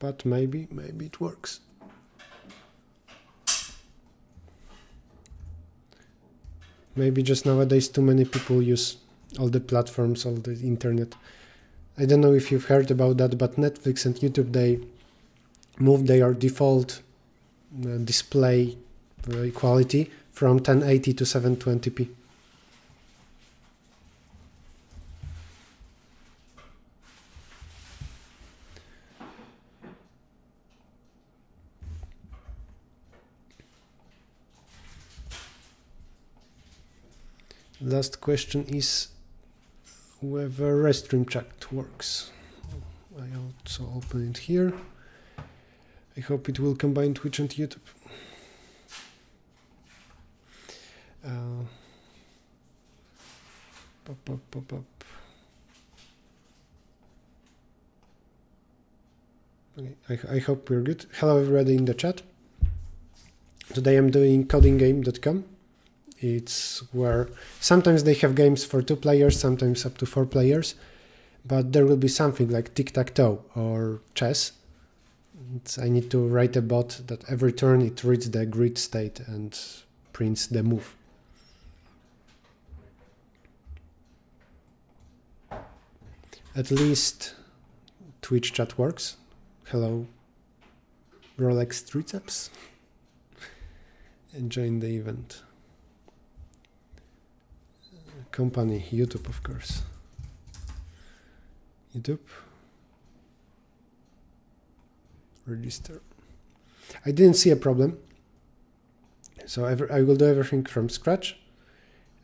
but maybe it works. Maybe just nowadays too many people use all the platforms, all the internet. I don't know if you've heard about that, but Netflix and YouTube, they moved their default display quality from 1080 to 720p. Last question is whether restream chat works. I also open it here. I hope it will combine Twitch and YouTube. Pop. Okay, I hope we're good. Hello everybody in the chat. Today I'm doing codinggame.com. It's where sometimes they have games for 2 players, sometimes up to 4 players, but there will be something like tic-tac-toe or chess. I need to write a bot that every turn it reads the grid state and prints the move. At least Twitch chat works. Hello, Rolex Triceps. And join the event. Company, YouTube, of course. YouTube. Register. I didn't see a problem. So I will do everything from scratch.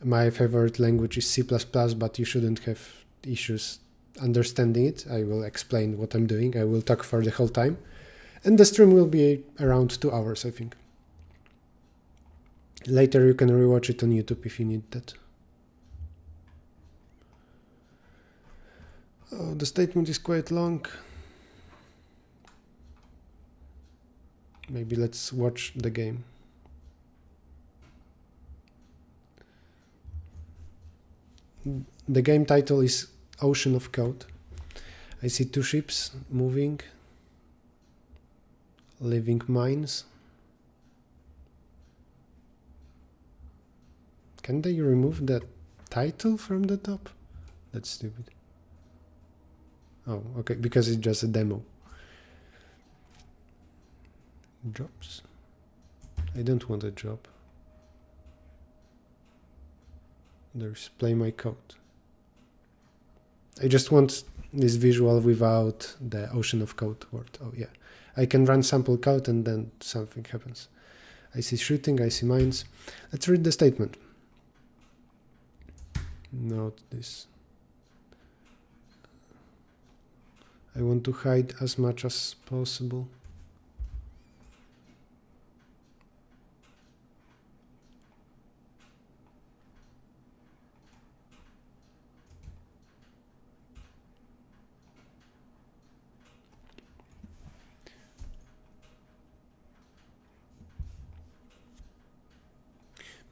My favorite language is C++, but you shouldn't have issues understanding it. I will explain what I'm doing. I will talk for the whole time. And the stream will be around 2 hours, I think. Later you can rewatch it on YouTube if you need that. Oh, the statement is quite long. Maybe let's watch the game. The game title is Ocean of Code. I see 2 ships moving, leaving mines. Can they remove the title from the top? That's stupid. Oh, okay, because it's just a demo. Jobs. I don't want a job. There's play my code. I just want this visual without the ocean of code word. Oh yeah. I can run sample code and then something happens. I see shooting, I see mines. Let's read the statement. Note this. I want to hide as much as possible.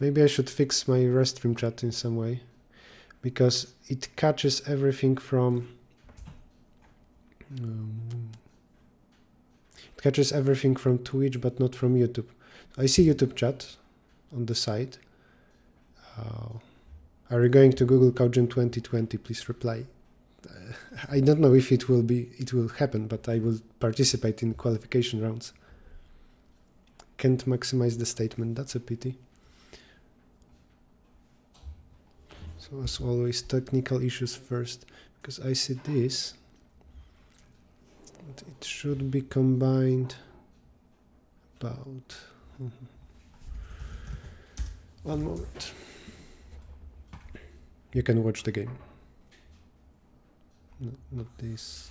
Maybe I should fix my restream chat in some way, because it catches everything from Twitch, but not from YouTube. I see YouTube chat on the side. Are you going to Google CodeGym 2020? Please reply. I don't know if it will happen, but I will participate in qualification rounds. Can't maximize the statement. That's a pity. So as always, technical issues first, because I see this. It should be combined about. One moment. You can watch the game. No, not this.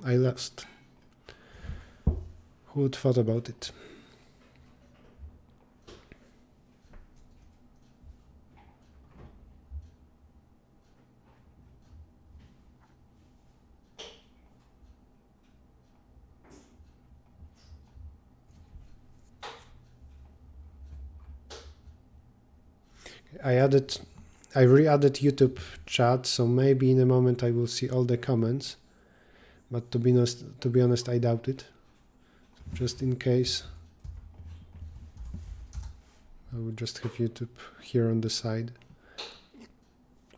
I lost. Who would thought about it? I re-added YouTube chat, so maybe in a moment I will see all the comments. But to be honest, I doubt it. Just in case, I will just have YouTube here on the side.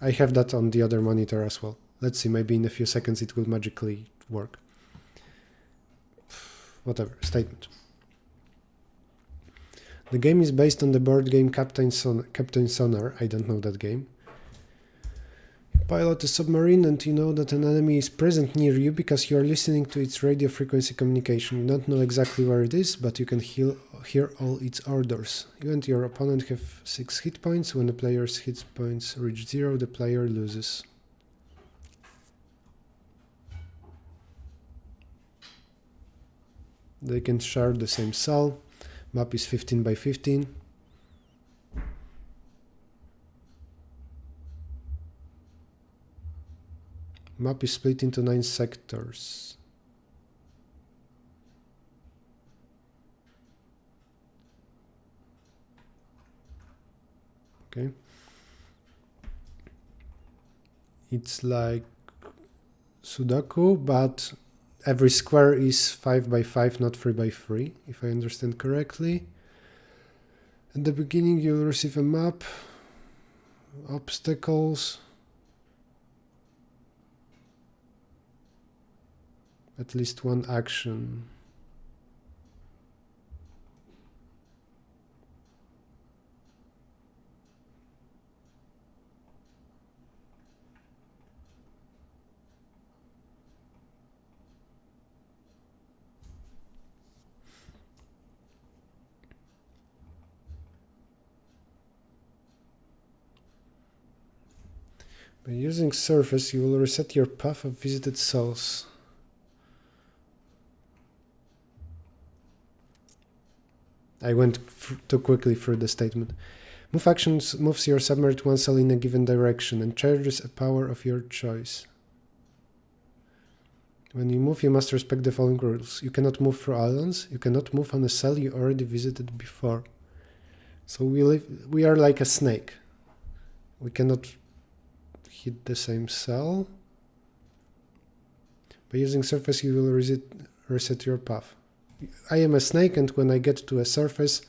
I have that on the other monitor as well. Let's see, maybe in a few seconds it will magically work. Whatever, statement. The game is based on the board game Captain Sonar. I don't know that game. You pilot a submarine and you know that an enemy is present near you because you are listening to its radio frequency communication. You don't know exactly where it is, but you can hear all its orders. You and your opponent have 6 hit points. When the player's hit points reach 0, the player loses. They can share the same cell. Map is 15 by 15. Map is split into 9 sectors. Okay. It's like Sudoku, but every square is 5 by 5, not 3 by 3, if I understand correctly. At the beginning, you'll receive a map, obstacles, at least one action. By using surface, you will reset your path of visited cells. I went too quickly through the statement. Move actions moves your submarine one cell in a given direction and charges a power of your choice. When you move, you must respect the following rules. You cannot move through islands. You cannot move on a cell you already visited before. So we are like a snake. We cannot hit the same cell. By using surface, you will reset your path. I am a snake, and when I get to a surface,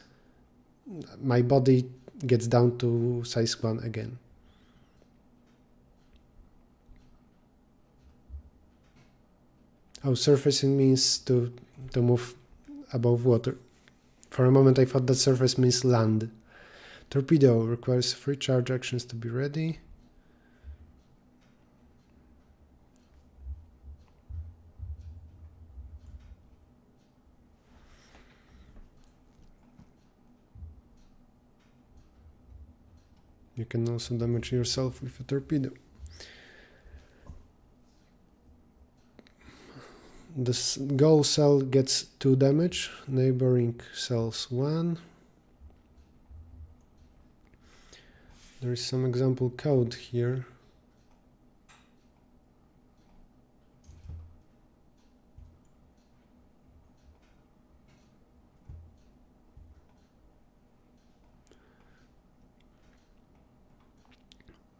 my body gets down to size 1 again. Oh, surfacing means to move above water. For a moment I thought that surface means land. Torpedo requires 3 charge actions to be ready. You can also damage yourself with a torpedo. This goal cell gets 2 damage, neighboring cells 1. There is some example code here.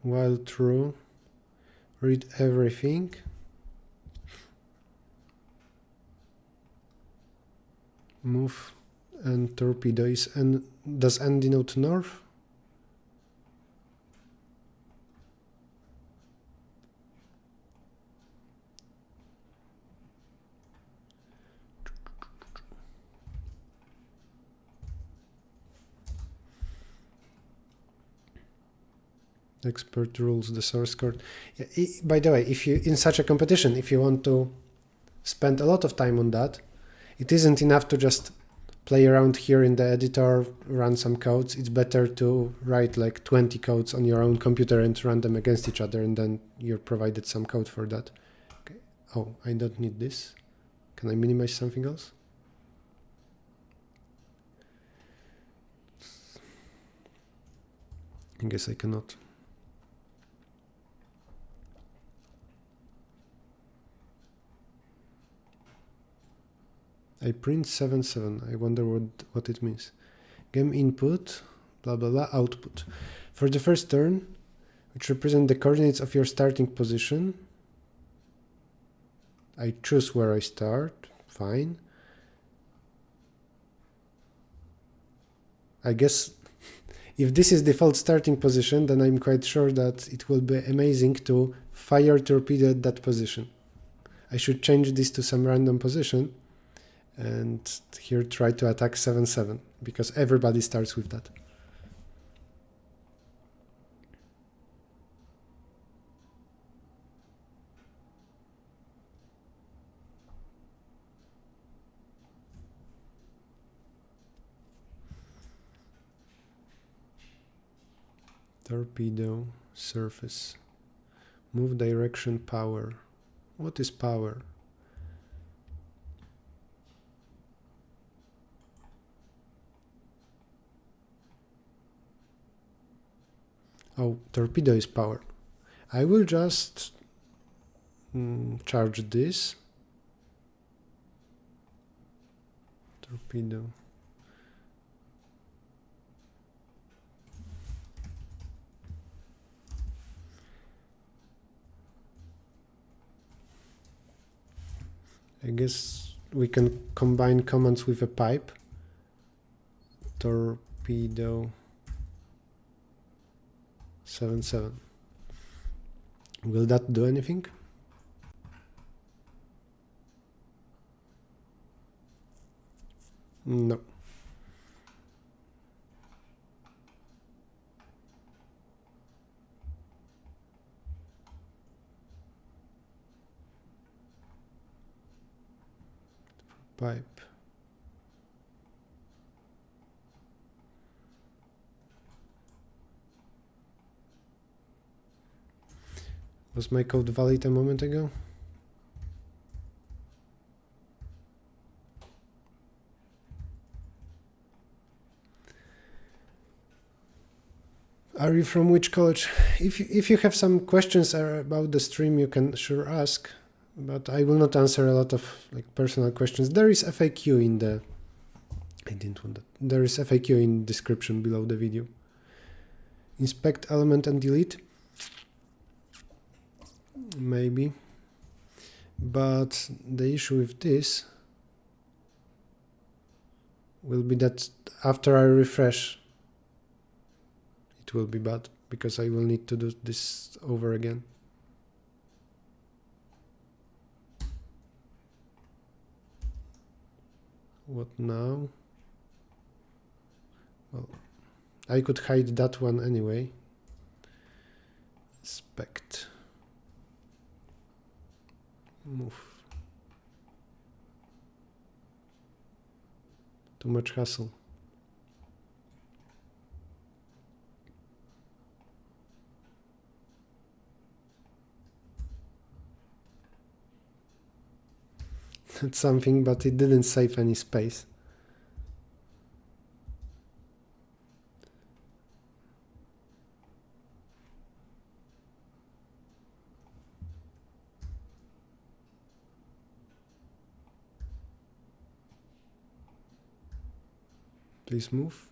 While true, read everything. Move and torpedo is and does N denote north? Expert rules the source code. Yeah, by the way, if you in such a competition, if you want to spend a lot of time on that, it isn't enough to just play around here in the editor, run some codes. It's better to write like 20 codes on your own computer and run them against each other, and then you're provided some code for that. Okay. Oh, I don't need this. Can I minimize something else? I guess I cannot. I print 77. I wonder what it means. Game input, blah, blah, blah, output. For the first turn, which represent the coordinates of your starting position, I choose where I start, fine. I guess if this is default starting position, then I'm quite sure that it will be amazing to fire torpedo at that position. I should change this to some random position and here try to attack 7-7 because everybody starts with that. Torpedo, surface, move direction, power. What is power? Oh, torpedo is power. I will just charge this. Torpedo. I guess we can combine commands with a pipe. Torpedo 7-7. Will that do anything? No. Pipe. Was my code valid a moment ago? Are you from which college? If you have some questions about the stream, you can sure ask, but I will not answer a lot of like personal questions. There is FAQ in the. I didn't want that. There is FAQ in description below the video. Inspect element and delete. Maybe, but the issue with this will be that after I refresh, it will be bad because I will need to do this over again. What now? Well, I could hide that one anyway. Inspect. Move. Too much hassle. That's something, but it didn't save any space. Please move.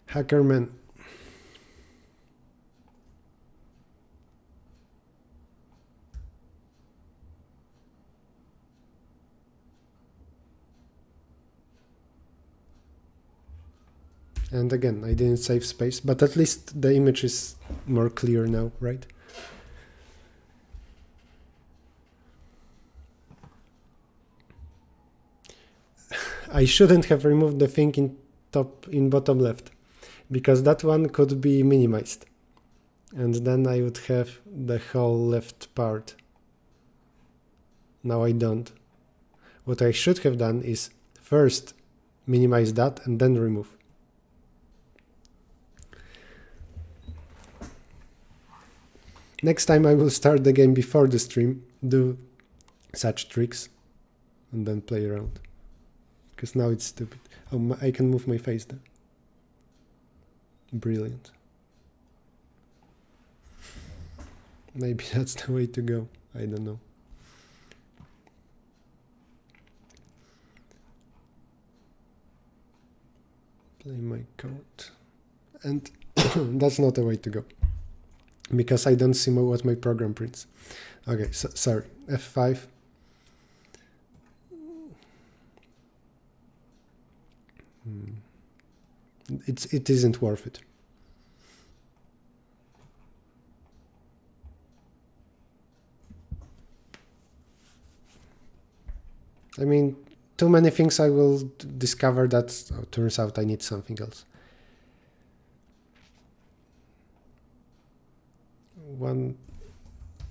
Hackerman. And again, I didn't save space, but at least the image is more clear now, right? I shouldn't have removed the thing in bottom left, because that one could be minimized. And then I would have the whole left part. Now I don't. What I should have done is first minimize that and then remove. Next time I will start the game before the stream, do such tricks, and then play around. Because now it's stupid. Oh, I can move my face there. Brilliant. Maybe that's the way to go. I don't know. Play my code. And that's not the way to go, because I don't see what my program prints. Okay, so, sorry, F5. It isn't worth it. I mean, too many things I will discover that turns out I need something else. One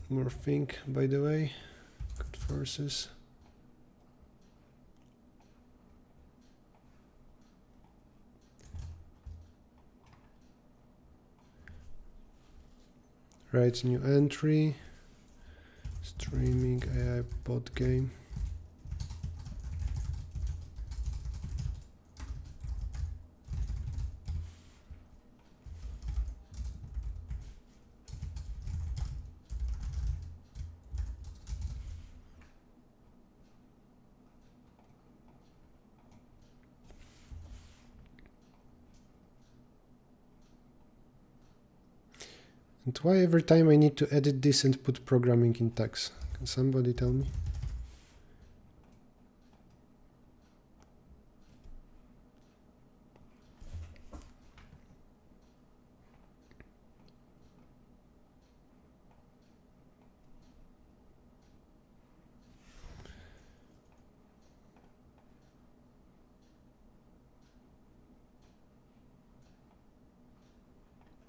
more thing, by the way, code forces. Write new entry, streaming AI bot game. And why every time I need to edit this and put programming in text? Can somebody tell me?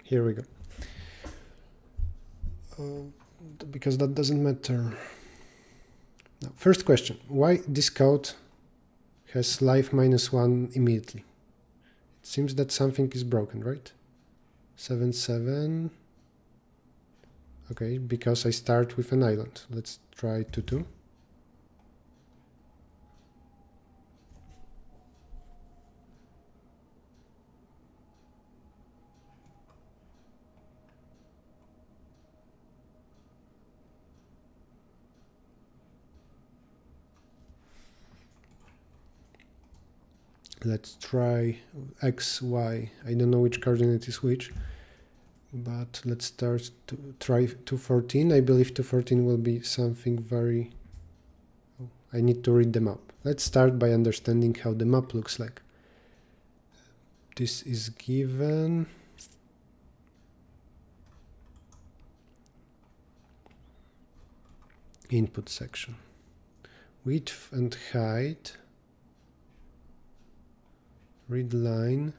Here we go. Because that doesn't matter. Now, first question, why this code has life -1 immediately? It seems that something is broken, right? 7, 7. Okay, because I start with an island. Let's try 2, 2. Let's try X, Y. I don't know which coordinate is which, but let's start to try 214. I believe 214 will be something very... I need to read the map. Let's start by understanding how the map looks like. This is given. Input section. Width and height. Read line.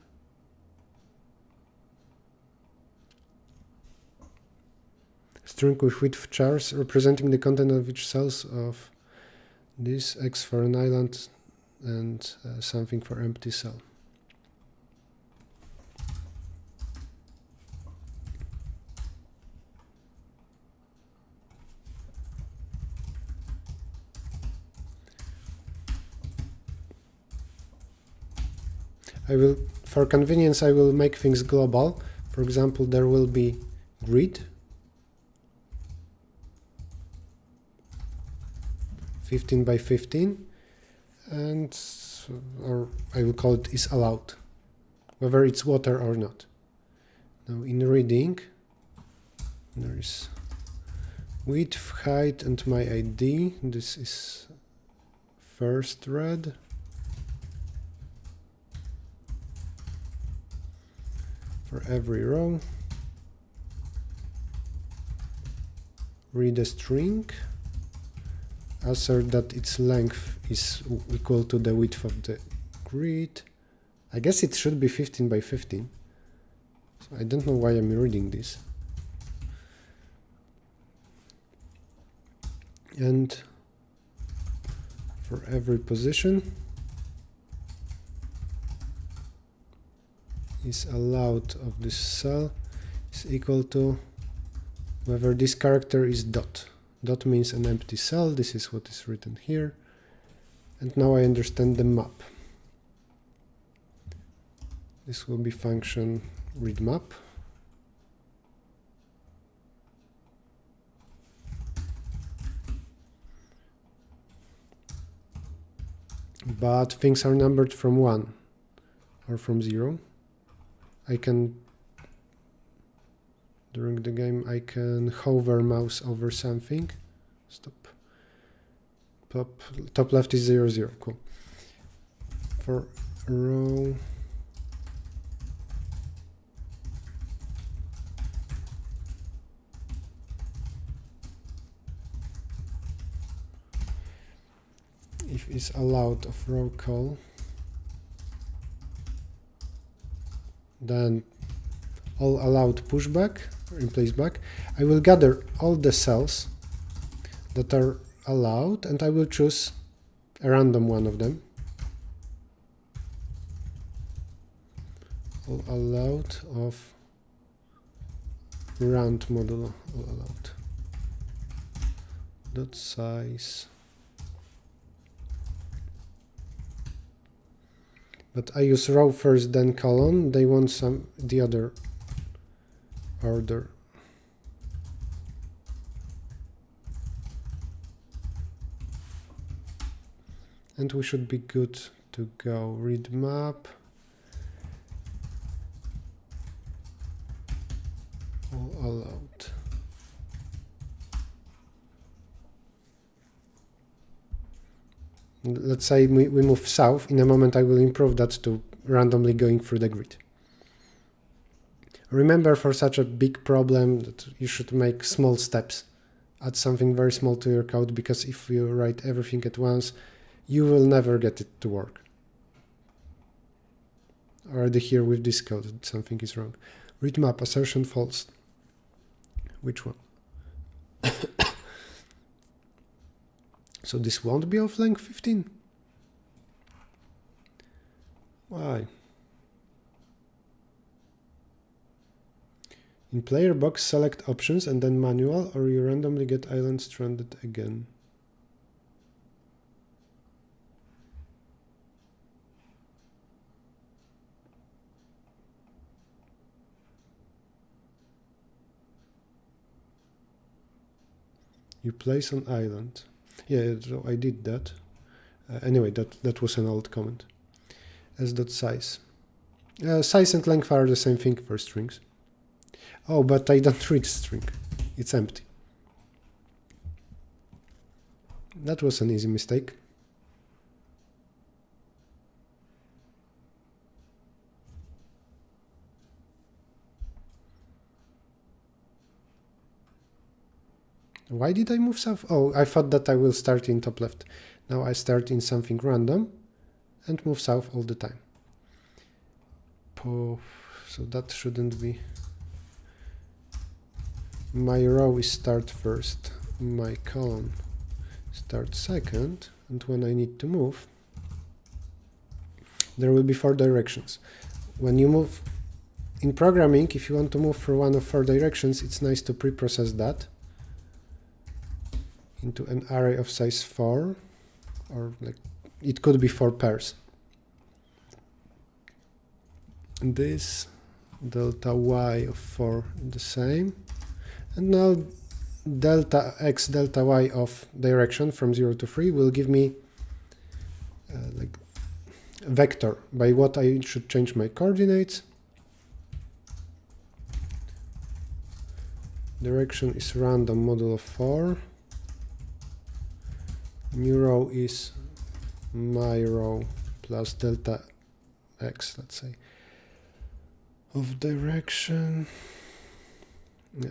String with width chars representing the content of each cells of this, X for an island and something for empty cell. For convenience, I will make things global. For example, there will be grid, 15 by 15, and or I will call it is allowed, whether it's water or not. Now in reading, there is width, height, and my ID. This is first read. For every row, read a string, assert that its length is equal to the width of the grid. I guess it should be 15 by 15. So I don't know why I'm reading this. And for every position, is allowed of this cell is equal to whether this character is dot. Dot means an empty cell. This is what is written here. And now I understand the map. This will be function read map. But things are numbered from 1. or from 0. I can, during the game, I can hover mouse over something. Stop. Top left is 0, 0. Cool. For row, if is allowed of row call, then all allowed pushback, replace back. I will gather all the cells that are allowed and I will choose a random one of them. All allowed of round modulo, all allowed. Dot size. But I use row first, then column. They want the other order. And we should be good to go. Read map. All allowed. Let's say we move south. In a moment I will improve that to randomly going through the grid. Remember, for such a big problem that you should make small steps. Add something very small to your code, because if you write everything at once, you will never get it to work. Already here with this code, something is wrong. Read map, assertion false. Which one? So this won't be of length 15? Why? In player box, select options and then manual, or you randomly get island stranded again. You place on island. Yeah, so I did that. Anyway, that was an old comment. S.size. Size and length are the same thing for strings. Oh, but I don't read string. It's empty. That was an easy mistake. Why did I move south? Oh, I thought that I will start in top left. Now I start in something random and move south all the time. So that shouldn't be. My row is start first, my column start second, and when I need to move, there will be 4 directions. When you move in programming, if you want to move through one of 4 directions, it's nice to pre-process that into an array of size 4, or like it could be 4 pairs. And this delta y of 4 the same, and now delta x delta y of direction from 0 to 3 will give me like a vector by what I should change my coordinates. Direction is random modulo 4. New row is my row plus delta x, let's say, of direction.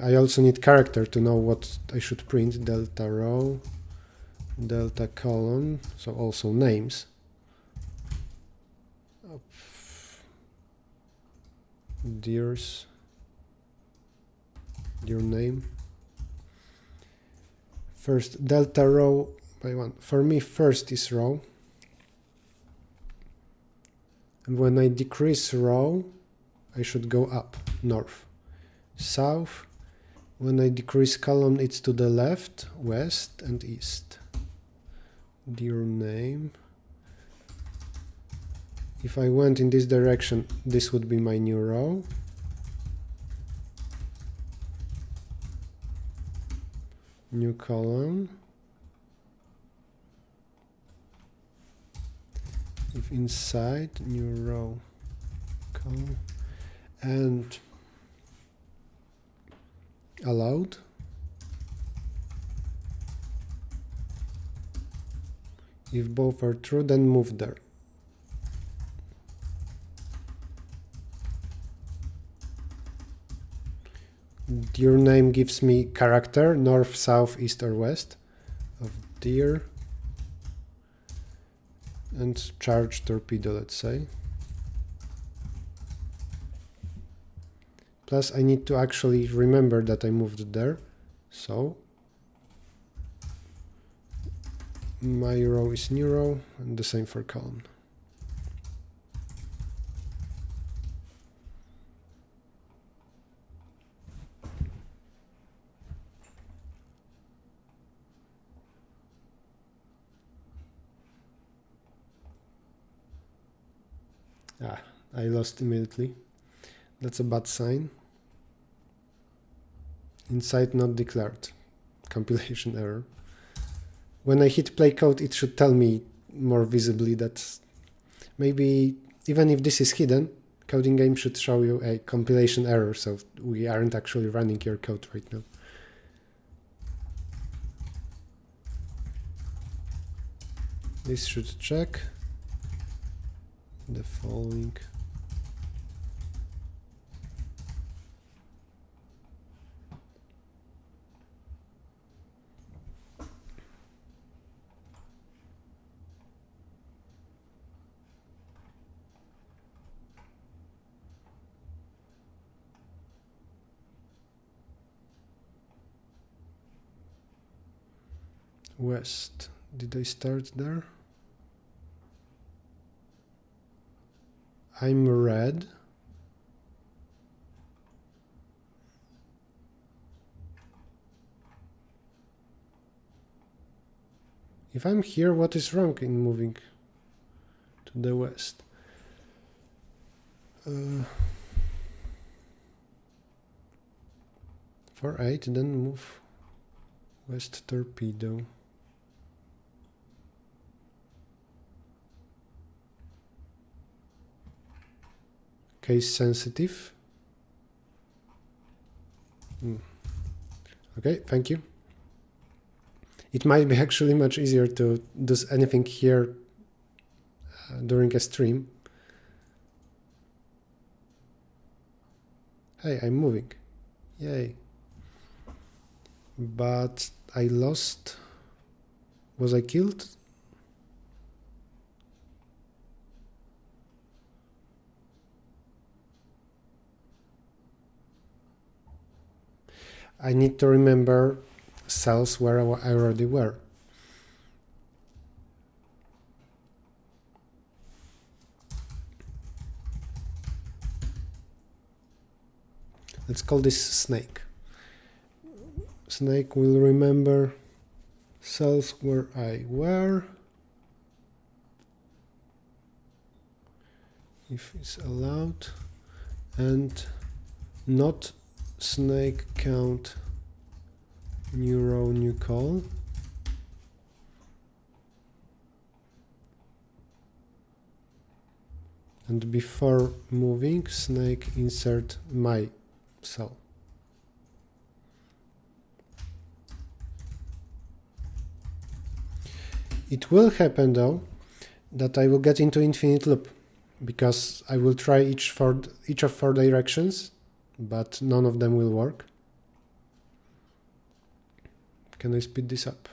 I also need character to know what I should print. Delta row, delta column, so also names. Dear name. First delta row by 1. For me, first is row. And when I decrease row, I should go up, north. South. When I decrease column, it's to the left, west, and east. Dear name. If I went in this direction, this would be my new row. New column. If inside, new row. column and allowed. If both are true, then move there. Your name gives me character, north, south, east or west of deer, and charge torpedo, let's say. Plus I need to actually remember that I moved there, so my row is new row, and the same for column. I lost immediately. That's a bad sign. Inside not declared. Compilation error. When I hit play code, it should tell me more visibly that maybe even if this is hidden, coding game should show you a compilation error, so we aren't actually running your code right now. This should check the following. West. Did I start there? I'm red. If I'm here, what is wrong in moving to the west? For 8, then move west torpedo. Case sensitive. Okay, thank you. It might be actually much easier to do anything here during a stream. Hey, I'm moving. Yay. But I lost. Was I killed? I need to remember cells where I already were. Let's call this snake. Snake will remember cells where I were. If it's allowed. And not snake count new row, new call. And before moving, snake insert my cell. It will happen though that I will get into infinite loop because I will try each of 4 directions, but none of them will work. Can I speed this up?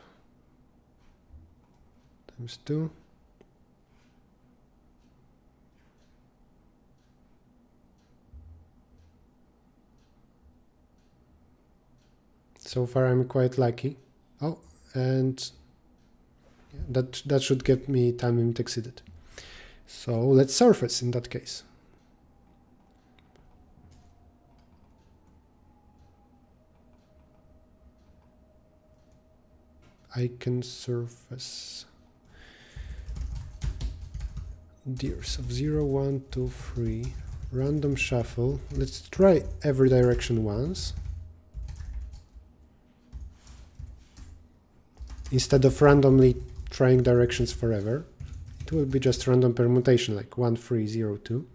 ×2. So far I'm quite lucky. Oh, and that should get me time limit exceeded. So let's surface in that case. I can surface deers of 0, 1, 2, 3, random shuffle. Let's try every direction once. Instead of randomly trying directions forever, it will be just random permutation like 1, 3, 0, 2.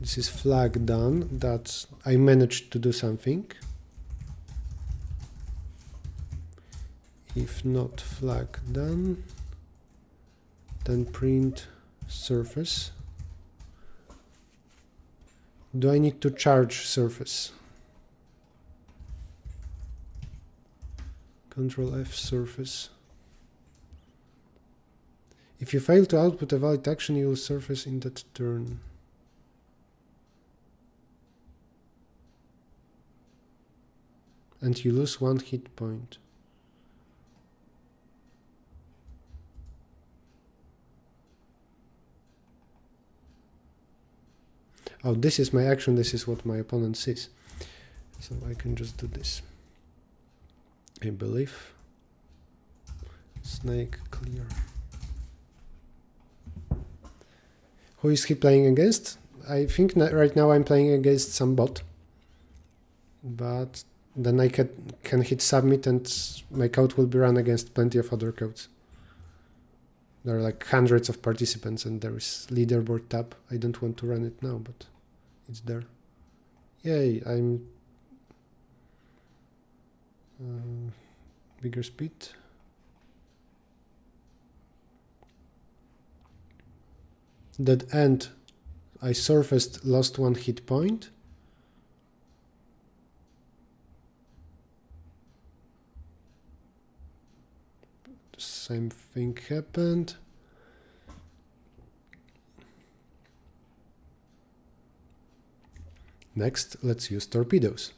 This is flag done, that I managed to do something. If not flag done, then print surface. Do I need to charge surface? Control F surface. If you fail to output a valid action, you will surface in that turn. And you lose 1 hit point. Oh, this is my action, this is what my opponent sees. So I can just do this. I believe. Snake clear. Who is he playing against? I think right now I'm playing against some bot. But then I can hit submit and my code will be run against plenty of other codes. There are like hundreds of participants and there is leaderboard tab. I don't want to run it now, but it's there. Yay, I'm bigger speed. That end, I surfaced, lost 1 hit point. The same thing happened. Next, let's use torpedoes.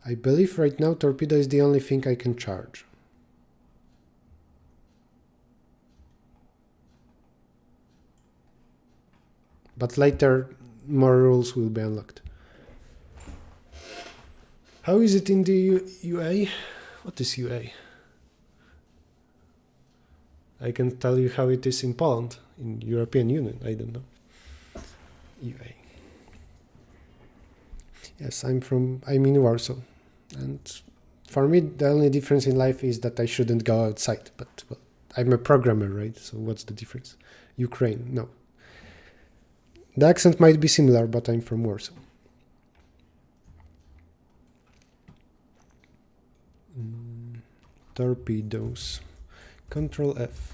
I believe right now torpedo is the only thing I can charge. But later more rules will be unlocked. How is it in the UA? What is UA? I can tell you how it is in Poland, in European Union, I don't know. UA. Yes, I'm in Warsaw. And for me, the only difference in life is that I shouldn't go outside. But well, I'm a programmer, right? So what's the difference? Ukraine, no. The accent might be similar, but I'm from Warsaw. Torpedoes. Control F.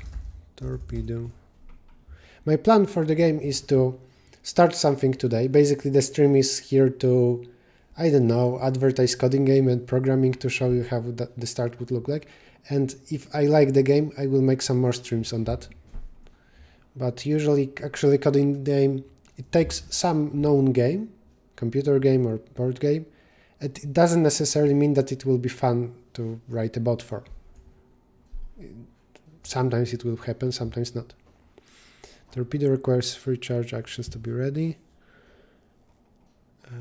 Torpedo. My plan for the game is to start something today. Basically, the stream is here to, I don't know, advertise coding game and programming to show you how the start would look like. And if I like the game, I will make some more streams on that. But usually, actually coding the game, it takes some known game, computer game or board game, and it doesn't necessarily mean that it will be fun to write a bot for. Sometimes it will happen, sometimes not. Torpedo requires 3 charge actions to be ready.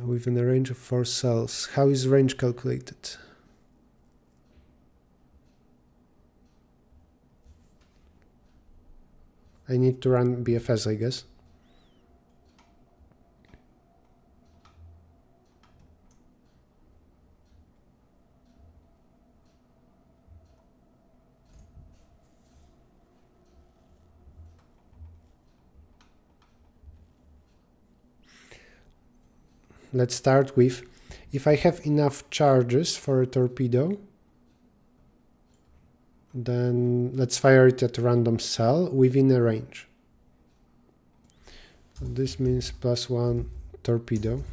Within a range of 4 cells. How is range calculated? I need to run BFS, I guess. Let's start with, if I have enough charges for a torpedo, then let's fire it at a random cell within a range. This means +1 torpedo.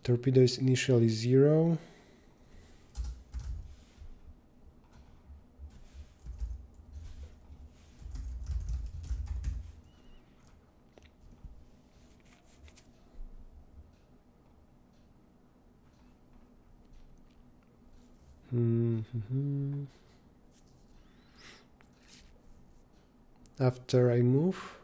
Torpedo is initially 0. After I move,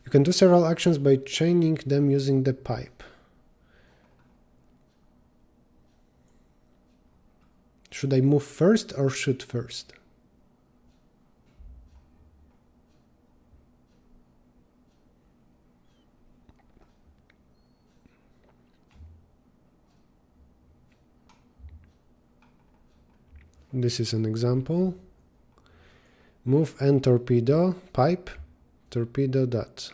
you can do several actions by chaining them using the pipe. Should I move first or shoot first? This is an example. Move and torpedo pipe torpedo dot.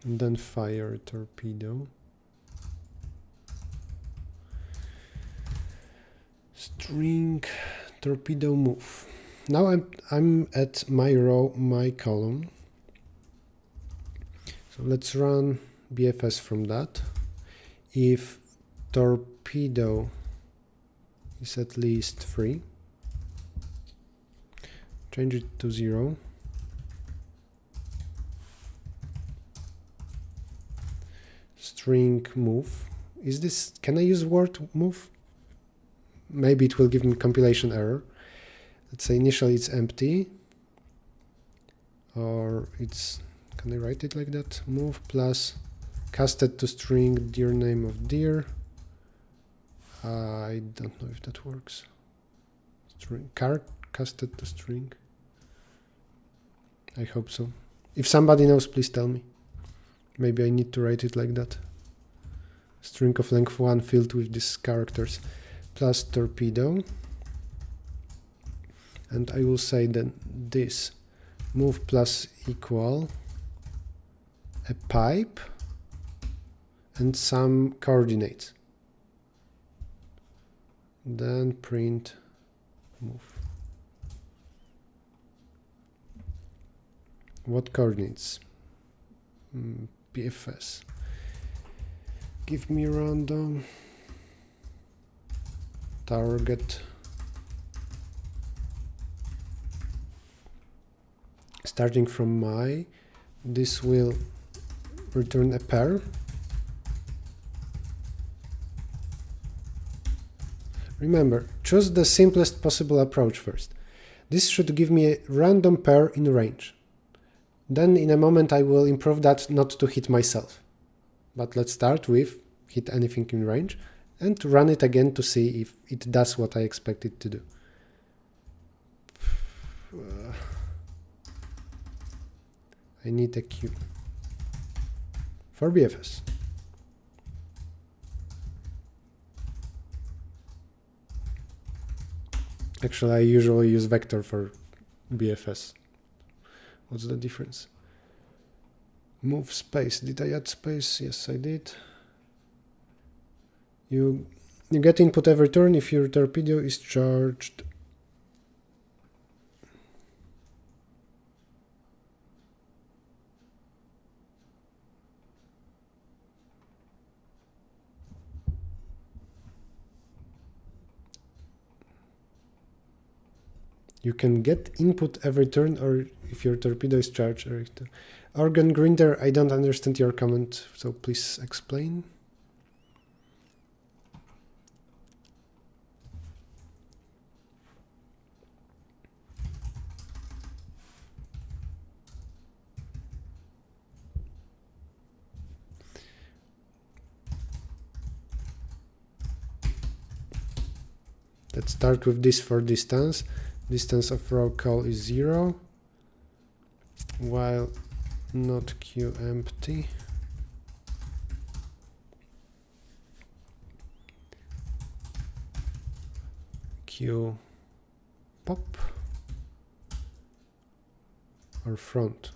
And then fire a torpedo. String torpedo move. Now I'm at my row, my column. So let's run BFS from that. If torpedo is at least 3, change it to 0. String move. Is this, can I use word move? Maybe it will give me compilation error. Let's say initially it's empty, or it's, can I write it like that? Move plus casted to string dir name of dir. I don't know if that works. String car casted to string. I hope so. If somebody knows, please tell me. Maybe I need to write it like that. String of length 1 filled with these characters plus torpedo. And I will say then this move plus equal a pipe and some coordinates. Then print move. What coordinates? BFS. Give me random target. Starting from my, this will return a pair. Remember, choose the simplest possible approach first. This should give me a random pair in range. Then in a moment I will improve that not to hit myself. But let's start with hit anything in range and run it again to see if it does what I expect it to do. I need a queue for BFS. Actually, I usually use vector for BFS. What's the difference? Move space. Did I add space? Yes, I did. You get input every turn if your torpedo is charged. You can get input every turn or if your torpedo is charged. Errichto. Organ grinder, I don't understand your comment, so please explain. Let's start with this for distance. Distance of row call is 0, while not queue empty. Queue pop or front.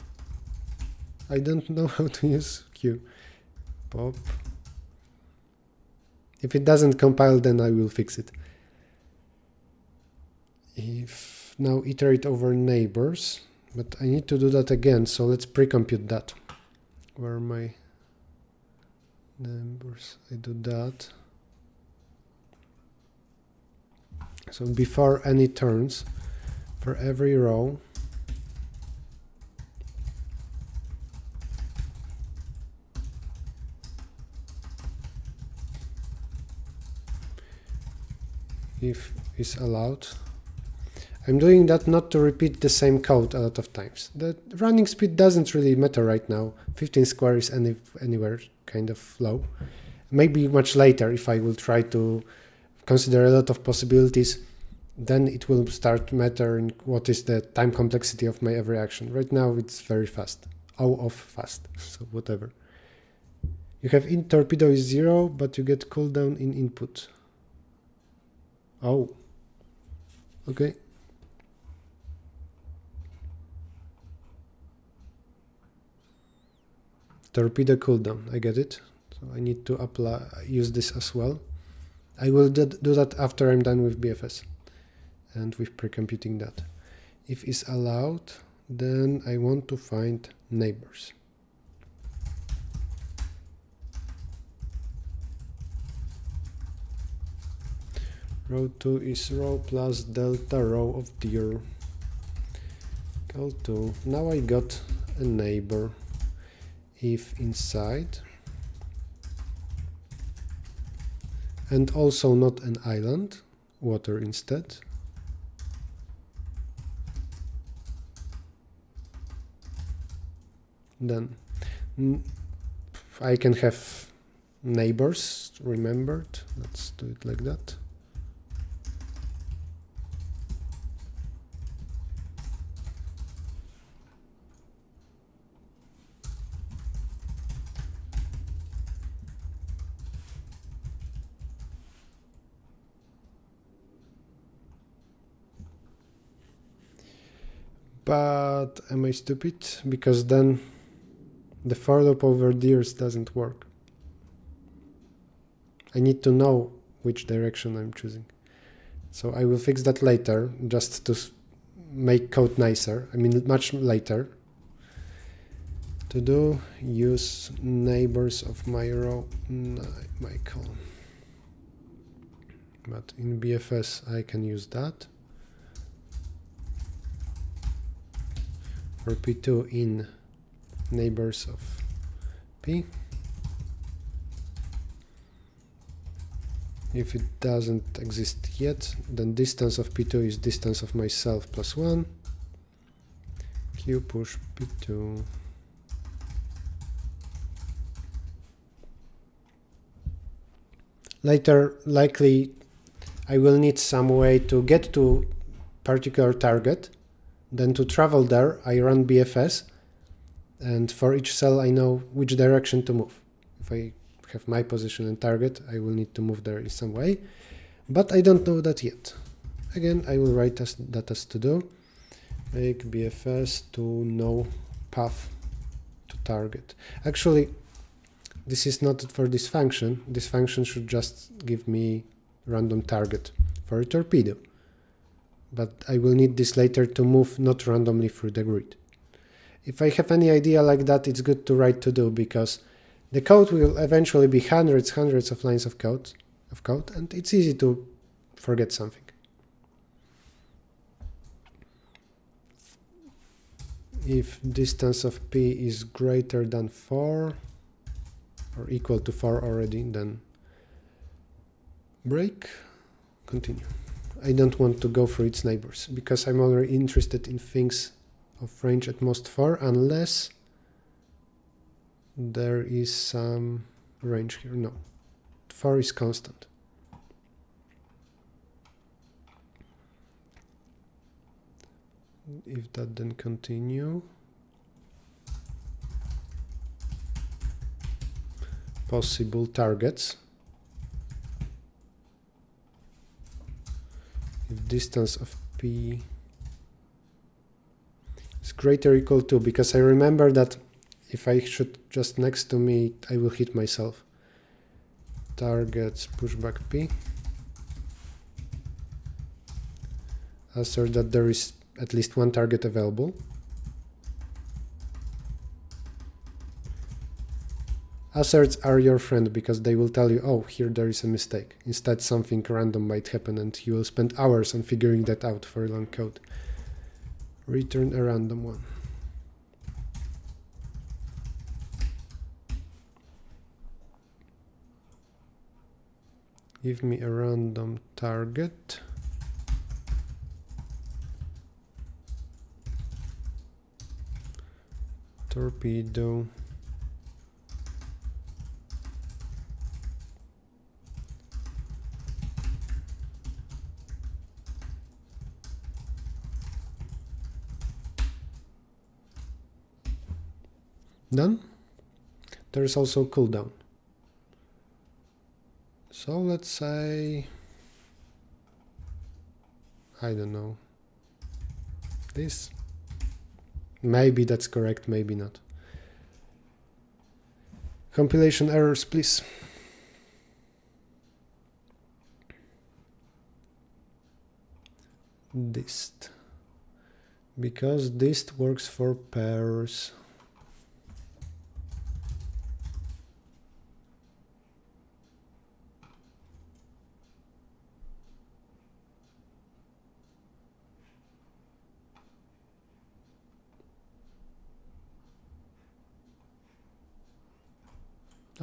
I don't know how to use queue pop. If it doesn't compile, then I will fix it. If now iterate over neighbors, but I need to do that again, so let's pre-compute that. Where are my neighbors? I do that. So before any turns, for every row, if is allowed. I'm doing that not to repeat the same code a lot of times. The running speed doesn't really matter right now. 15 square is anywhere kind of low. Maybe much later if I will try to consider a lot of possibilities, then it will start mattering what is the time complexity of my every action. Right now it's very fast. Off fast, so whatever. You have in torpedo is 0, but you get cooldown in input. Oh, okay. Torpedo cooldown, I get it. So I need to use this as well. I will do that after I'm done with BFS and with pre-computing that. If is allowed, then I want to find neighbors. Row 2 is row plus delta row of dir. Equal to, now I got a neighbor. If inside, and also not an island, water instead. Then I can have neighbors remembered. Let's do it like that. But am I stupid? Because then the for loop over dirs doesn't work. I need to know which direction I'm choosing. So I will fix that later, just to make code nicer. I mean, much later. To do, use neighbors of my row, my column. But in BFS, I can use that. For P2 in neighbors of P. If it doesn't exist yet, then distance of P2 is distance of myself plus 1. Q push P2. Later, likely, I will need some way to get to particular target. Then to travel there, I run BFS, and for each cell I know which direction to move. If I have my position and target, I will need to move there in some way, but I don't know that yet. Again, I will write that as to do. Make BFS to know path to target. Actually, this is not for this function. This function should just give me random target for a torpedo. But I will need this later to move not randomly through the grid. If I have any idea like that, it's good to write to do, because the code will eventually be hundreds of lines of code, and it's easy to forget something. If distance of P is greater than 4, or equal to 4 already, then break, continue. I don't want to go through its neighbors, because I'm already interested in things of range at most 4, unless there is some range here. No, 4 is constant. If that, then continue. Possible targets. If distance of P is greater or equal to, because I remember that if I shoot just next to me, I will hit myself. Targets pushback P. Assert that there is at least one target available. Asserts are your friend, because they will tell you, oh, here there is a mistake. Instead, something random might happen and you will spend hours on figuring that out for a long code. Return a random one. Give me a random target. Torpedo. Done. There is also cooldown. So let's say, I don't know, this. Maybe that's correct, maybe not. Compilation errors, please. Dist. Because dist works for pairs.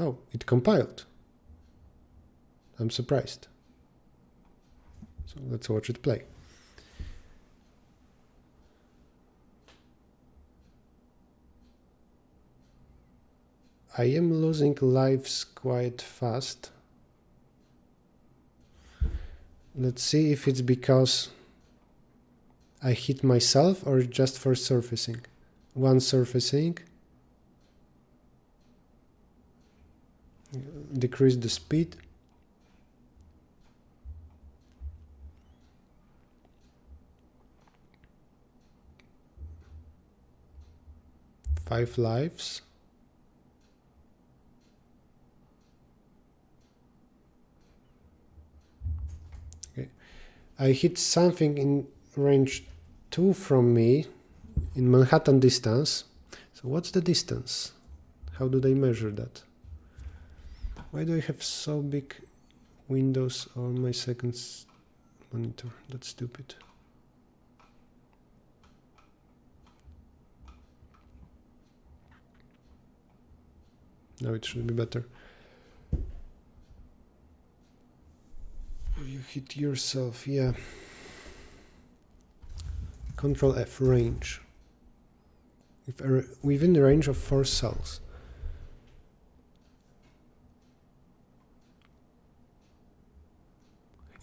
Oh, it compiled. I'm surprised. So let's watch it play. I am losing lives quite fast. Let's see if it's because I hit myself or just for surfacing. One surfacing. Decrease the speed. Five lives. Okay. I hit something in range 2 from me in Manhattan distance. So what's the distance? How do they measure that? Why do I have so big windows on my second monitor? That's stupid. Now it should be better. You hit yourself, yeah. Control F, range. If within the range of 4 cells.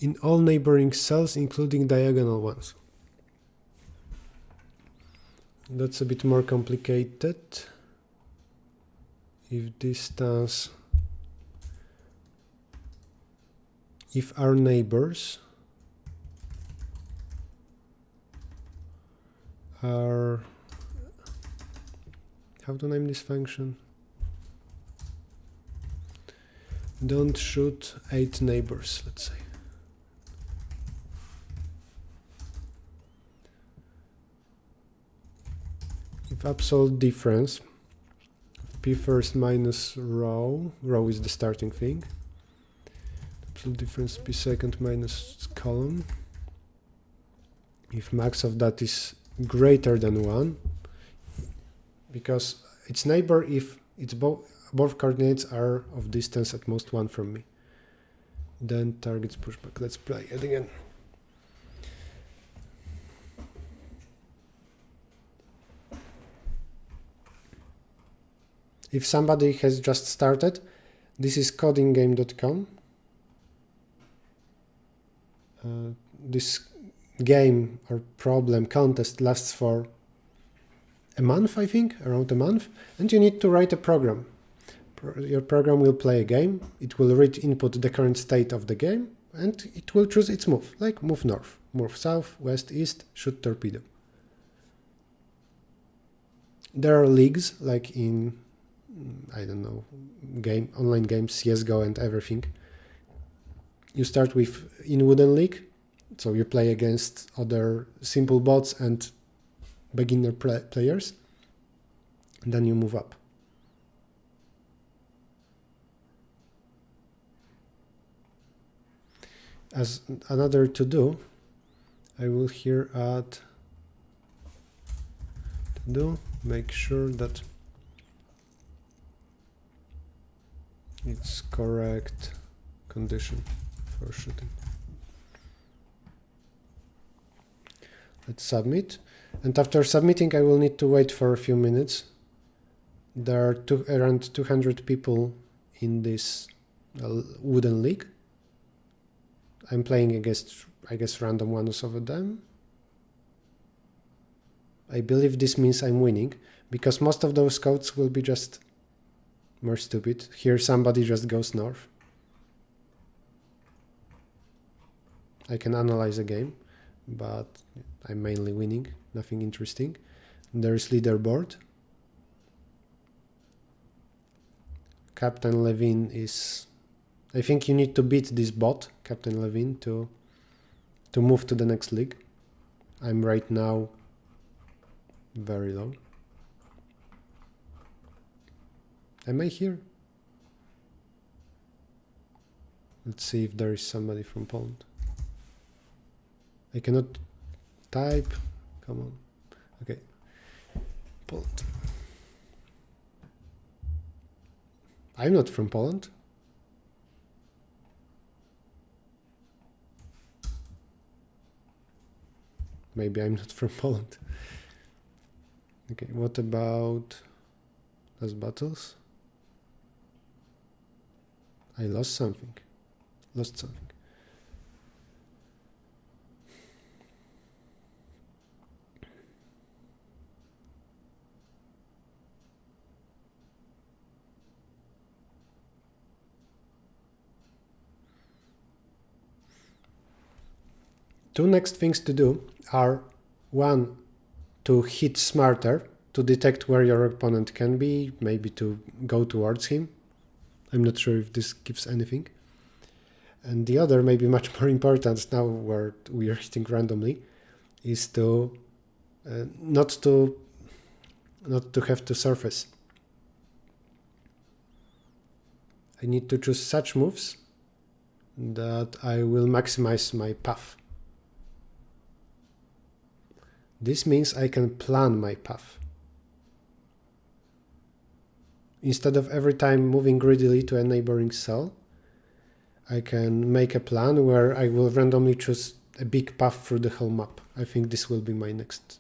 In all neighboring cells, including diagonal ones. That's a bit more complicated. If distance, if our neighbors are, how to name this function? Don't shoot 8 neighbors, let's say. If absolute difference, p first minus row is the starting thing, absolute difference p second minus column, if max of that is greater than 1, because it's neighbor if it's both coordinates are of distance at most 1 from me, then targets pushback. Let's play it again. If somebody has just started, this is codinggame.com. This game or problem contest lasts for a month, I think, around a month, and you need to write a program. Your program will play a game, it will read input the current state of the game, and it will choose its move, like move north, move south, west, east, shoot torpedo. There are leagues, like in I don't know, online games, CSGO and everything. You start with in wooden league, so you play against other simple bots and beginner players, and then you move up. As another to do, I will here add to do, make sure that it's correct condition for shooting. Let's submit. And after submitting, I will need to wait for a few minutes. There are around 200 people in this wooden league. I'm playing against, I guess, random ones of them. I believe this means I'm winning, because most of those codes will be just more stupid. Here somebody just goes north. I can analyze a game, but I'm mainly winning, nothing interesting. There's leaderboard. Captain Levine is... I think you need to beat this bot, Captain Levine, to move to the next league. I'm right now very low. Am I here? Let's see if there is somebody from Poland. I cannot type. Come on. Okay. Poland. I'm not from Poland. Maybe I'm not from Poland. Okay, what about last battles? I lost something. Lost something. Two next things to do are, one, to hit smarter, to detect where your opponent can be, maybe to go towards him. I'm not sure if this gives anything. And the other, maybe much more important now where we are hitting randomly, is to not to have to surface. I need to choose such moves that I will maximize my path. This means I can plan my path. Instead of every time moving greedily to a neighboring cell, I can make a plan where I will randomly choose a big path through the whole map. I think this will be my next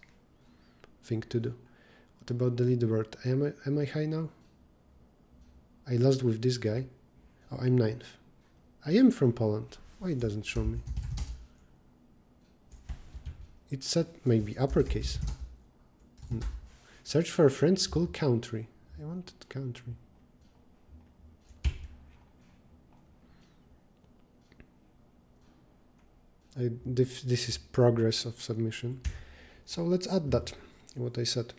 thing to do. What about the leaderboard? Am I high now? I lost with this guy. Oh, I'm 9th. I am from Poland. Why it doesn't show me? It's set maybe uppercase. No. Search for a friend, school, country. I wanted country. This is progress of submission. So let's add that, what I said.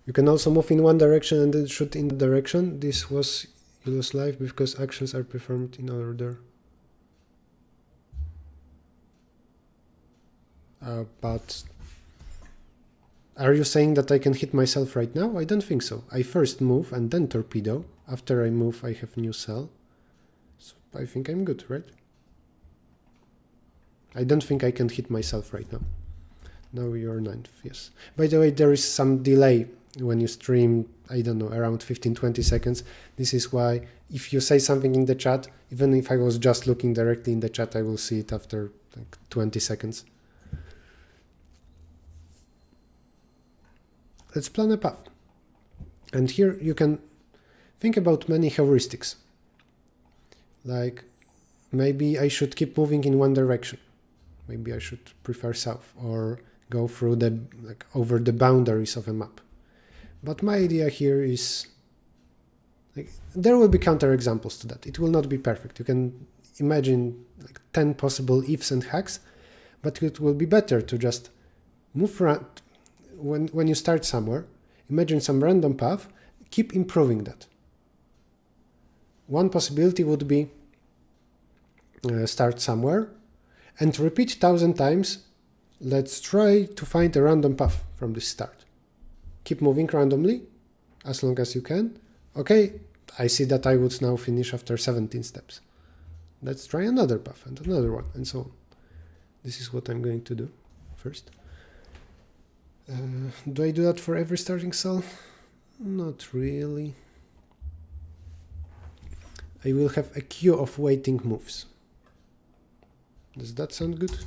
You can also move in one direction and then shoot in the direction. This was you lose life because actions are performed in order. But are you saying that I can hit myself right now? I don't think so. I first move and then torpedo. After I move, I have new cell. So I think I'm good, right? I don't think I can hit myself right now. Now you're 9th, yes. By the way, there is some delay when you stream, I don't know, around 15-20 seconds. This is why if you say something in the chat, even if I was just looking directly in the chat, I will see it after like 20 seconds. Let's plan a path. And here you can think about many heuristics. Like maybe I should keep moving in one direction. Maybe I should prefer south or go through the over the boundaries of a map. But my idea here is there will be counterexamples to that. It will not be perfect. You can imagine 10 possible ifs and hacks, but it will be better to just move around. When you start somewhere, imagine some random path, keep improving that. One possibility would be start somewhere and repeat 1,000 times. Let's try to find a random path from this start. Keep moving randomly as long as you can. Okay, I see that I would now finish after 17 steps. Let's try another path and another one and so on. This is what I'm going to do first. Do I do that for every starting cell? Not really. I will have a queue of waiting moves. Does that sound good?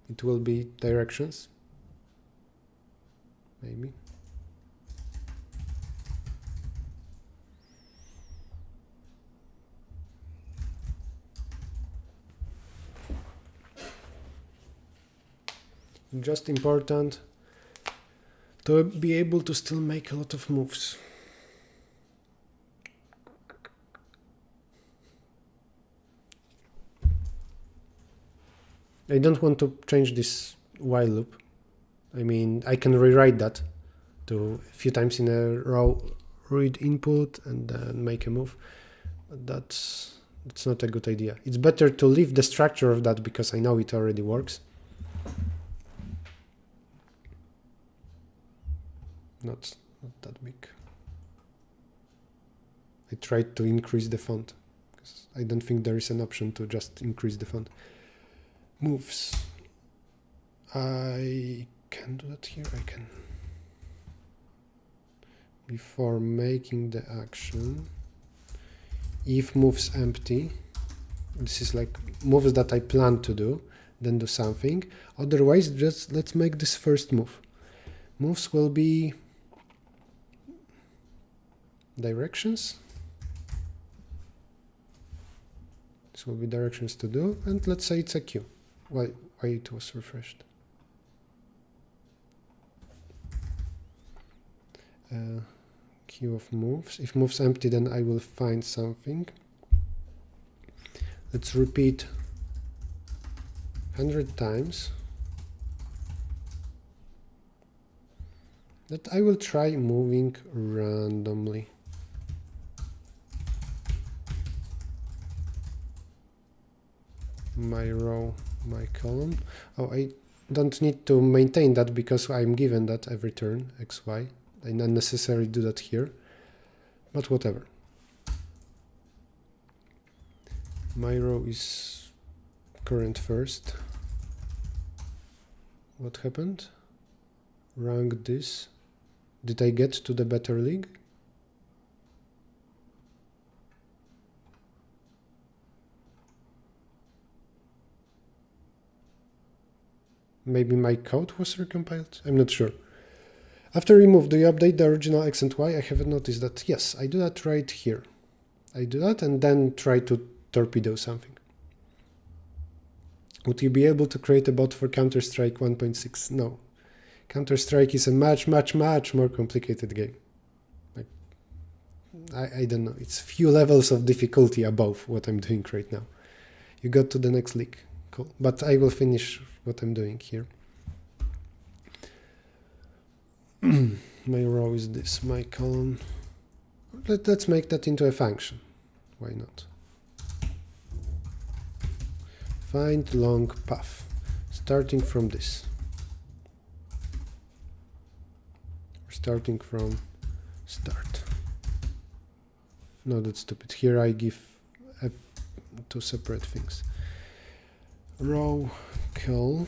It will be directions. Maybe. Just important to be able to still make a lot of moves. I don't want to change this while loop. I mean, I can rewrite that to a few times in a row, read input and then make a move. But that's not a good idea. It's better to leave the structure of that because I know it already works. Not that big. I tried to increase the font because I don't think there is an option to just increase the font. Moves. I can do that here. I can. Before making the action, if moves empty, this is like moves that I plan to do, then do something. Otherwise, just let's make this first move. Moves will be directions. This will be directions to do, and let's say it's a queue. Why it was refreshed? Queue of moves. If moves empty, then I will find something. Let's repeat 100 times. That I will try moving randomly. My row, my column. Oh, I don't need to maintain that because I'm given that every turn, x, y. I not necessarily do that here, but whatever. My row is current first. What happened? Rank this. Did I get to the better league? Maybe my code was recompiled? I'm not sure. After remove, do you update the original X and Y? I haven't noticed that. Yes, I do that right here. I do that and then try to torpedo something. Would you be able to create a bot for Counter-Strike 1.6? No. Counter-Strike is a much more complicated game. Like, I don't know. It's few levels of difficulty above what I'm doing right now. You got to the next league. Cool. But I will finish what I'm doing here. My row is this, my column. Let's make that into a function. Why not? Find long path, starting from this. Starting from start. No, that's stupid. Here I give two separate things. Row call.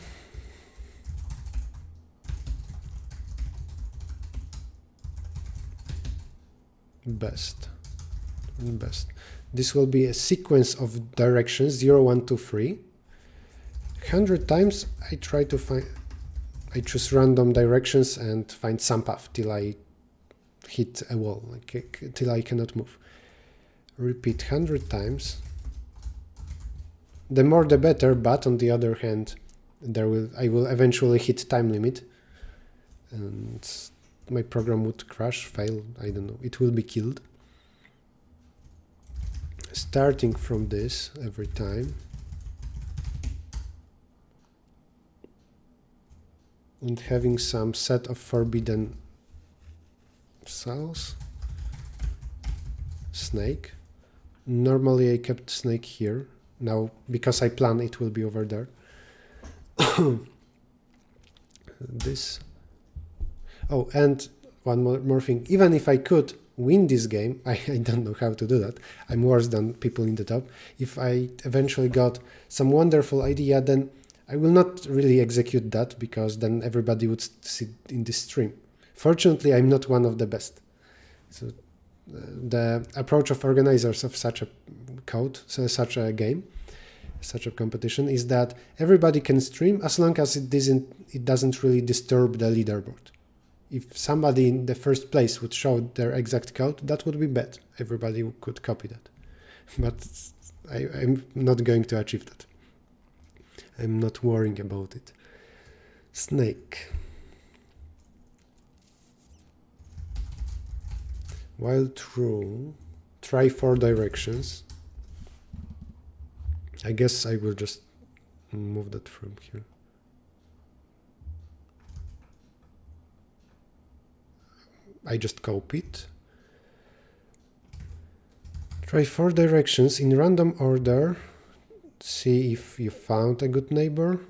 Best. This will be a sequence of directions 0, 1, 2, 3. 100 times I try to find. I choose random directions and find some path till I hit a wall, like, till I cannot move. Repeat 100 times. The more the better, but on the other hand, I will eventually hit time limit, and my program would crash, fail, I don't know, it will be killed. Starting from this every time. And having some set of forbidden cells. Snake. Normally I kept snake here. Now, because I plan, it will be over there. This. Oh, and one more thing. Even if I could win this game, I don't know how to do that. I'm worse than people in the top. If I eventually got some wonderful idea, then I will not really execute that because then everybody would sit in this stream. Fortunately, I'm not one of the best. So the approach of organizers of such a code, so such a game, such a competition, is that everybody can stream as long as it doesn't really disturb the leaderboard. If somebody in the first place would show their exact code, that would be bad. Everybody could copy that. But I'm not going to achieve that. I'm not worrying about it. Snake. While true, try 4 directions. I guess I will just move that from here. I just copy it. Try 4 directions in random order. See if you found a good neighbor.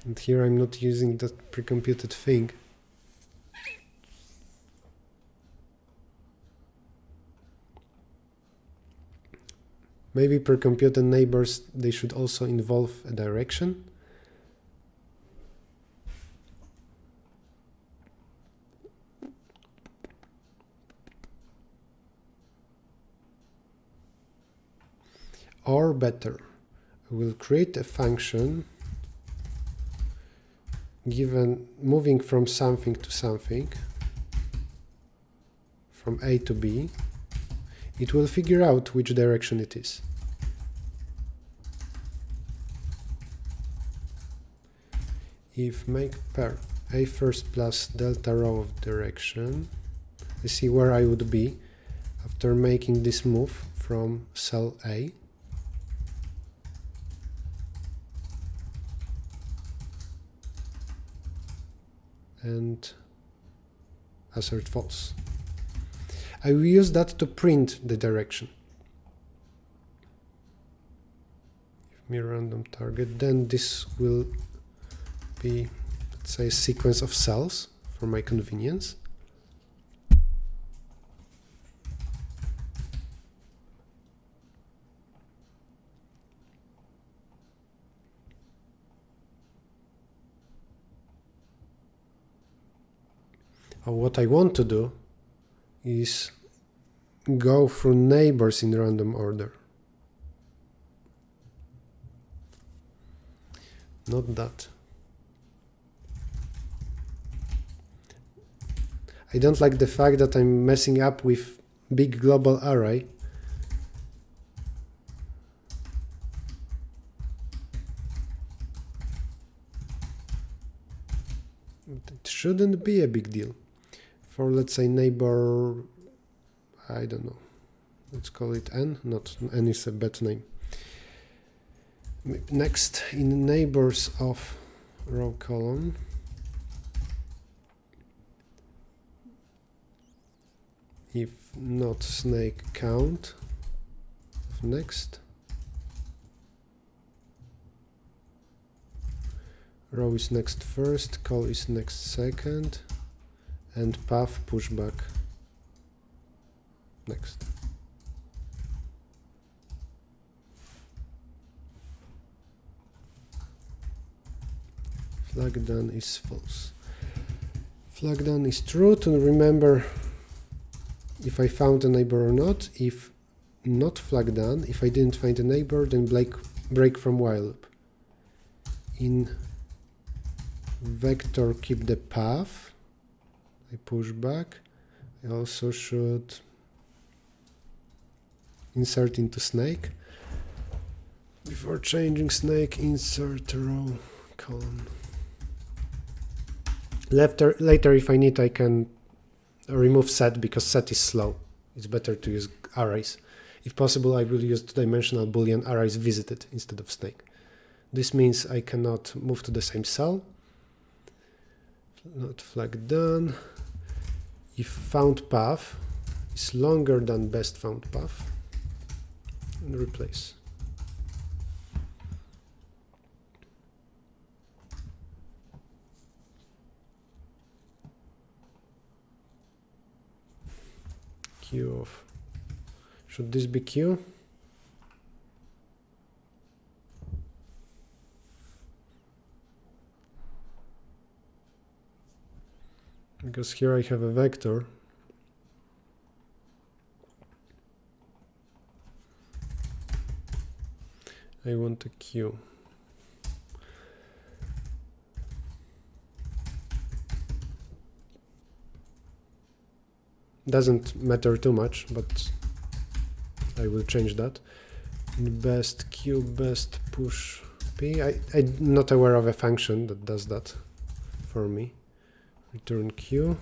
And here I'm not using that pre-computed thing. Maybe pre-computed neighbors, they should also involve a direction. Or better, we'll create a function given moving from something to something, from A to B. It will figure out which direction it is. If make pair A first plus delta row of direction, I see where I would be after making this move from cell A. And assert false. I will use that to print the direction. Give me a random target, then this will be, let's say, a sequence of cells for my convenience. What I want to do is go through neighbors in random order. Not that. I don't like the fact that I'm messing up with big global array. It shouldn't be a big deal. For, let's say, neighbor, I don't know, let's call it n, not n is a bad name. Next, in neighbors of row column, if not snake count, next, row is next first, call is next second, and path pushback next. Flag done is false. Flag done is true to remember if I found a neighbor or not. If not flag done, if I didn't find a neighbor, then break from while loop. In vector, keep the path. I push back. I also should insert into snake. Before changing snake, insert row column. Later, if I need, I can remove set because set is slow. It's better to use arrays. If possible, I will use two-dimensional Boolean arrays visited instead of snake. This means I cannot move to the same cell. Not flag done. If found path is longer than best found path, and replace. Q of, should this be Q? Because here I have a vector. I want a Q. Doesn't matter too much, but I will change that. In best Q, best push P. I'm not aware of a function that does that for me. Return Q.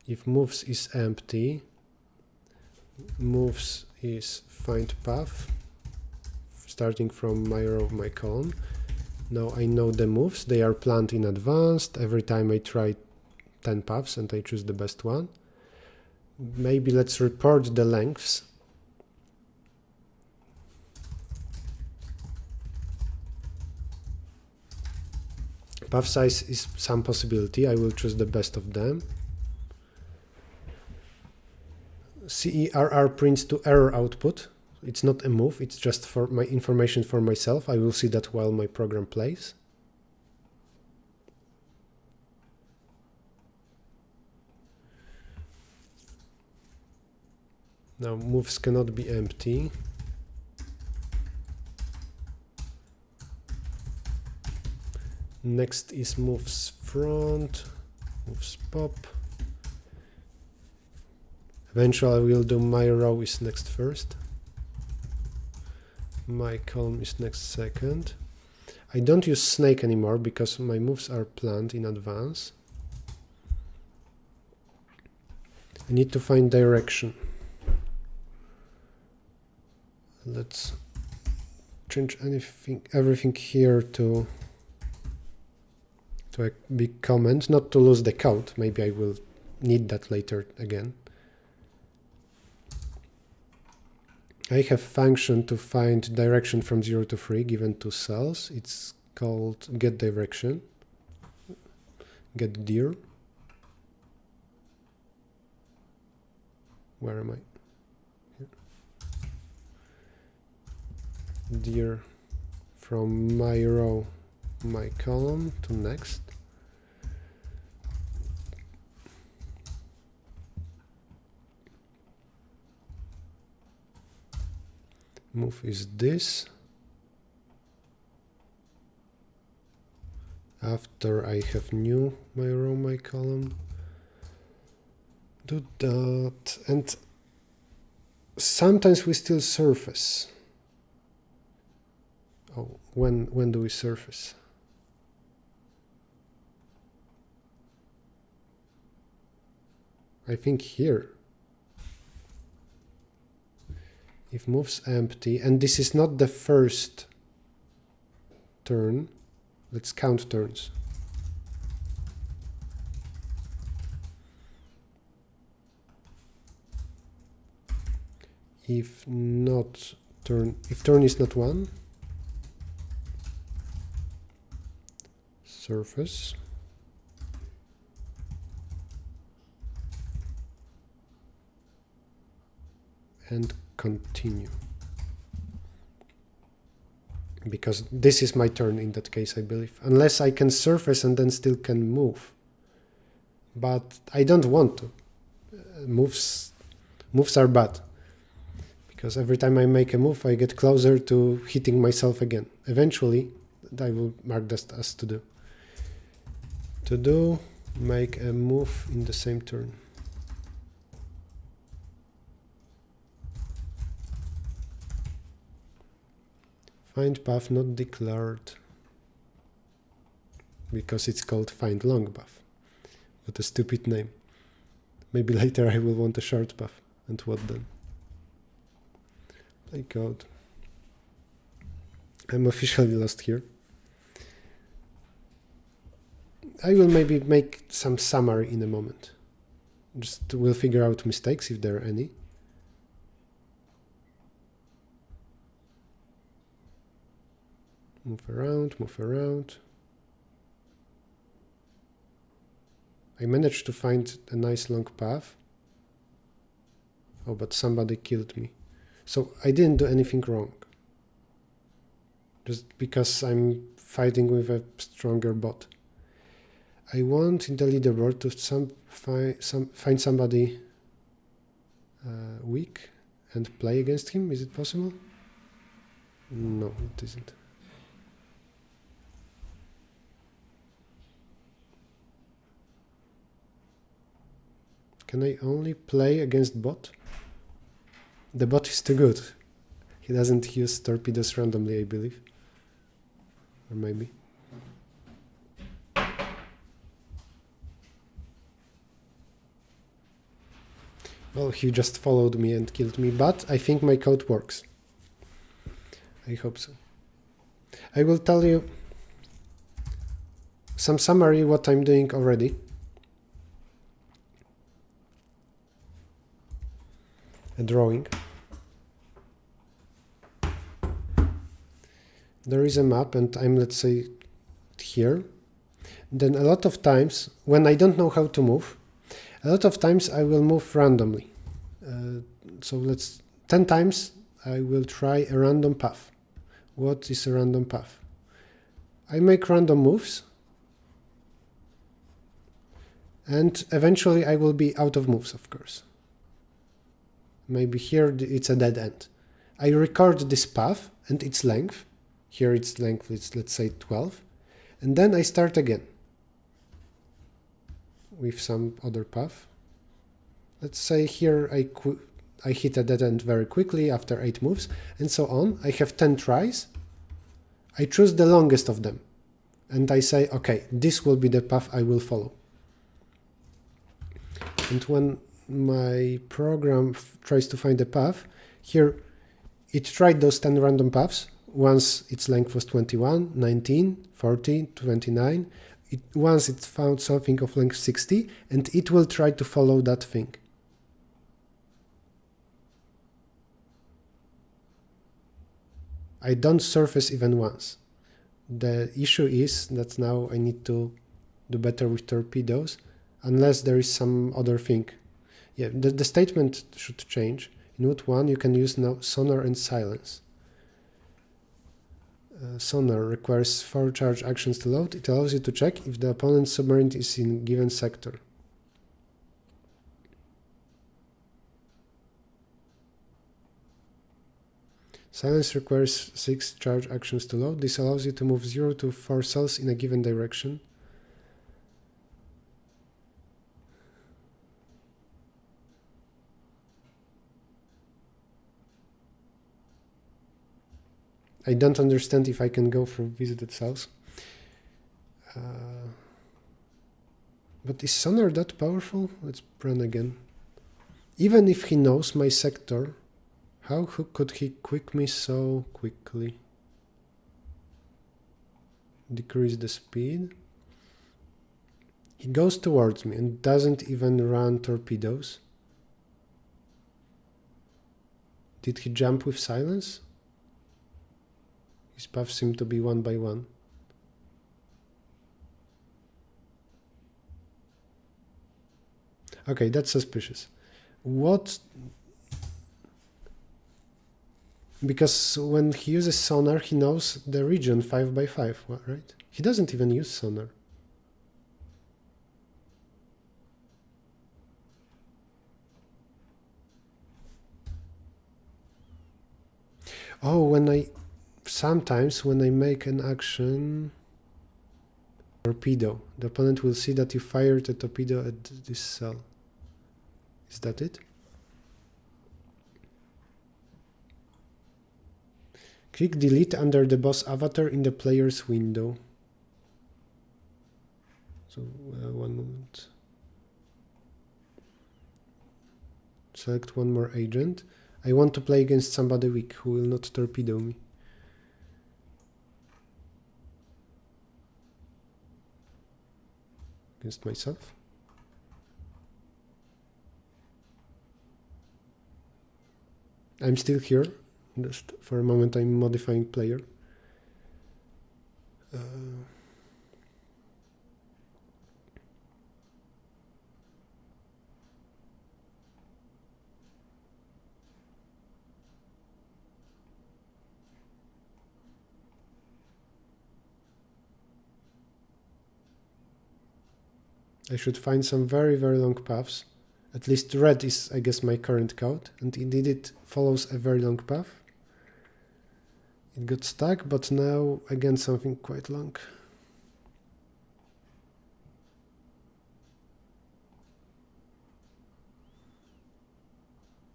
If moves is empty, moves is find path, starting from my row, my column. Now I know the moves, they are planned in advance. Every time I try 10 paths and I choose the best one. Maybe let's report the lengths. Path size is some possibility. I will choose the best of them. CERR prints to error output. It's not a move, it's just for my information for myself. I will see that while my program plays. Now moves cannot be empty. Next is moves front, moves pop. Eventually I will do my row is next first. My column is next second. I don't use snake anymore because my moves are planned in advance. I need to find direction. Let's change everything here to a big comment, not to lose the code. Maybe I will need that later again. I have function to find direction from 0 to 3 given to cells. It's called get direction, get dir. Where am I? Here. Dir from my row, my column to next. Move is this. After I have new my row, my column, do that, and sometimes we still surface. Oh, when do we surface? I think here. If moves empty, and this is not the first turn, let's count turns. If turn is not 1, surface. And continue. Because this is my turn in that case, I believe. Unless I can surface and then still can move. But I don't want to. Moves are bad. Because every time I make a move, I get closer to hitting myself again. Eventually, I will mark this as to do. To do, make a move in the same turn. Find path not declared, because it's called find long path. What a stupid name. Maybe later I will want a short path. And what then? Play code. I'm officially lost here. I will maybe make some summary in a moment. Just we'll figure out mistakes if there are any. Move around, move around. I managed to find a nice long path. Oh, but somebody killed me. So I didn't do anything wrong. Just because I'm fighting with a stronger bot. I want in the leaderboard to find somebody weak and play against him. Is it possible? No, it isn't. Can I only play against bot? The bot is too good. He doesn't use torpedoes randomly, I believe. Or maybe. Well, he just followed me and killed me, but I think my code works. I hope so. I will tell you some summary what I'm doing already. A drawing. There is a map and I'm, let's say, here. Then a lot of times, when I don't know how to move, a lot of times I will move randomly. So 10 times I will try a random path. What is a random path? I make random moves and eventually I will be out of moves, of course. Maybe here it's a dead end. I record this path and its length. Here its length is, let's say, 12. And then I start again with some other path. Let's say here I hit a dead end very quickly after 8 moves, and so on. I have 10 tries. I choose the longest of them. And I say, okay, this will be the path I will follow. And when my program tries to find a path, here it tried those 10 random paths. Once its length was 21, 19, 40, 29. Once it found something of length 60, and it will try to follow that thing. I don't surface even once. The issue is that now I need to do better with torpedoes, unless there is some other thing. Yeah, the statement should change. In Wood 1 you can use now sonar and silence. Sonar requires 4 charge actions to load. It allows you to check if the opponent's submarine is in a given sector. Silence requires 6 charge actions to load. This allows you to move 0 to 4 cells in a given direction. I don't understand if I can go through visited cells. But is sonar that powerful? Let's run again. Even if he knows my sector, how could he quick me so quickly? Decrease the speed. He goes towards me and doesn't even run torpedoes. Did he jump with silence? His paths seem to be one by one. Okay, that's suspicious. What? Because when he uses sonar, he knows the region 5 by 5, right? He doesn't even use sonar. Oh, sometimes when I make an action torpedo, the opponent will see that you fired a torpedo at this cell. Is that it? Click delete under the boss avatar in the player's window. So, one moment. Select one more agent. I want to play against somebody weak who will not torpedo me. Against myself. I'm still here. Just for a moment I'm modifying player. I should find some very, very long paths. At least red is, I guess, my current code, and indeed it follows a very long path. It got stuck, but now again something quite long.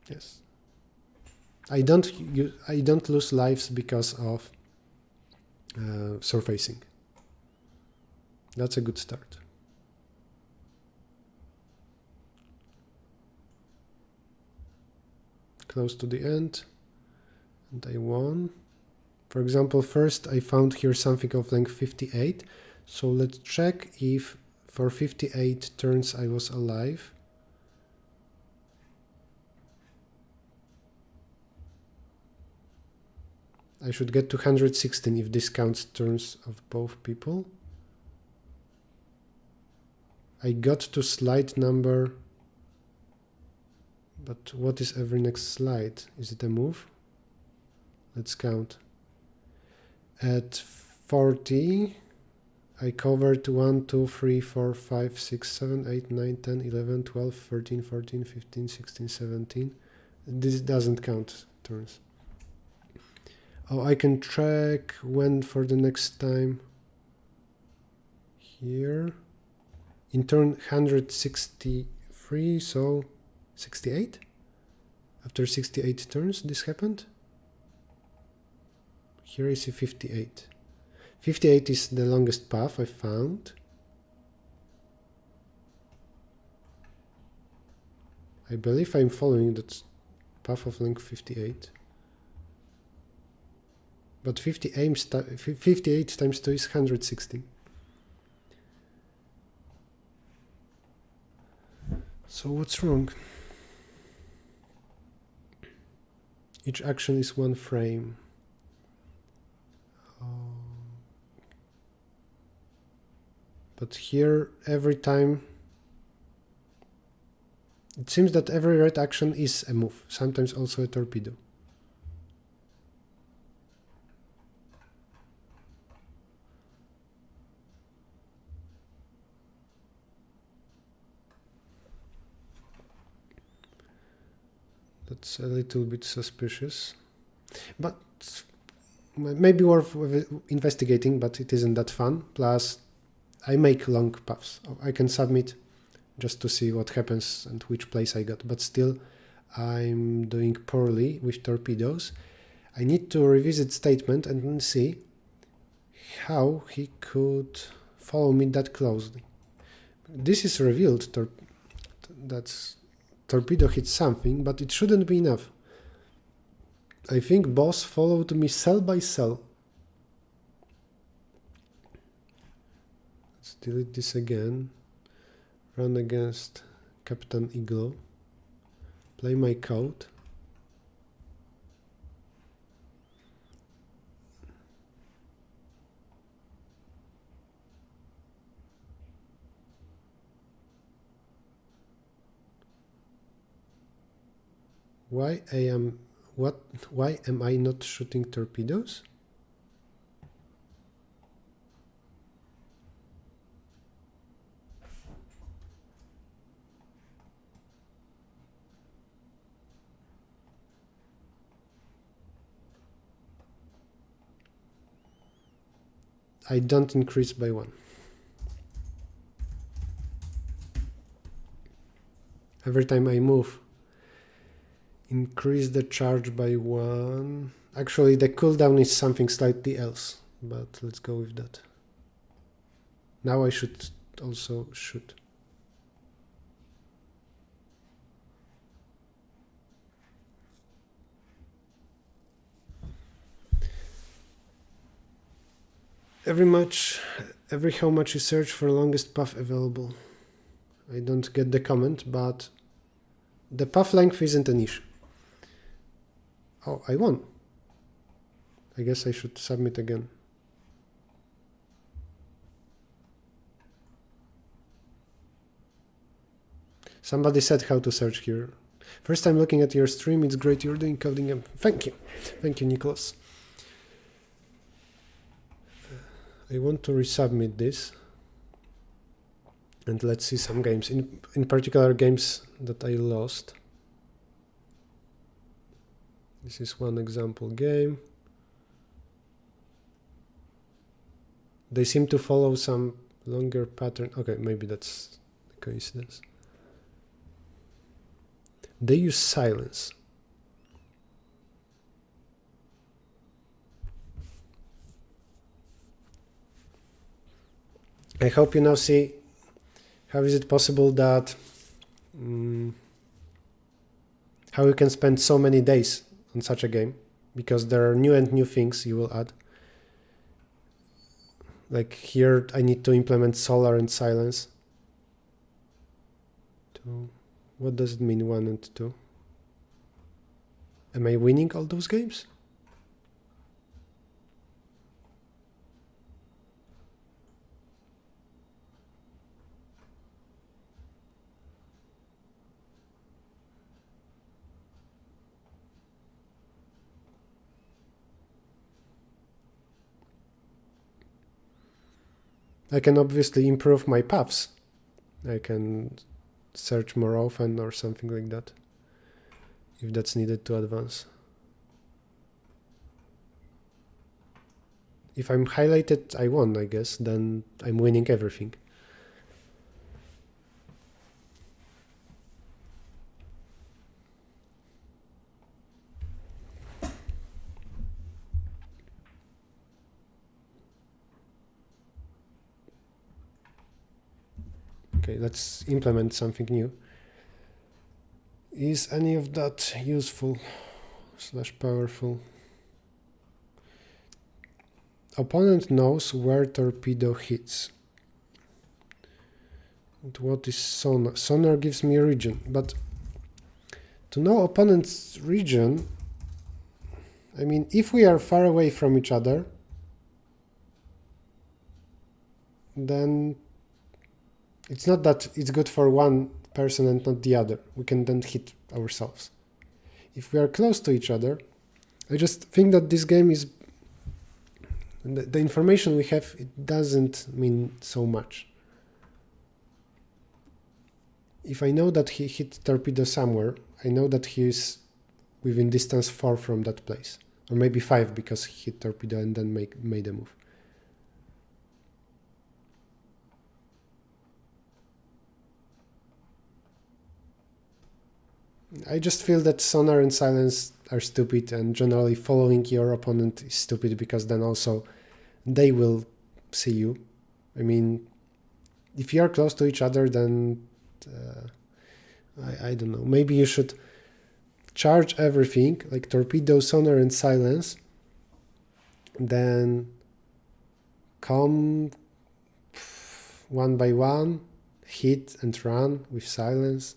Yes. I don't lose lives because of surfacing. That's a good start. Close to the end, and I won. For example, first I found here something of length 58, so let's check if for 58 turns I was alive. I should get to 116 if this counts turns of both people. I got to slide number, but what is every next slide? Is it a move? Let's count. At 40, I covered 1, 2, 3, 4, 5, 6, 7, 8, 9, 10, 11, 12, 13, 14, 15, 16, 17. This doesn't count turns. Oh, I can track when for the next time. Here. In turn 163, so 68? After 68 turns, this happened? Here I see 58. 58 is the longest path I found. I believe I'm following that path of length 58. But 58 times 2 is 116. So what's wrong? Each action is one frame. But here, every time, it seems that every red action is a move, sometimes also a torpedo. That's a little bit suspicious, but maybe worth investigating, but it isn't that fun. Plus, I make long paths. I can submit just to see what happens and which place I got, but still I'm doing poorly with torpedoes. I need to revisit statement and then see how he could follow me that closely. This is revealed, that's torpedo hit something, but it shouldn't be enough. I think boss followed me cell by cell. Let's delete this again. Run against Captain Eagle. Play my code. Why am I not shooting torpedoes? I don't increase by 1. Every time I move, increase the charge by 1. Actually, the cooldown is something slightly else, but let's go with that. Now I should also shoot. Every how much you search for longest path available. I don't get the comment, but the path length isn't an issue. Oh, I won. I guess I should submit again. Somebody said how to search here. First time looking at your stream, it's great you're doing coding. Thank you. Thank you, Nicholas. I want to resubmit this. And let's see some games, in particular games that I lost. This is one example game. They seem to follow some longer pattern. Okay, maybe that's a coincidence. They use silence. I hope you now see how is it possible that how you can spend so many days on such a game, because there are new and new things you will add. Like here I need to implement solar and silence. What does it mean, 1 and 2? Am I winning all those games? I can obviously improve my paths. I can search more often or something like that, if that's needed to advance. If I'm highlighted, I won, I guess, then I'm winning everything. Okay, let's implement something new. Is any of that useful / powerful? Opponent knows where torpedo hits. And what is sonar? Sonar gives me a region, but to know opponent's region, I mean, if we are far away from each other, then it's not that it's good for one person and not the other. We can then hit ourselves. If we are close to each other, I just think that this game is... The information we have, it doesn't mean so much. If I know that he hit torpedo somewhere, I know that he is within distance 4 from that place. Or maybe 5 because he hit torpedo and then made a move. I just feel that sonar and silence are stupid, and generally following your opponent is stupid because then also they will see you. I mean, if you are close to each other, then I don't know. Maybe you should charge everything, like torpedo, sonar, and silence, then come one by one, hit and run with silence.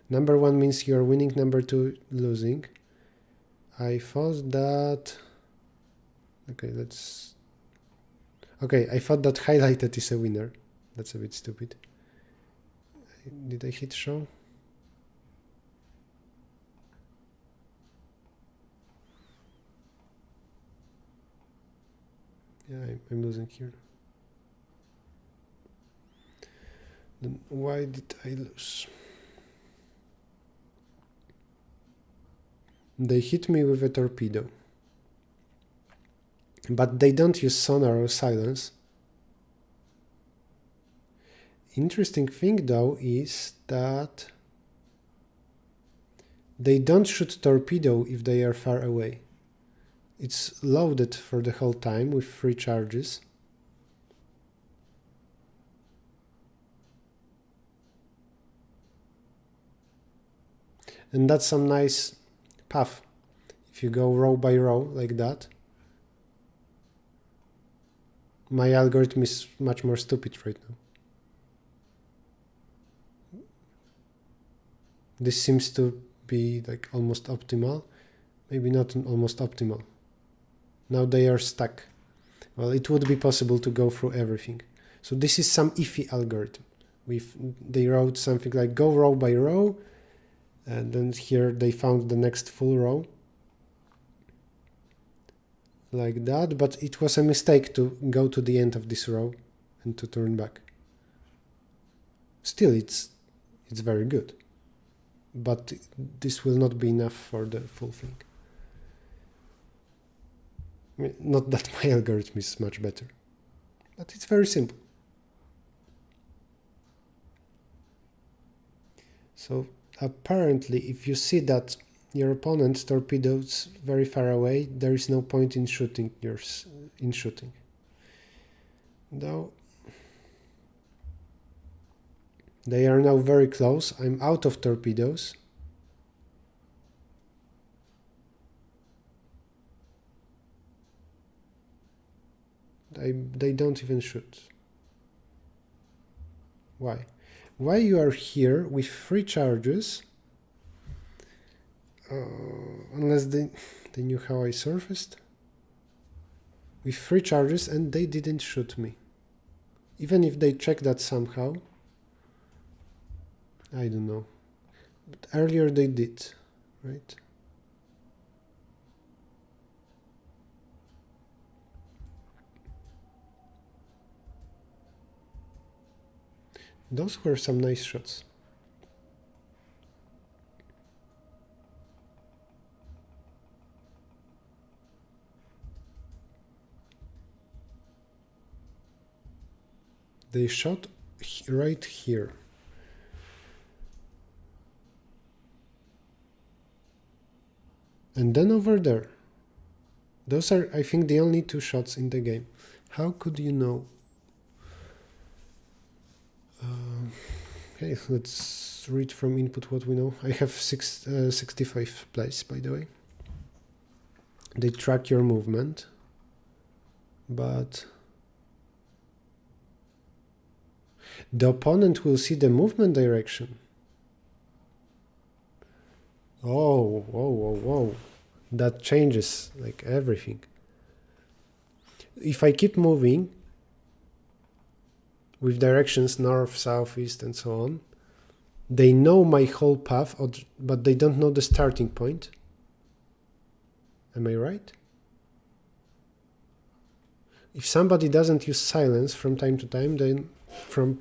Number 1 means you're winning, number 2 losing. I thought that... Okay, I thought that highlighted is a winner. That's a bit stupid. Did I hit show? Yeah, I'm losing here. Then why did I lose? They hit me with a torpedo, but they don't use sonar or silence. Interesting thing though is that they don't shoot torpedo if they are far away. It's loaded for the whole time with 3 charges. And that's some nice path. If you go row by row like that, my algorithm is much more stupid right now. This seems to be like almost optimal, maybe not almost optimal. Now they are stuck. Well, it would be possible to go through everything. So this is some iffy algorithm. They wrote something like go row by row, and then here they found the next full row like that, but it was a mistake to go to the end of this row and to turn back. Still, it's very good, but this will not be enough for the full thing. I mean, not that my algorithm is much better, but it's very simple. So apparently, if you see that your opponent's torpedoes very far away, there is no point in shooting yours Though they are now very close. I'm out of torpedoes. They don't even shoot. Why? Why you are here with 3 charges? Unless they knew how I surfaced. With 3 charges and they didn't shoot me. Even if they check that somehow. I don't know. But earlier they did, right? Those were some nice shots. They shot right here. And then over there. Those are, I think, the only 2 shots in the game. How could you know? Okay, let's read from input what we know. I have 65 plays, by the way. They track your movement, but the opponent will see the movement direction. Oh, whoa, whoa, whoa. That changes like everything. If I keep moving with directions north, south, east, and so on, they know my whole path, but they don't know the starting point. Am I right? If somebody doesn't use silence from time to time, then from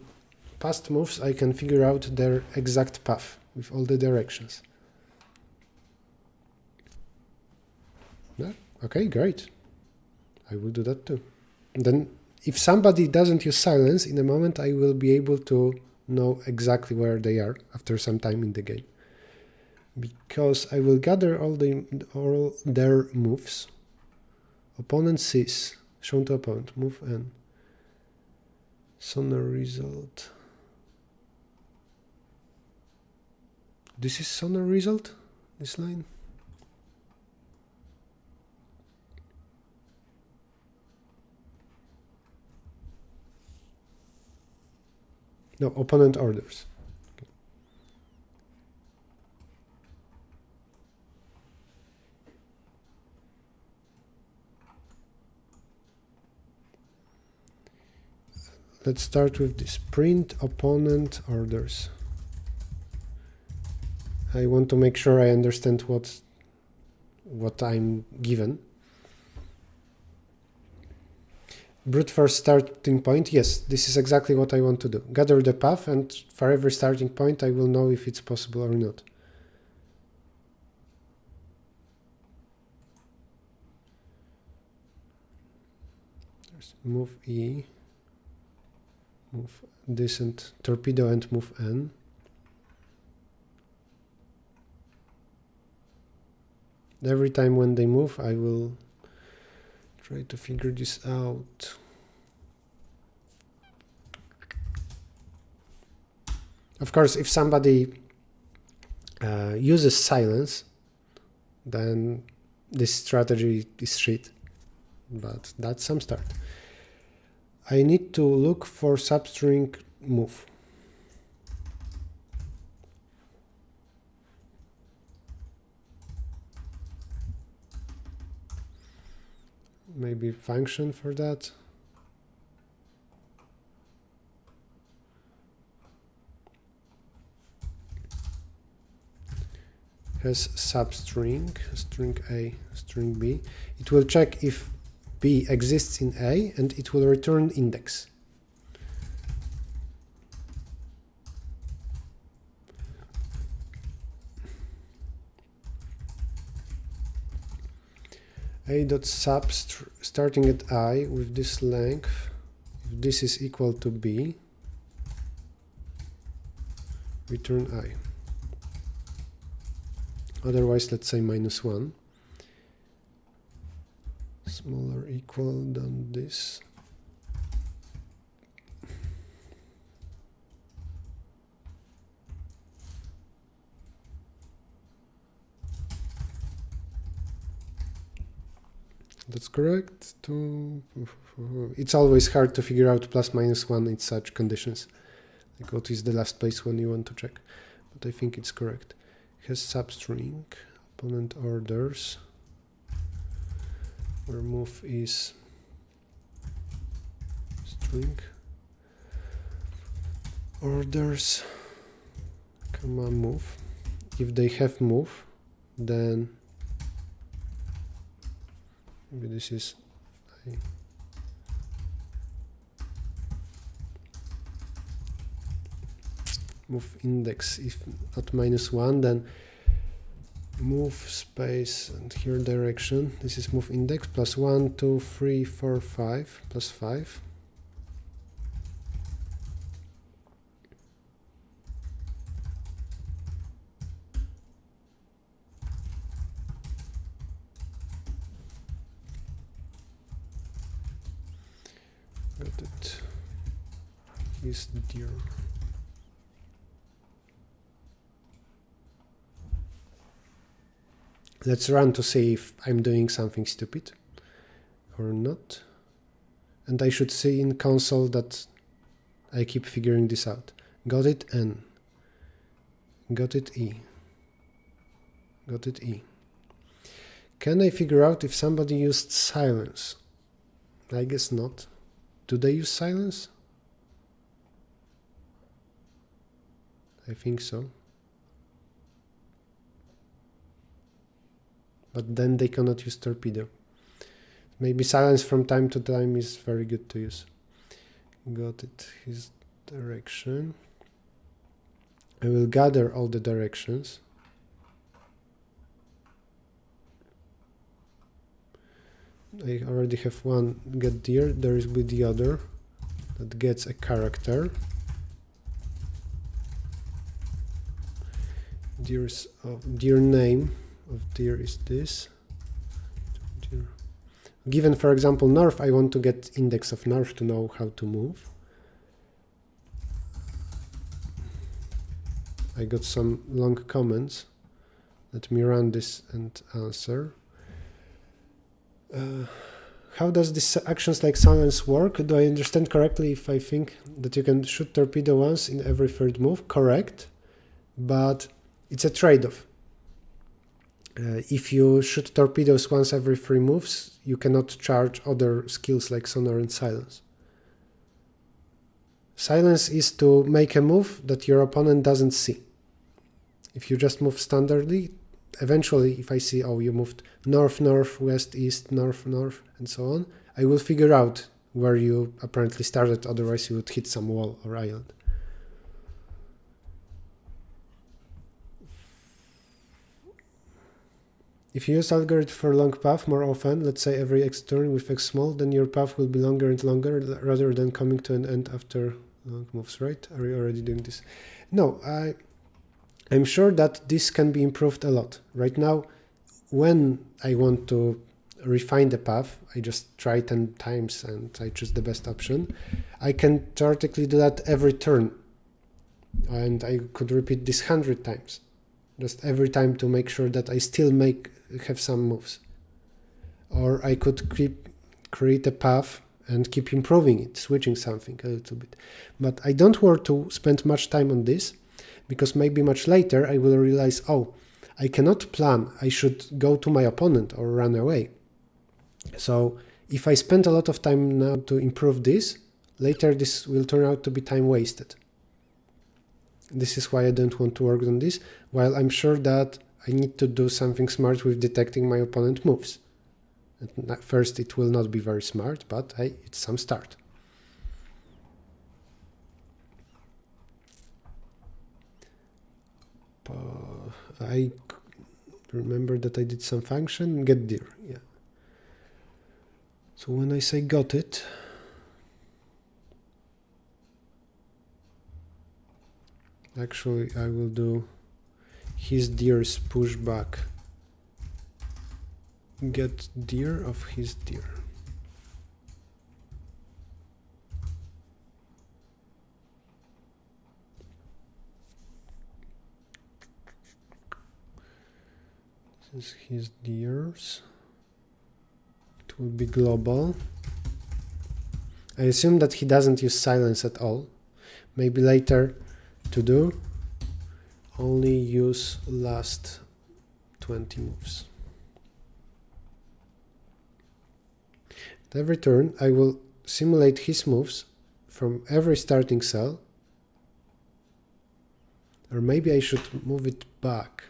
past moves I can figure out their exact path with all the directions. Yeah? Okay, great. I will do that too. And then if somebody doesn't use silence, in a moment I will be able to know exactly where they are after some time in the game. Because I will gather all their moves. Opponent sees. Shown to opponent. Move N. Sonar result. This is sonar result? This line? No, opponent orders. Okay. Let's start with this. Print opponent orders. I want to make sure I understand what I'm given. Brute force starting point, yes, this is exactly what I want to do. Gather the path, and for every starting point I will know if it's possible or not. There's move E, move this and torpedo and move N. Every time when they move, I will try to figure this out. Of course, if somebody uses silence, then this strategy is shit. But that's some start. I need to look for substring move. Maybe function for that. Has substring, string A, string B. It will check if B exists in A and it will return index. A.sub starting at I with this length, if this is equal to B, return I. Otherwise, let's say -1. Smaller equal than this. That's correct. It's always hard to figure out +/-1 in such conditions. Like what is the last place when you want to check? But I think it's correct. Has substring, opponent orders, where move is string, orders, comma move. If they have move, then maybe this is move index. If not -1, then move space and here direction. This is move index +1, 2, 3, 4, 5, +5. Got it. Is deer. Let's run to see if I'm doing something stupid or not. And I should see in console that I keep figuring this out. Got it N. Got it E. Got it E. Can I figure out if somebody used silence? I guess not. Do they use silence? I think so. But then they cannot use torpedo. Maybe silence from time to time is very good to use. Got it. His direction. I will gather all the directions. I already have one get deer. There is with the other that gets a character. Deer name of deer is this. Deer. Given, for example, north, I want to get index of north to know how to move. I got some long comments. Let me run this and answer. How does this actions like silence work? Do I understand correctly if I think that you can shoot torpedo once in every third move? Correct, but it's a trade-off. If you shoot torpedoes once every 3 moves, you cannot charge other skills like sonar and silence. Silence is to make a move that your opponent doesn't see. If you just move standardly, eventually if I see, oh, you moved north, north, west, east, north, north, and so on, I will figure out where you apparently started, otherwise you would hit some wall or island. If you use algorithm for long path more often, let's say every X turn with X small, then your path will be longer and longer rather than coming to an end after long moves, right? Are you already doing this? No, I'm sure that this can be improved a lot. Right now, when I want to refine the path, I just try 10 times and I choose the best option. I can theoretically do that every turn. And I could repeat this 100 times. Just every time to make sure that I still have some moves. Or I could create a path and keep improving it, switching something a little bit. But I don't want to spend much time on this, because maybe much later I will realize, oh, I cannot plan, I should go to my opponent or run away. So if I spend a lot of time now to improve this, later this will turn out to be time wasted. This is why I don't want to work on this, while I'm sure that I need to do something smart with detecting my opponent moves. At first it will not be very smart, but hey, it's some start. I remember that I did some function, get deer, yeah. So when I say got it, actually I will do his deer's pushback get deer of his deer. This is his deers. It will be global. I assume that he doesn't use silence at all. Maybe later to do. Only use last 20 moves. At every turn, I will simulate his moves from every starting cell. Or maybe I should move it back.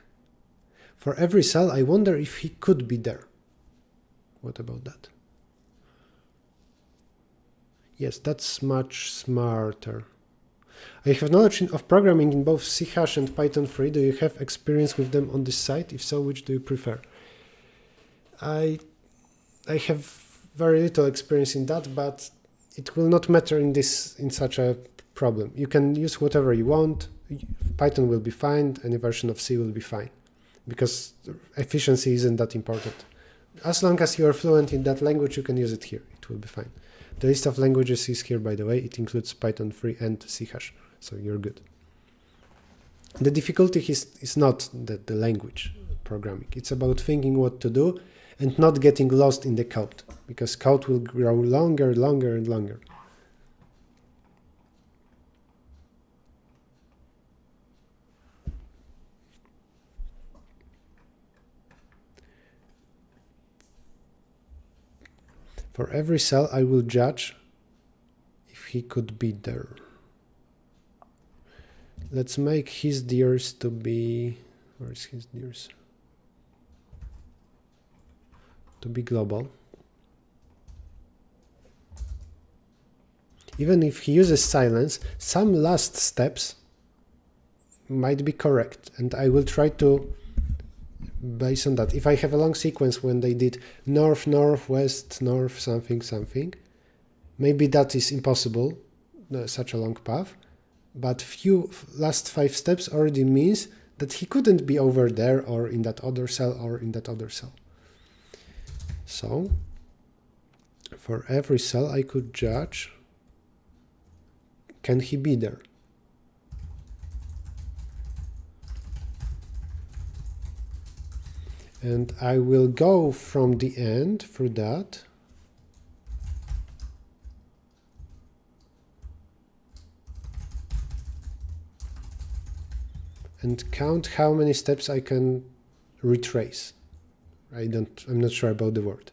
For every cell, I wonder if he could be there. What about that? Yes, that's much smarter. I have knowledge of programming in both C# and Python 3. Do you have experience with them on this site? If so, which do you prefer? I have very little experience in that, but it will not matter in such a problem. You can use whatever you want. Python will be fine. Any version of C will be fine, because efficiency isn't that important. As long as you are fluent in that language, you can use it here. It will be fine. The list of languages is here, by the way. It includes Python 3 and C#, so you're good. The difficulty is not the language programming. It's about thinking what to do and not getting lost in the code, because code will grow longer, and longer. For every cell, I will judge if he could be there. Let's make his deers to be... Where is his deers? To be global. Even if he uses silence, some last steps might be correct, and I will try to base on that. If I have a long sequence when they did north, north, west, north, something, maybe that is impossible, such a long path, but last 5 steps already means that he couldn't be over there or in that other cell or in that other cell. So for every cell I could judge, can he be there? And I will go from the end for that. And count how many steps I can retrace. I'm not sure about the word.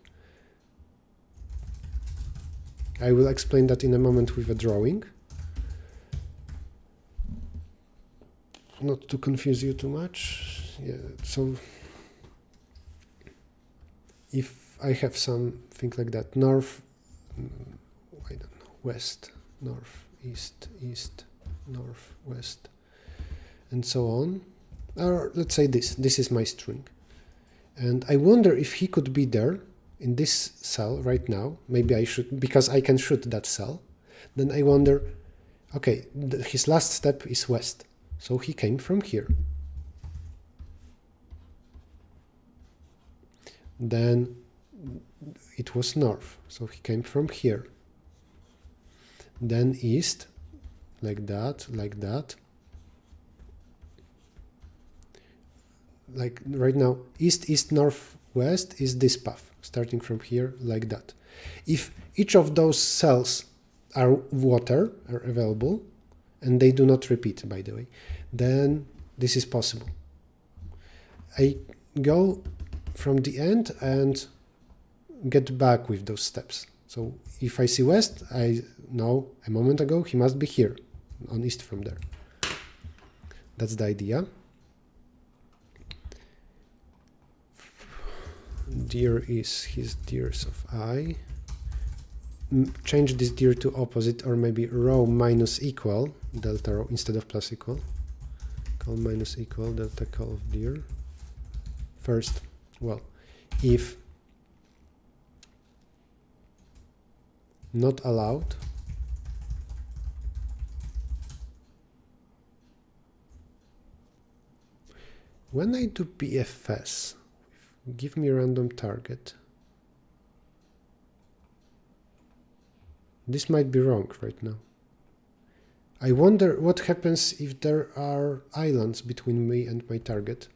I will explain that in a moment with a drawing. Not to confuse you too much. Yeah, so if I have something like that, north, I don't know, west, north, east, north, west, and so on, or let's say this is my string. And I wonder if he could be there in this cell right now. Maybe I should, because I can shoot that cell. Then I wonder, okay, his last step is west, so he came from here. Then it was north, so he came from here. Then east, like that. Like right now, east, east, north, west is this path, starting from here, like that. If each of those cells are available, and they do not repeat, by the way, then this is possible. I go from the end and get back with those steps. So if I see west, I know a moment ago he must be here, on east from there. That's the idea. Deer is his deers of I. Change this deer to opposite, or maybe row minus equal, delta row instead of plus equal. Call minus equal, delta call of deer. First, well, if not allowed, When I do BFS, give me a random target. This might be wrong right now. I wonder what happens if there are islands between me and my target.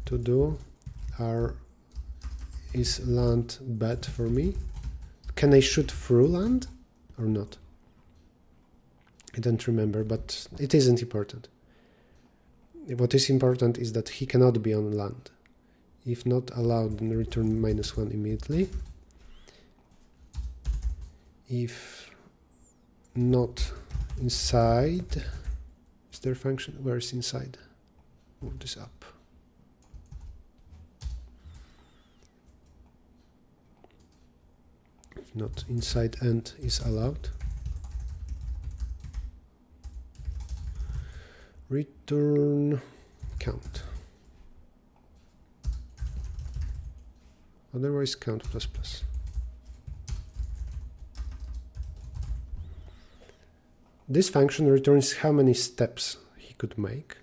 To do is land bad for me? Can I shoot through land or not? I don't remember, but it isn't important. What is important is that he cannot be on land. If not allowed, then return -1 immediately. If not inside, is there a function? Where is inside? Move this up. If not inside end is allowed. Return count. Otherwise count ++. This function returns how many steps he could make.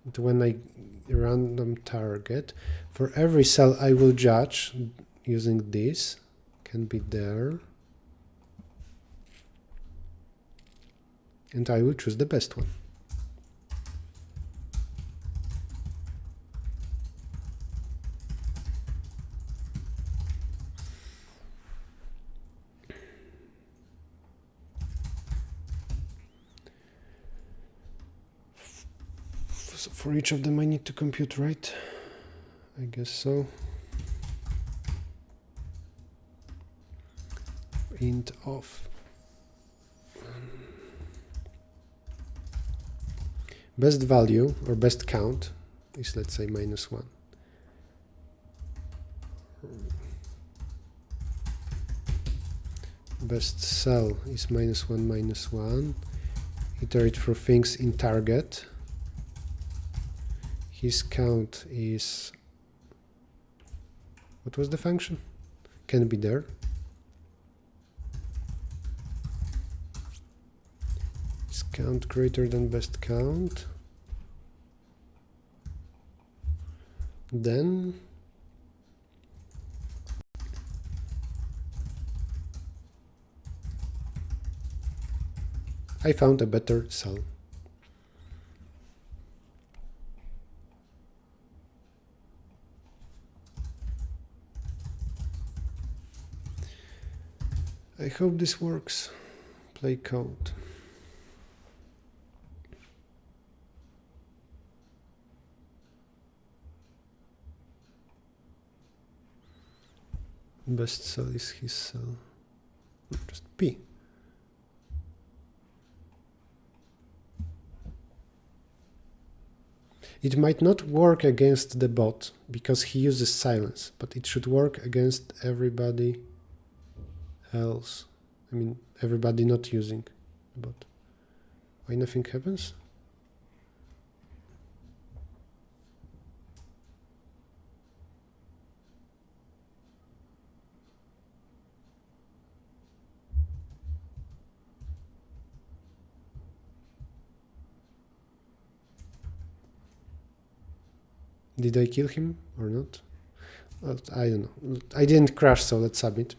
And when I random target, for every cell I will judge using this, can be there. And I will choose the best one. So for each of them I need to compute, right? I guess so. Int of best value or best count is, let's say, -1. Best cell is -1, -1. Iterate for things in target. His count is, what was the function? Can be there. Is count greater than best count? Then I found a better cell. I hope this works. Play code. Best cell is his cell. Just P. It might not work against the bot because he uses silence, but it should work against everybody else. I mean, everybody not using the bot. Why nothing happens? Did I kill him or not? Well, I don't know. I didn't crash, so let's submit.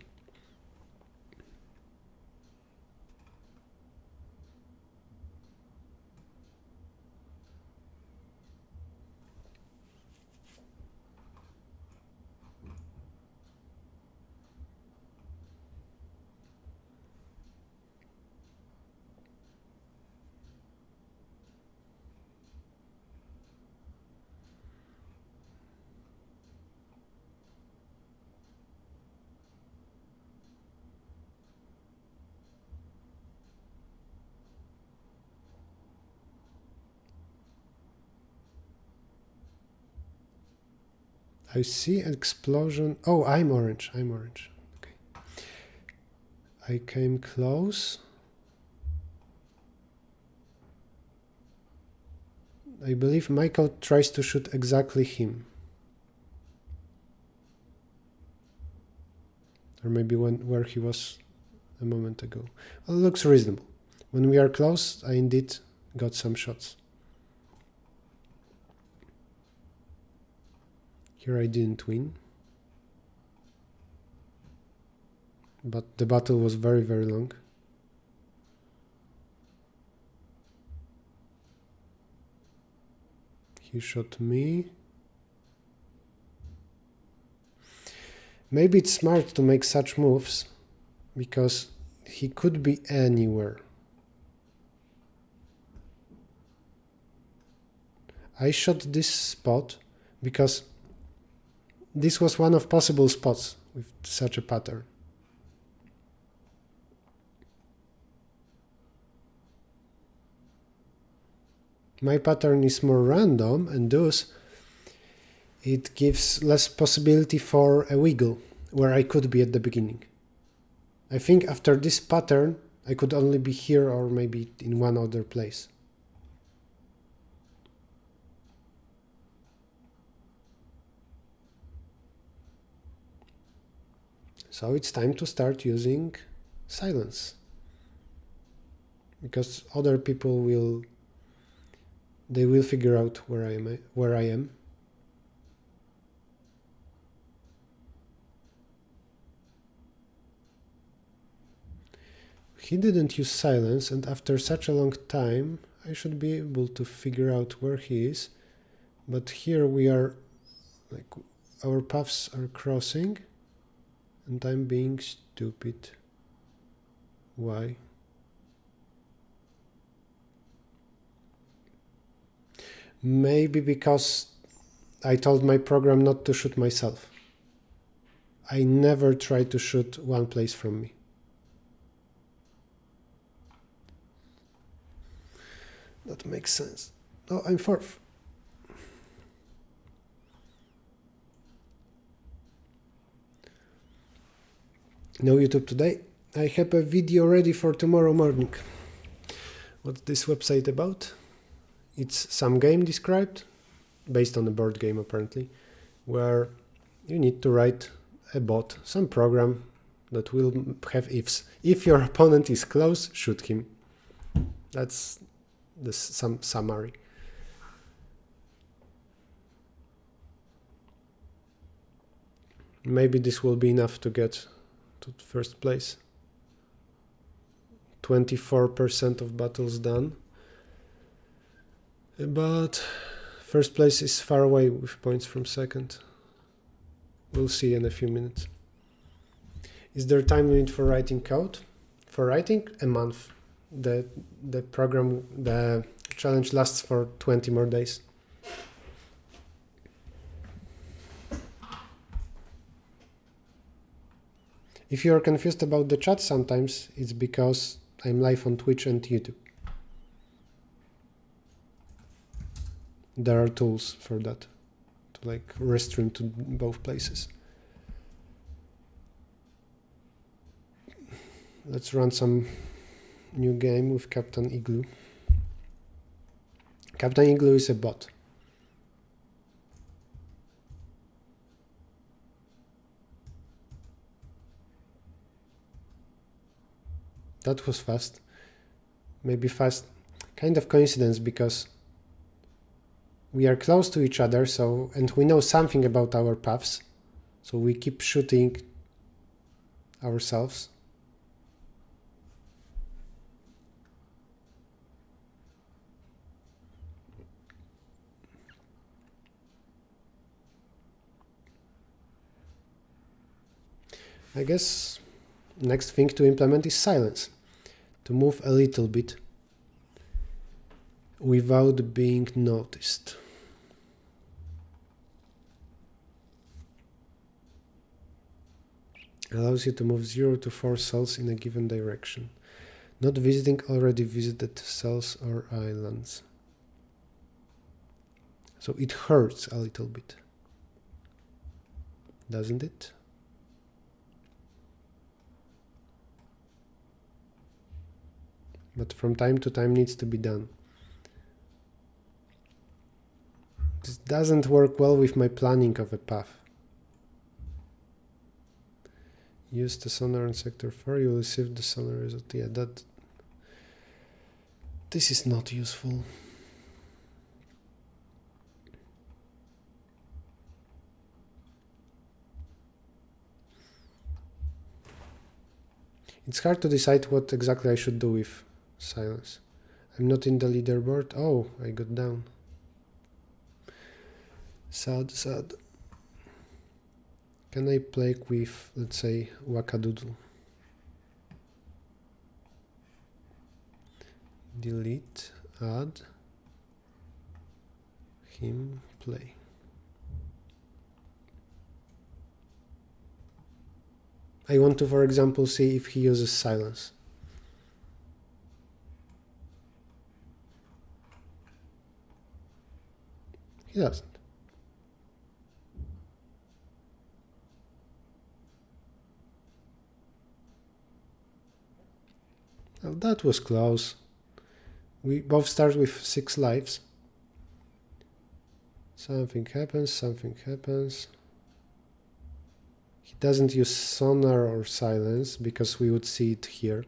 I see an explosion. Oh, I'm orange. I'm orange. Okay. I came close. I believe Michael tries to shoot exactly him. or maybe where he was a moment ago. Well, it looks reasonable. When we are close, I indeed got some shots. Here I didn't win, but the battle was very, very long. He shot me. Maybe it's smart to make such moves, because he could be anywhere. I shot this spot because this was one of possible spots with such a pattern. My pattern is more random, and thus it gives less possibility for a wiggle where I could be at the beginning. I think after this pattern I could only be here or maybe in one other place. So it's time to start using silence, because other people will figure out where I am. He didn't use silence, and after such a long time I should be able to figure out where he is. But here we are, like, our paths are crossing and I'm being stupid. Why? Maybe because I told my program not to shoot myself. I never try to shoot one place from me. That makes sense. Oh, I'm fourth. No YouTube today. I have a video ready for tomorrow morning. What's this website about? It's some game described, based on a board game apparently, where you need to write a bot, some program that will have ifs. If your opponent is close, shoot him. That's some summary. Maybe this will be enough to get to first place. 24% of battles done. But first place is far away with points from second. We'll see in a few minutes. Is there time limit for writing code? For writing, a month. The challenge lasts for 20 more days. If you are confused about the chat sometimes, it's because I'm live on Twitch and YouTube. There are tools for that, to restream to both places. Let's run some new game with Captain Igloo. Captain Igloo is a bot. That was fast. Maybe fast. Kind of coincidence, because we are close to each other, and we know something about our paths, so we keep shooting ourselves. I guess next thing to implement is silence, to move a little bit without being noticed. Allows you to move 0 to 4 cells in a given direction, not visiting already visited cells or islands. So it hurts a little bit, doesn't it? But from time to time needs to be done. This doesn't work well with my planning of a path. Use the sonar in sector 4, you will receive the sonar result. Yeah, this is not useful. It's hard to decide what exactly I should do with silence. I'm not in the leaderboard. Oh, I got down. Sad, sad. Can I play with, let's say, Wackadoodle? Delete, add, him, play. I want to, for example, see if he uses silence. He doesn't. Well, that was close. We both start with 6 lives. Something happens, something happens. He doesn't use sonar or silence because we would see it here.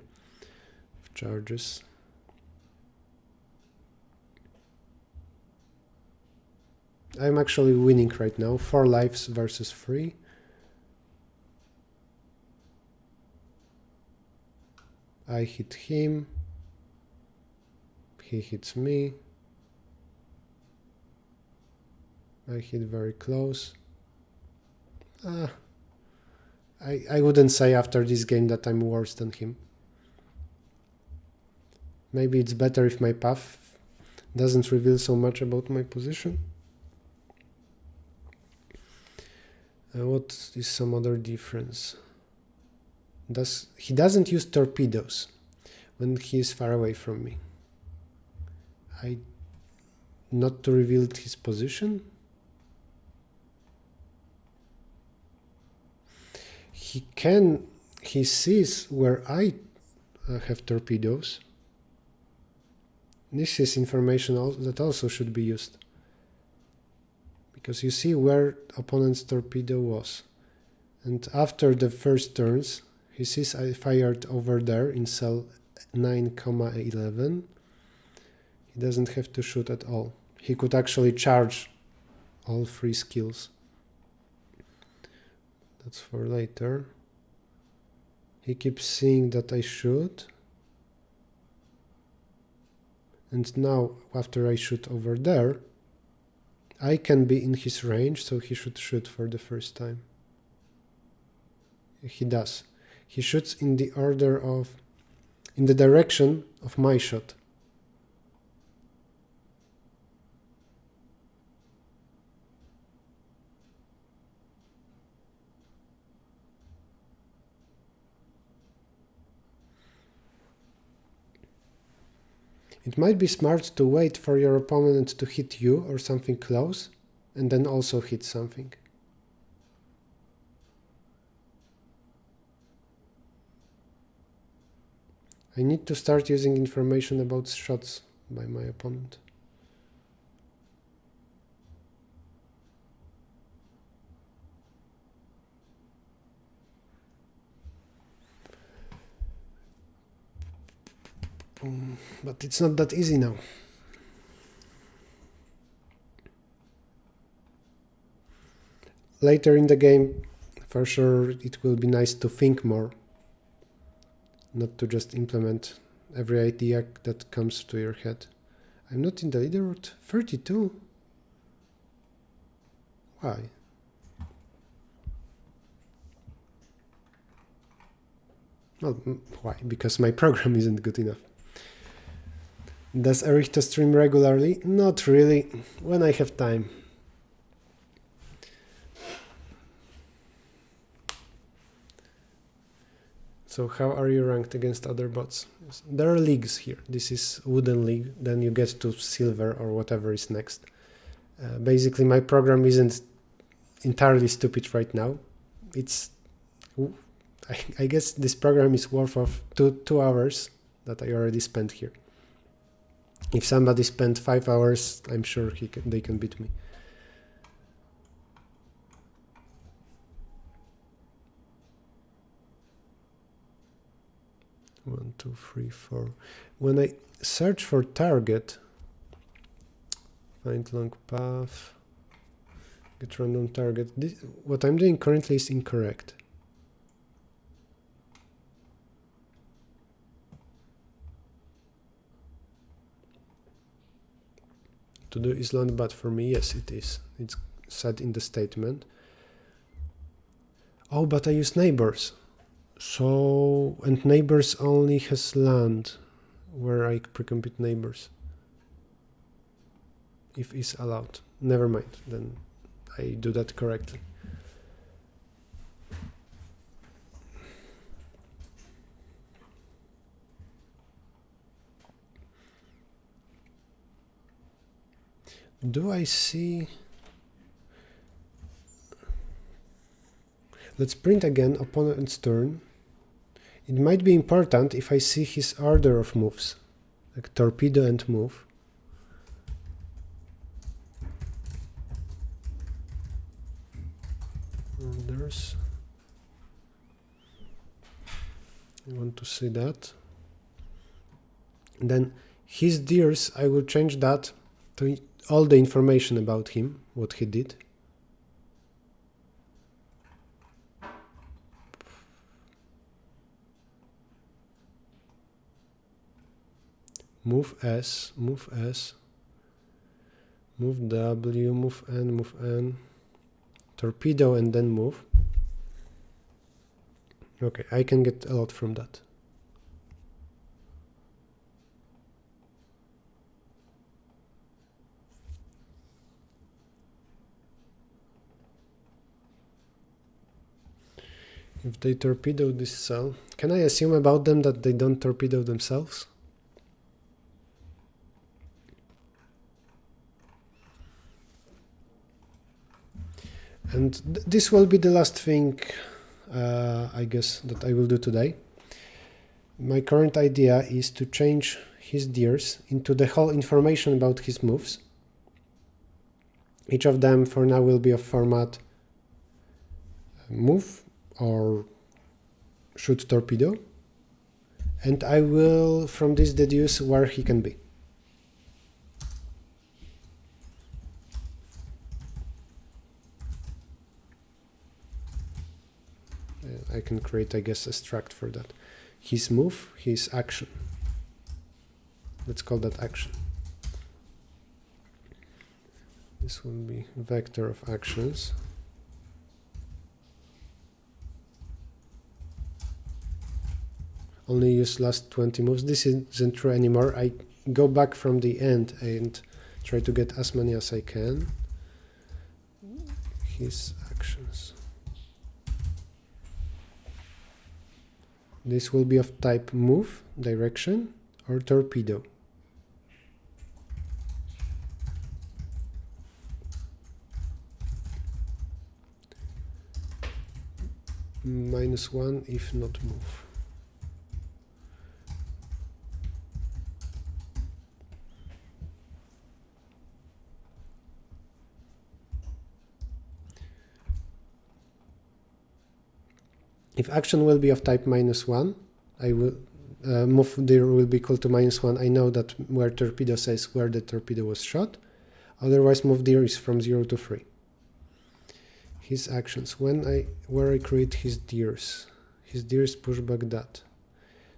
Charges. I'm actually winning right now. 4 lives versus 3. I hit him. He hits me. I hit very close. I wouldn't say after this game that I'm worse than him. Maybe it's better if my path doesn't reveal so much about my position. What is some other difference? He doesn't use torpedoes when he is far away from me. Not to reveal his position. He sees where I have torpedoes. This is information that also should be used. Because you see where opponent's torpedo was. And after the first turns, he sees I fired over there in cell 9,11. He doesn't have to shoot at all. He could actually charge all 3 skills. That's for later. He keeps seeing that I shoot. And now, after I shoot over there, I can be in his range, so he should shoot for the first time. He does. He shoots in the direction of my shot. It might be smart to wait for your opponent to hit you or something close, and then also hit something. I need to start using information about shots by my opponent. But it's not that easy now. Later in the game, for sure, it will be nice to think more, not to just implement every idea that comes to your head. I'm not in the leaderboard. 32? Why? Well, why? Because my program isn't good enough. Does Errichto stream regularly? Not really, when I have time. So how are you ranked against other bots? There are leagues here. This is wooden league, then you get to silver or whatever is next. Basically my program isn't entirely stupid right now. I guess this program is worth of two hours that I already spent here. If somebody spent 5 hours, I'm sure they can beat me. 1, 2, 3, 4. When I search for target, find long path, get random target, what I'm doing currently is incorrect. To do is not bad for me. Yes, it is. It's said in the statement. Oh, but I use neighbors. So, and neighbors only has land where I precompute neighbors. If is allowed. Never mind, then I do that correctly. Do I see? Let's print again opponent's turn. It might be important if I see his order of moves, like torpedo and move. Orders. I want to see that. And then his deers, I will change that to all the information about him, what he did. Move S, move S, move W, move N, torpedo and then move. Okay, I can get a lot from that. If they torpedo this cell, can I assume about them that they don't torpedo themselves? And this will be the last thing, I guess, that I will do today. My current idea is to change his deers into the whole information about his moves. Each of them for now will be of format move or shoot torpedo. And I will from this deduce where he can be. I can create, I guess, a struct for that. His move, his action. Let's call that action. This will be vector of actions. Only use last 20 moves. This isn't true anymore. I go back from the end and try to get as many as I can. His actions. This will be of type move, direction, or torpedo. -1 if not move. If action will be of type -1, I will move there will be equal to -1. I know that where torpedo says where the torpedo was shot. Otherwise, move there is from 0 to 3. His actions. Where I create his deers push back that.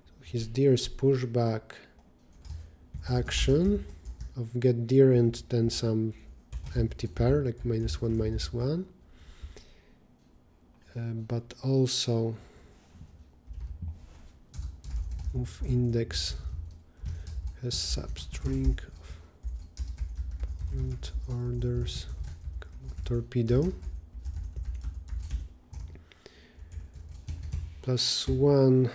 So his deers push back action of get deer and then some empty pair like -1, -1. But also move index has substring of orders torpedo +1,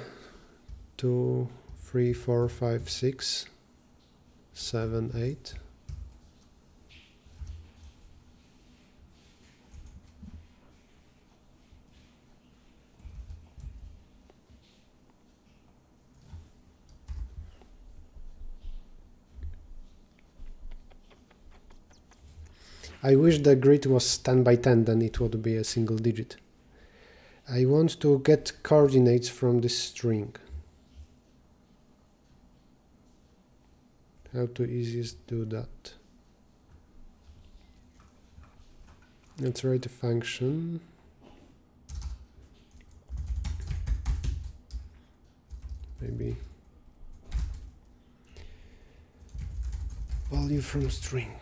2, 3, 4, 5, 6, 7, 8. I wish the grid was 10 by 10, then it would be a single digit. I want to get coordinates from this string. How to easiest do that? Let's write a function. Maybe value from string.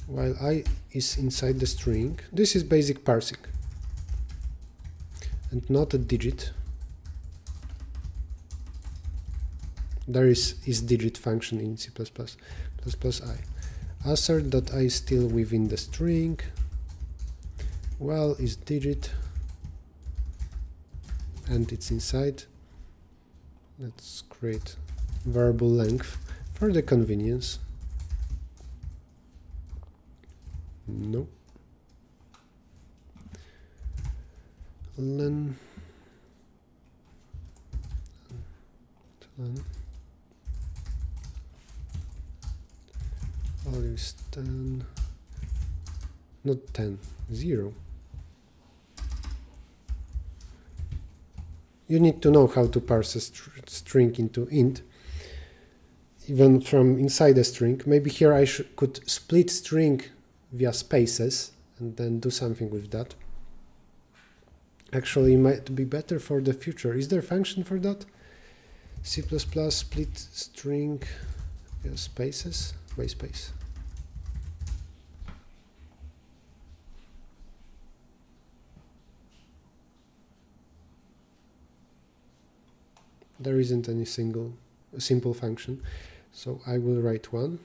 While I is inside the string, this is basic parsing and not a digit. There is digit function in C++. I assert that I is still within the string. While is digit and it's inside. Let's create variable length for the convenience. No. Len. Value is 10. Not 10, 0. You need to know how to parse a string into int, even from inside a string. Maybe here I could split string via spaces and then do something with that. Actually, it might be better for the future. Is there a function for that? C++ split string via spaces by space. There isn't any simple function, so I will write one.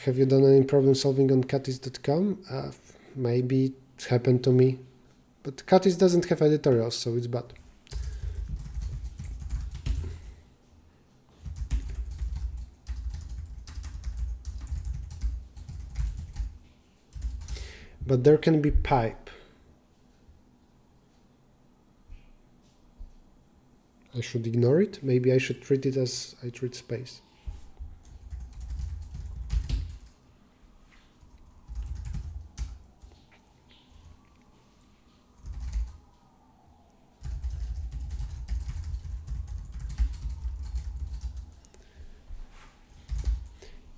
Have you done any problem solving on catis.com? Maybe it happened to me, but Catis doesn't have editorials, so it's bad. But there can be pipe. I should ignore it. Maybe I should treat it as I treat space.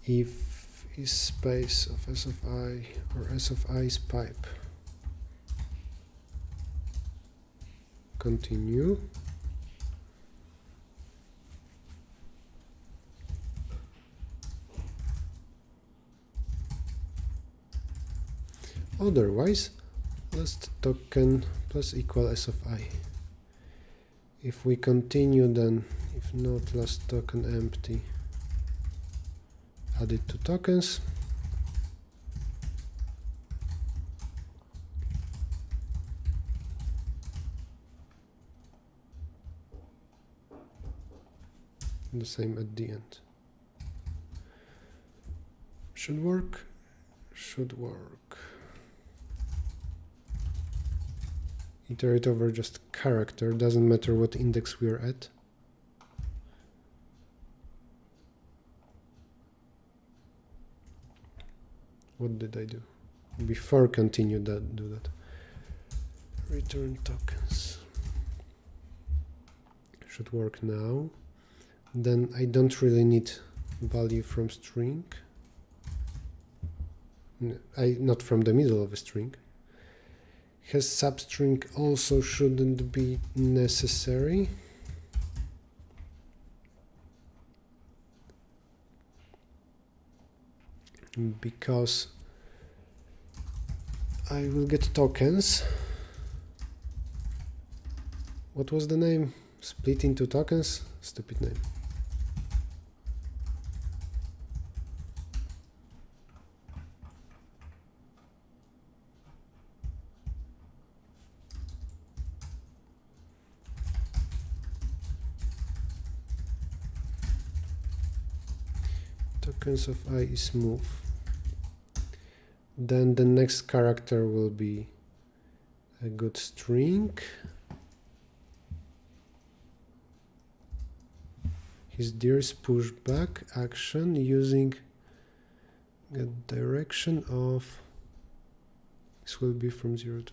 If is space of s of I or s of I is pipe. Continue. Otherwise, last token plus equal s of I. If we continue, then if not, last token empty. Add it to tokens. And the same at the end. Should work. Should work. Iterate over just character, doesn't matter what index we're at. What did I do? Before continue that, do that. Return tokens. Should work now. Then I don't really need value from string. Not from the middle of a string. Has substring also shouldn't be necessary. Because I will get tokens. What was the name? Split into tokens? Stupid name. Tokens of I is move. Then the next character will be a good string. His dear's pushback action using get direction of, this will be from 0 to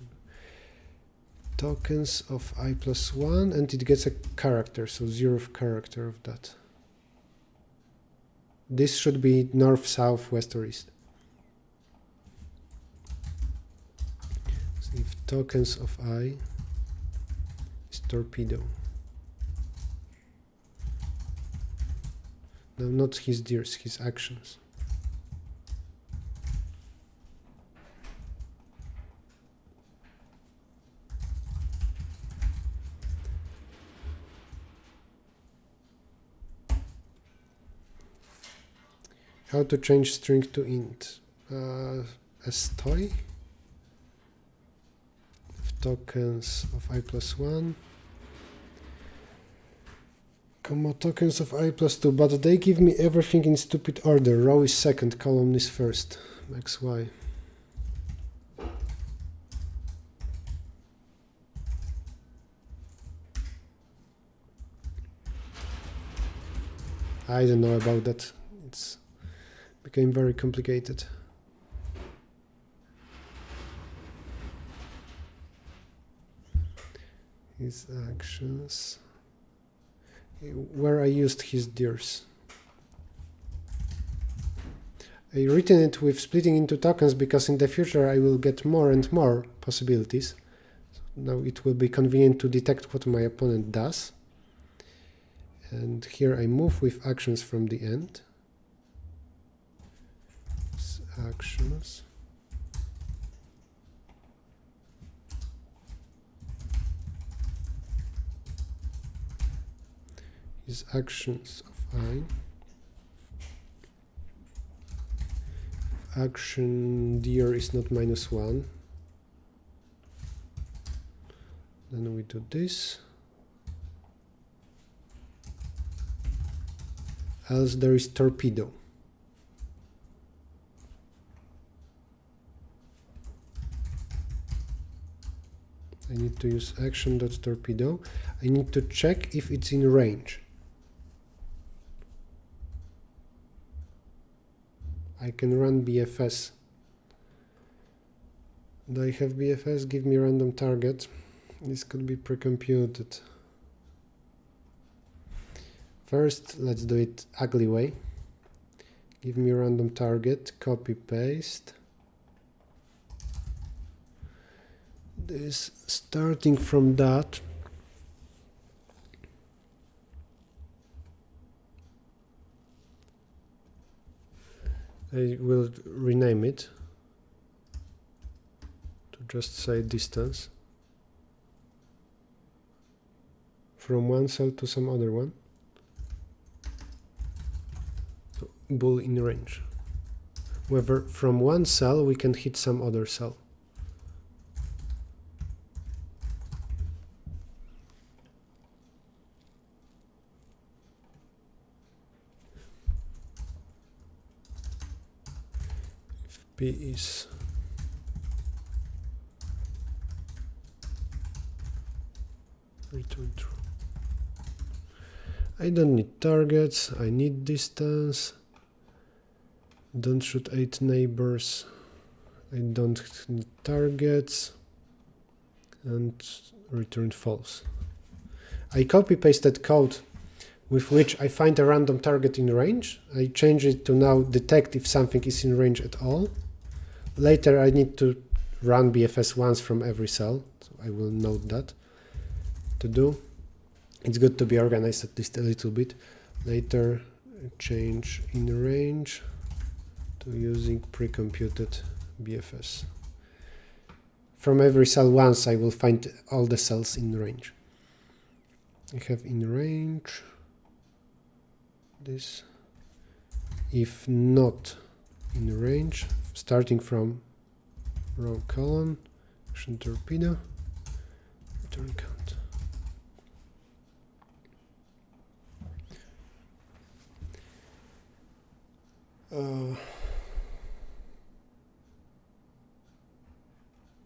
tokens of I+1, and it gets a character, so 0th character of that. This should be north, south, west, or east. So if tokens of I is torpedo. No, not his deers, his actions. How to change string to int? As toy. Tokens of I+1. Comma tokens of I+2, but they give me everything in stupid order. Row is second, column is first. Max Y. I don't know about that. It's became very complicated. His actions. Where I used his deers. I written it with splitting into tokens because in the future I will get more and more possibilities. So now it will be convenient to detect what my opponent does. And here I move with actions from the end. Actions. His actions of I. Action deer is not -1. Then we do this. Else there is torpedo. I need to use action.torpedo. I need to check if it's in range. I can run BFS. Do I have BFS? Give me random target. This could be pre-computed. First, let's do it ugly way. Give me random target, copy, paste. This, starting from that, I will rename it to just say distance from one cell to some other one. So bool in range. Whether from one cell we can hit some other cell. P is return true. I don't need targets, I need distance. Don't shoot 8 neighbors. I don't need targets. And return false. I copy pasted code with which I find a random target in range. I change it to now detect if something is in range at all. Later I need to run BFS once from every cell, so I will note that to do. It's good to be organized at least a little bit. Later change in range to using pre-computed BFS. From every cell once I will find all the cells in range. I have in range this. If not in range, starting from row column, action torpedo, return count.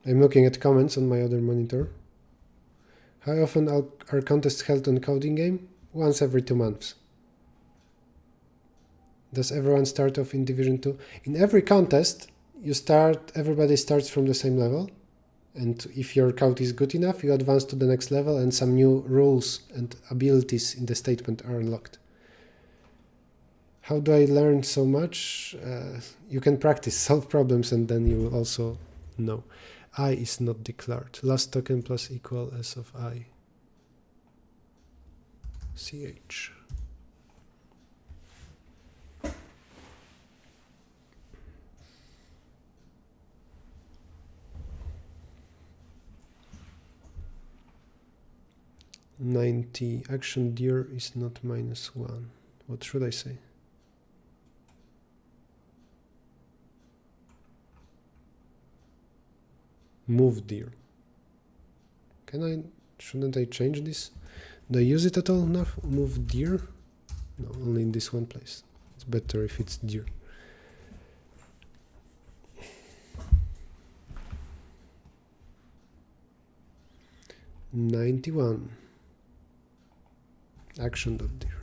I'm looking at comments on my other monitor. How often are contests held on coding game? Once every 2 months. Does everyone start off in Division 2? In every contest, everybody starts from the same level. And if your code is good enough, you advance to the next level and some new rules and abilities in the statement are unlocked. How do I learn so much? You can practice, solve problems, and then you will also know. I is not declared. Last token plus equal s of I. CH. $90. Action dir is not -1. What should I say? Move dir. Shouldn't I change this? Do I use it at all now? Move dir? No, only in this one place. It's better if it's dir. $91. Action.dir.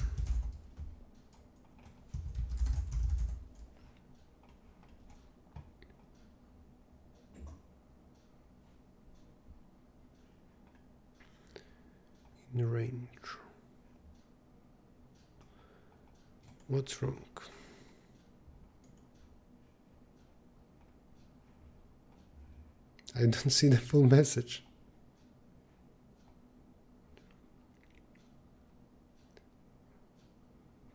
In range. What's wrong? I don't see the full message.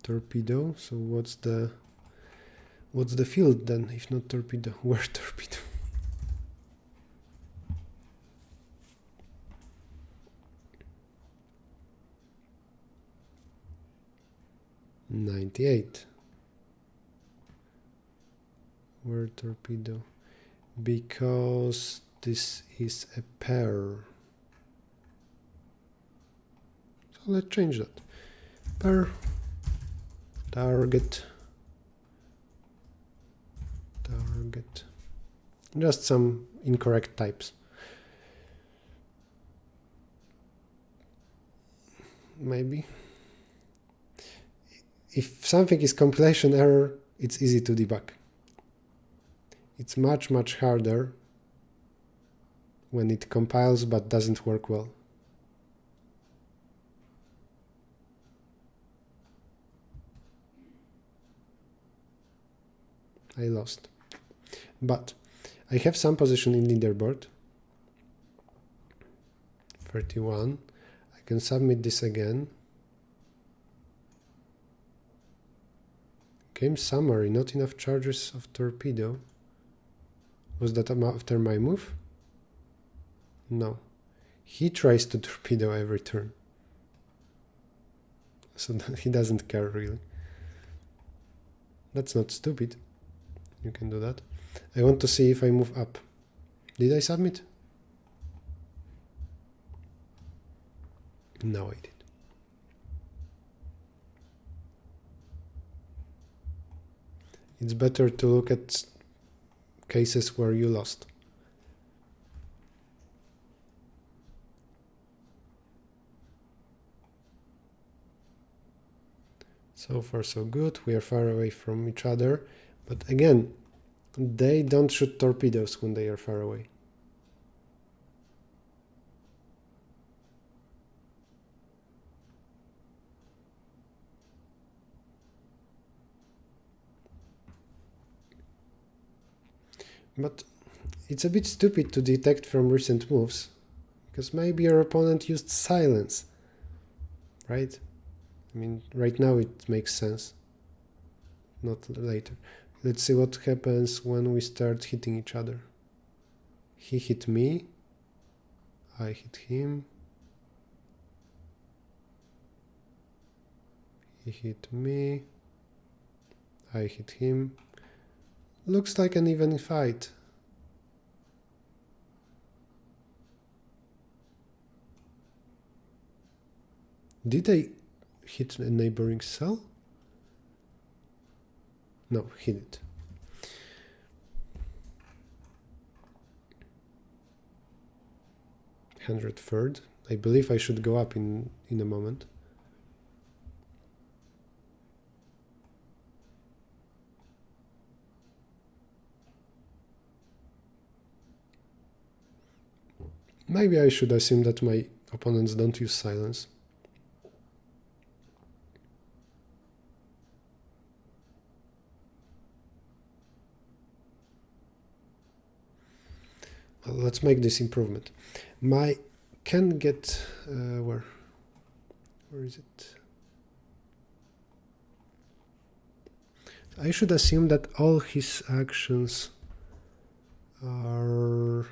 Torpedo. So what's the field then, if not torpedo? Where torpedo? $98. Where torpedo? Because this is a pair. So let's change that. Pair. Target. Just some incorrect types. Maybe. If something is compilation error, it's easy to debug. It's much harder when it compiles but doesn't work well. I lost. But I have some position in leaderboard. 31. I can submit this again. Game summary, not enough charges of torpedo. Was that after my move? No. He tries to torpedo every turn. So he doesn't care really. That's not stupid. You can do that. I want to see if I move up. Did I submit? No, I did. It's better to look at cases where you lost. So far so good. We are far away from each other. But again, they don't shoot torpedoes when they are far away. But it's a bit stupid to detect from recent moves, because maybe your opponent used silence, right? I mean, right now it makes sense, not later. Let's see what happens when we start hitting each other. He hit me, I hit him, he hit me, I hit him. Looks like an even fight. Did I hit a neighboring cell? No, he did. $103. I believe I should go up in a moment. Maybe I should assume that my opponents don't use silence. Well, let's make this improvement. My can get where is it? I should assume that all his actions are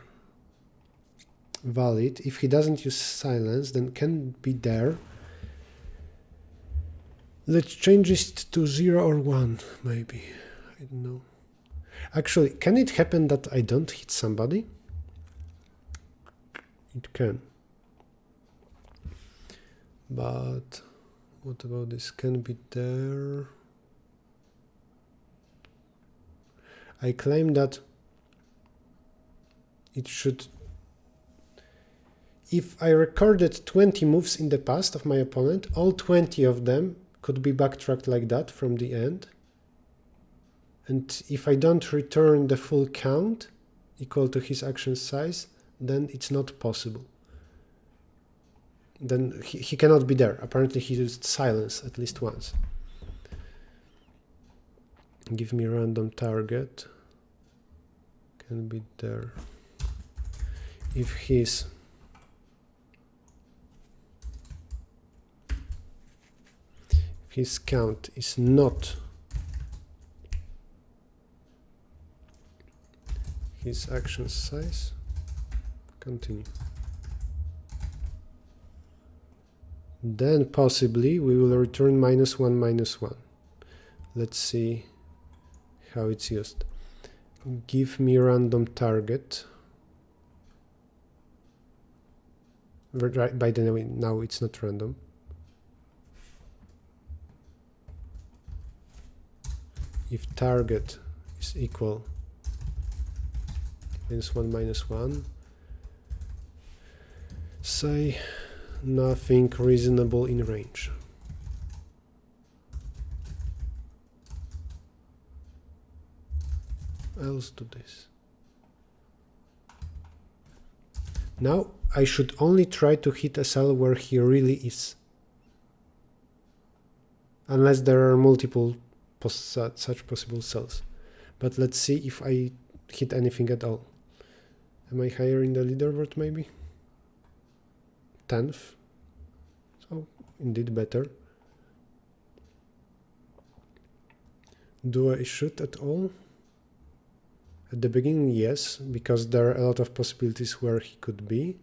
valid. If he doesn't use silence, then can be there. Let's change it to 0 or 1, maybe. I don't know. Actually, can it happen that I don't hit somebody? It can. But what about this? Can be there. I claim that it should. If I recorded 20 moves in the past of my opponent, all 20 of them could be backtracked like that from the end. And if I don't return the full count equal to his action size, then it's not possible. Then he cannot be there. Apparently he used silence at least once. Give me random target. Can be there. If his count is not his action size, continue. Then possibly we will return -1, -1. Let's see how it's used. Give me random target. By the way, now it's not random. If target is equal -1, -1, say nothing reasonable in range. Else do this. Now I should only try to hit a cell where he really is, unless there are multiple such possible cells. But let's see if I hit anything at all. Am I higher in the leaderboard maybe? 10th. So indeed better. Do I shoot at all? At the beginning, yes, because there are a lot of possibilities where he could be.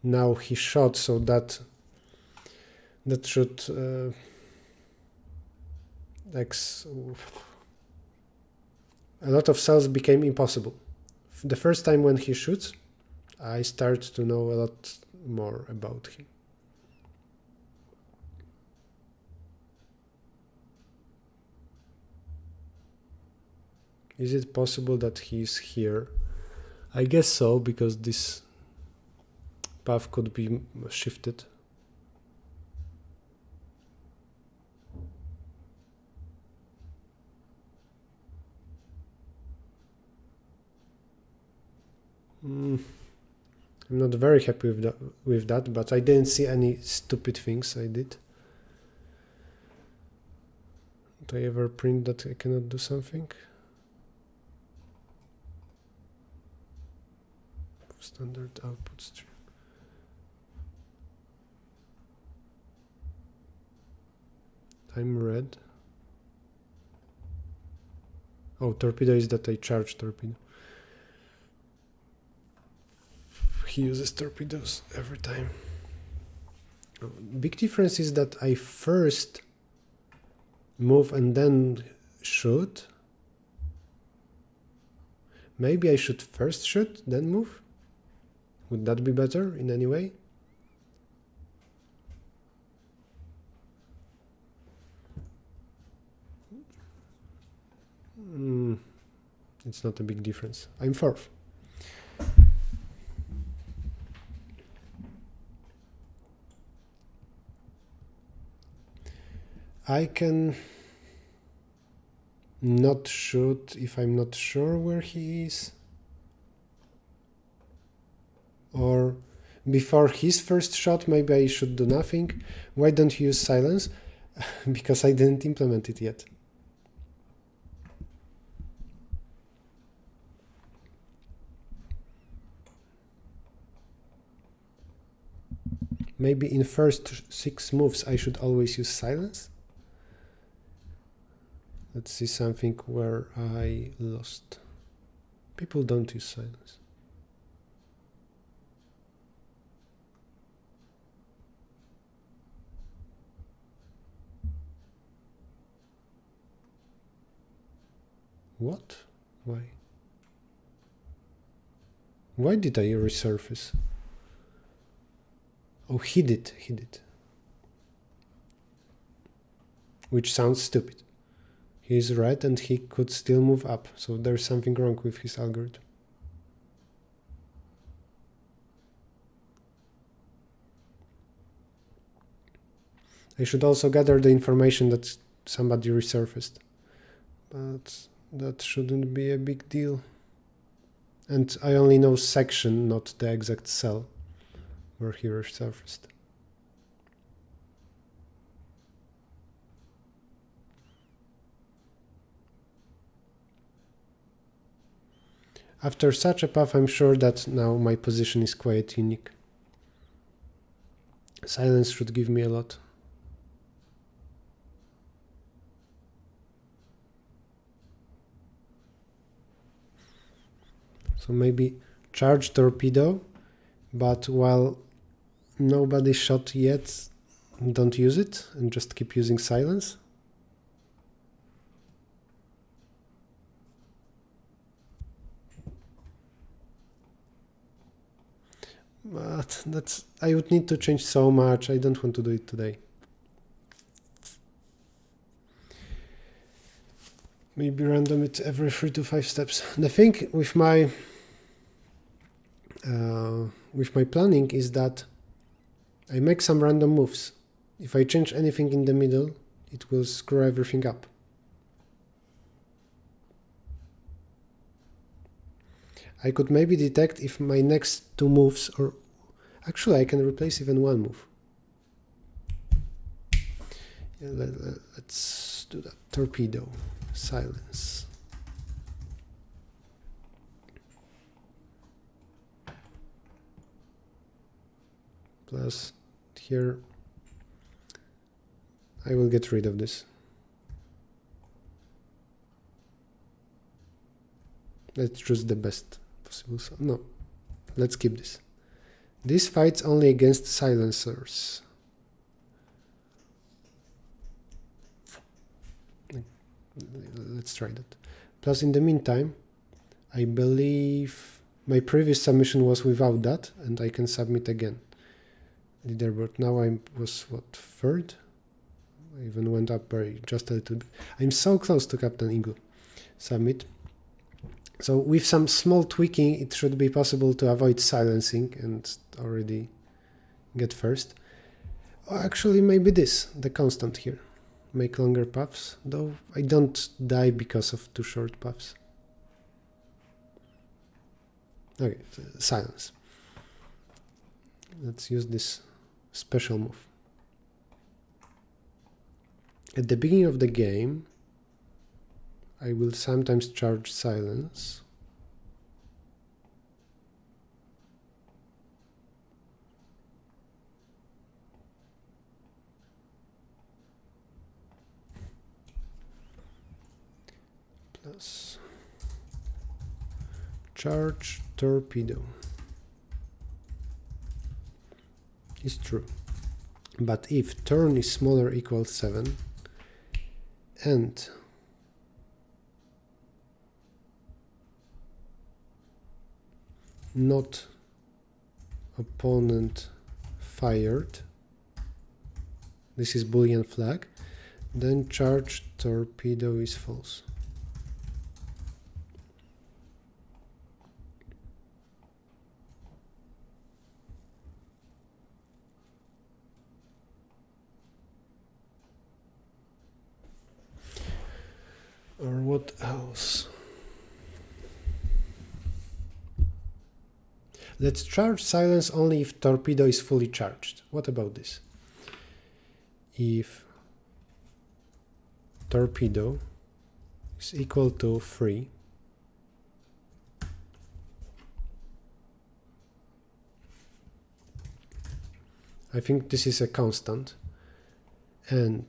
Now he shot, so that should a lot of cells became impossible. The first time when he shoots, I start to know a lot more about him. Is it possible that he's here? I guess so, because this path could be shifted. I'm not very happy with that, but I didn't see any stupid things I did. Do I ever print that I cannot do something? Standard output stream. I'm red. Oh, torpedo is that I charge torpedo. He uses torpedoes every time. Big difference is that I first move and then shoot. Maybe I should first shoot, then move? Would that be better in any way? It's not a big difference. I'm fourth. I can not shoot if I'm not sure where he is. Or before his first shot, maybe I should do nothing. Why don't you use silence? Because I didn't implement it yet. Maybe in first 6 moves I should always use silence. Let's see something where I lost. People don't use silence. What? Why? Why did I resurface? Oh, he did. Which sounds stupid. He's red and he could still move up, so there's something wrong with his algorithm. I should also gather the information that somebody resurfaced, but that shouldn't be a big deal. And I only know section, not the exact cell where he resurfaced. After such a path, I'm sure that now my position is quite unique. Silence should give me a lot. So maybe charge torpedo, but while nobody shot yet, don't use it and just keep using silence. But I would need to change so much. I don't want to do it today. Maybe random it every 3 to 5 steps. The thing with my planning is that I make some random moves. If I change anything in the middle, it will screw everything up. I could maybe detect if my next 2 moves, or actually I can replace even 1 move. Yeah, let's do that. Torpedo, silence. Plus here, I will get rid of this. Let's choose the best possible. No, let's keep this. This fights only against silencers. Let's try that. Plus, in the meantime, I believe my previous submission was without that, and I can submit again. Leaderboard. Now I was, what, 3rd? I even went up by just a little bit. I'm so close to Captain Eagle. Submit. So with some small tweaking, it should be possible to avoid silencing and already get first. Or actually, maybe this, the constant here. Make longer paths, though I don't die because of 2 short paths. Okay, silence. Let's use this special move. At the beginning of the game, I will sometimes charge silence. Plus charge torpedo. Is true. But if turn is smaller equals 7 and not opponent fired, this is Boolean flag, then charge torpedo is false. Or what else? Let's charge silence only if torpedo is fully charged. What about this? If torpedo is equal to 3, I think this is a constant, and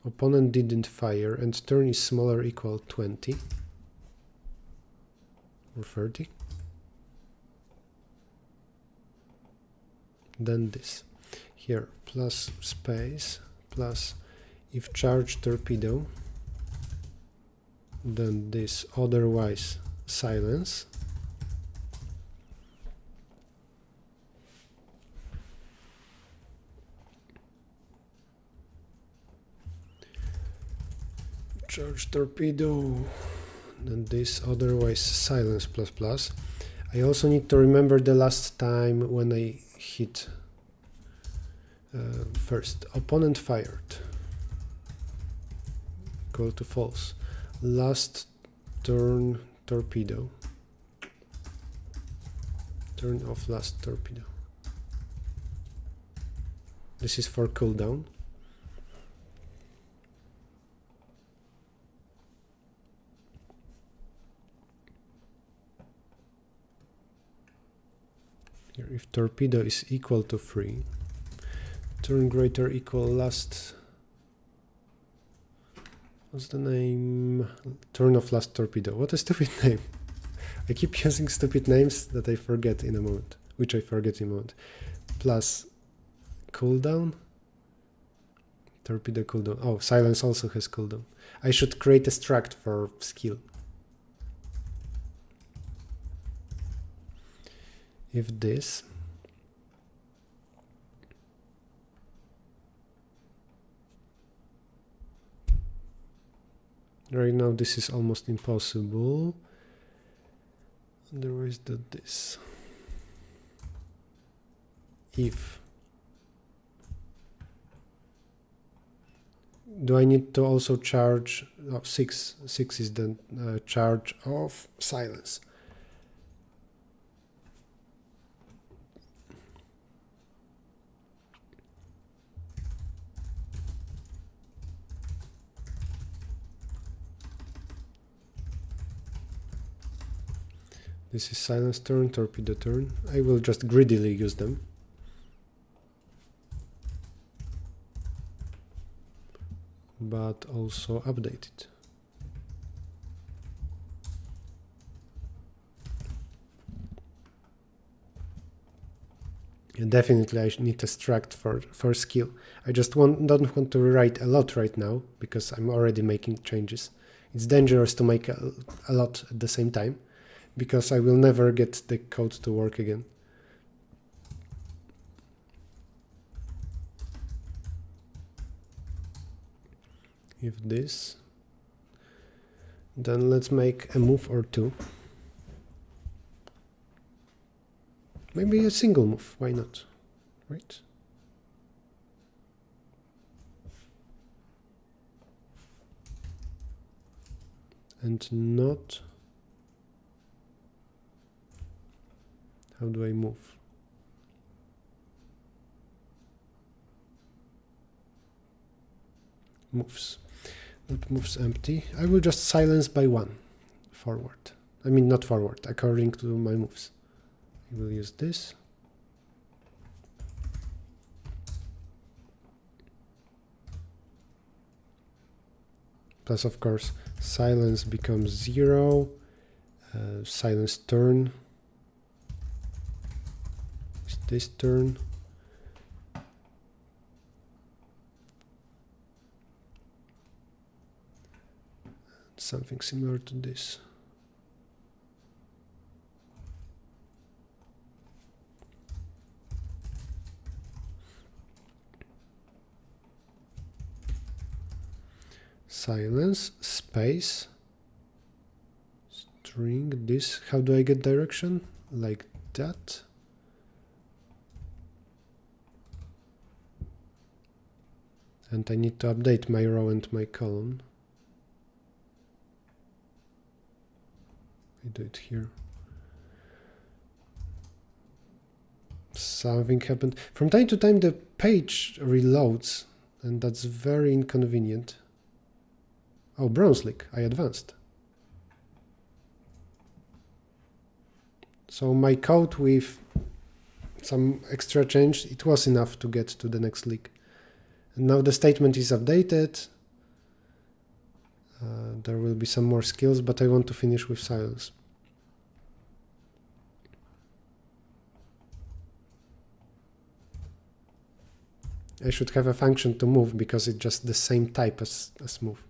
opponent didn't fire and turn is smaller or equal 20 or 30, then this here plus space plus if charge torpedo, then this otherwise silence, charge torpedo, then this otherwise silence plus plus. I also need to remember the last time when I hit first opponent fired equal to false, last turn torpedo, turn off last torpedo. This is for cooldown. Here, if torpedo is equal to 3, turn greater equal last, what's the name? Turn off last torpedo. What a stupid name. I keep using stupid names that I forget in a moment, which I forget in a moment. Plus cooldown, torpedo cooldown. Oh, silence also has cooldown. I should create a struct for skill. If this right now this is almost impossible, otherwise do this. If do I need to also charge 6 is the charge of silence. This is silence turn, torpedo turn. I will just greedily use them. But also update it. And definitely I need a struct for skill. I just don't want to rewrite a lot right now because I'm already making changes. It's dangerous to make a lot at the same time, because I will never get the code to work again. If this, then let's make a move or two. Maybe a single move, why not, right? And not, how do I move? Moves. Not moves empty. I will just silence by 1 forward. I mean not forward, according to my moves. I will use this. Plus of course silence becomes 0. Silence turn. This turn. Something similar to this. Silence, space, string, this. How do I get direction? Like that. And I need to update my row and my column. I do it here. Something happened. From time to time the page reloads, and that's very inconvenient. Oh, bronze leak, I advanced. So my code with some extra change, it was enough to get to the next leak. And now the statement is updated. There will be some more skills, but I want to finish with silence. I should have a function to move because it's just the same type as move.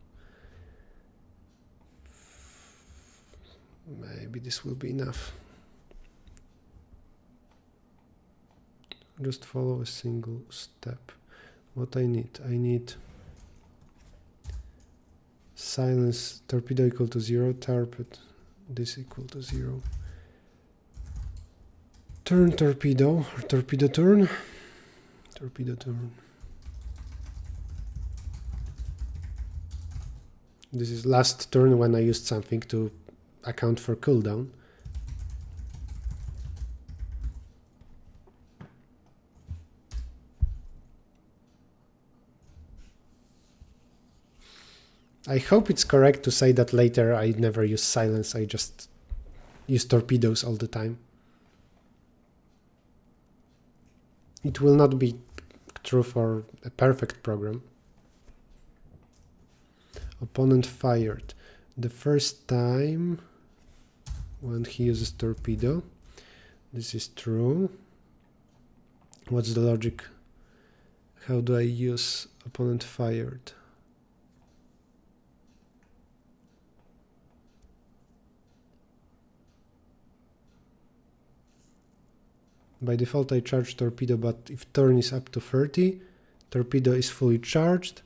Maybe this will be enough. Just follow a single step. What I need silence torpedo equal to 0, torpedo this equal to 0. Turn torpedo, or torpedo turn. Torpedo turn. This is last turn when I used something to account for cooldown. I hope it's correct to say that later I never use silence, I just use torpedoes all the time. It will not be true for a perfect program. Opponent fired. The first time when he uses torpedo, this is true. What's the logic? How do I use opponent fired? By default I charge torpedo, but if turn is up to 30, torpedo is fully charged.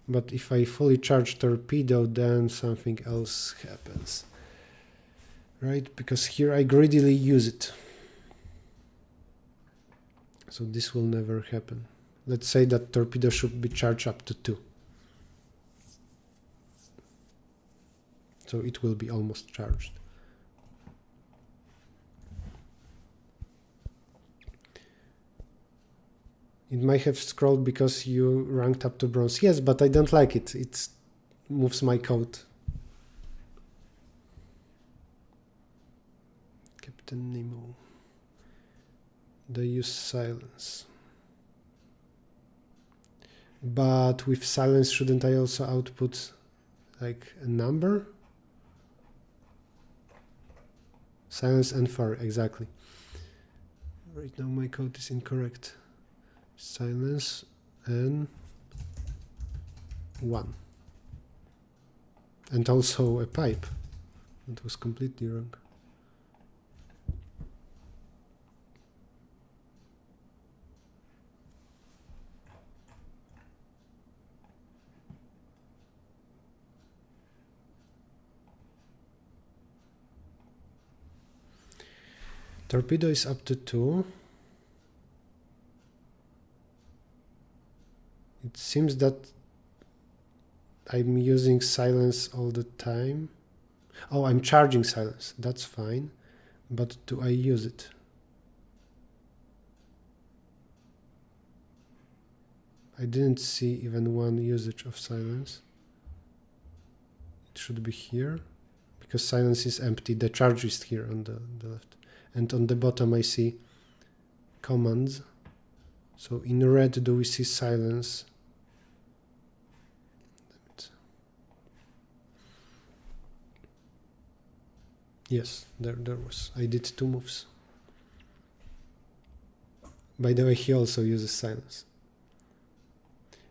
But if I fully charge torpedo, then something else happens. Right? Because here I greedily use it. So this will never happen. Let's say that torpedo should be charged up to 2. So it will be almost charged. It might have scrolled because you ranked up to bronze. Yes, but I don't like it. It moves my code. Captain Nemo. They use silence. But with silence, shouldn't I also output like a number? Silence and 4, exactly. Right now my code is incorrect. Silence and 1. And also a pipe. That was completely wrong. Torpedo is up to 2. It seems that I'm using silence all the time. Oh, I'm charging silence. That's fine. But do I use it? I didn't see even one usage of silence. It should be here. Because silence is empty. The charge is here on the left. And on the bottom I see commands. So in red do we see silence? Yes, there was. I did 2 moves. By the way, he also uses silence.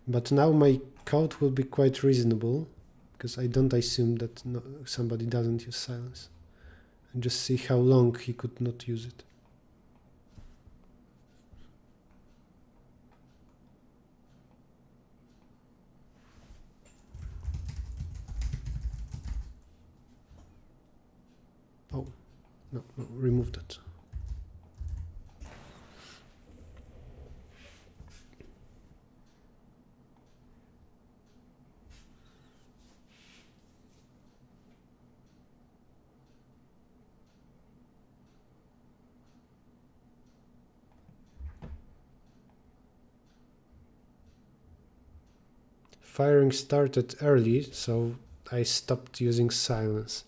But now my code will be quite reasonable, because I don't assume that somebody doesn't use silence. And just see how long he could not use it. Oh, no, remove that. firing started early, so I stopped using silence.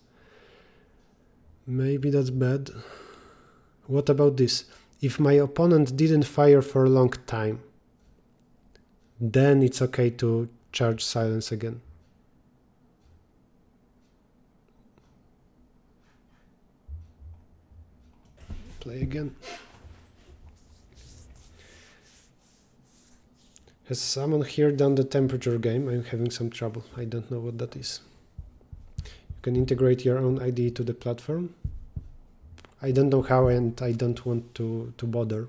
Maybe that's bad. What about this? If my opponent didn't fire for a long time, then it's okay to charge silence again. Play again. Has someone here done the temperature game? I'm having some trouble. I don't know what that is. You can integrate your own IDE to the platform. I don't know how, and I don't want to bother.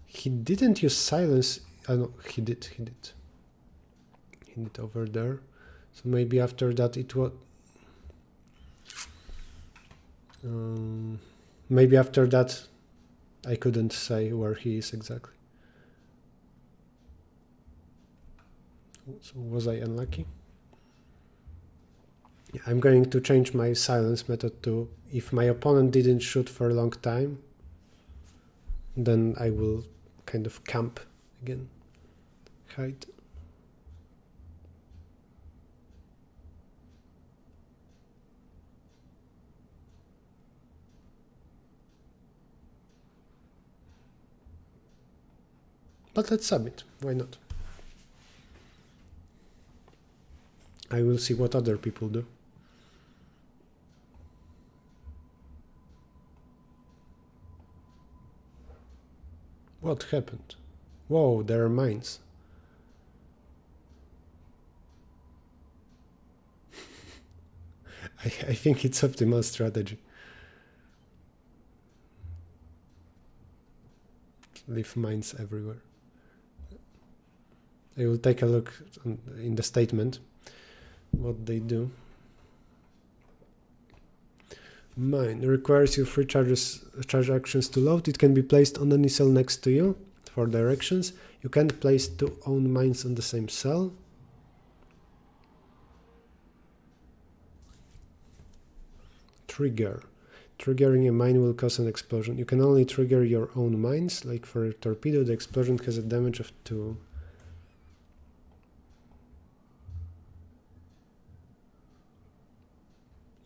He didn't use silence. No, he did. He did over there. So maybe after that it was. Maybe after that I couldn't say where he is exactly. So was I unlucky? Yeah, I'm going to change my silence method to if my opponent didn't shoot for a long time, then I will kind of camp again. Hide. But let's submit. Why not? I will see what other people do. What happened? Whoa, there are mines. I think it's optimal strategy. Leave mines everywhere. I will take a look in the statement what they do. Mine requires you free charge actions to load. It can be placed on any cell next to you for directions. You can't place two own mines on the same cell. Trigger. Triggering a mine will cause an explosion. You can only trigger your own mines. Like for a torpedo, the explosion has a damage of 2.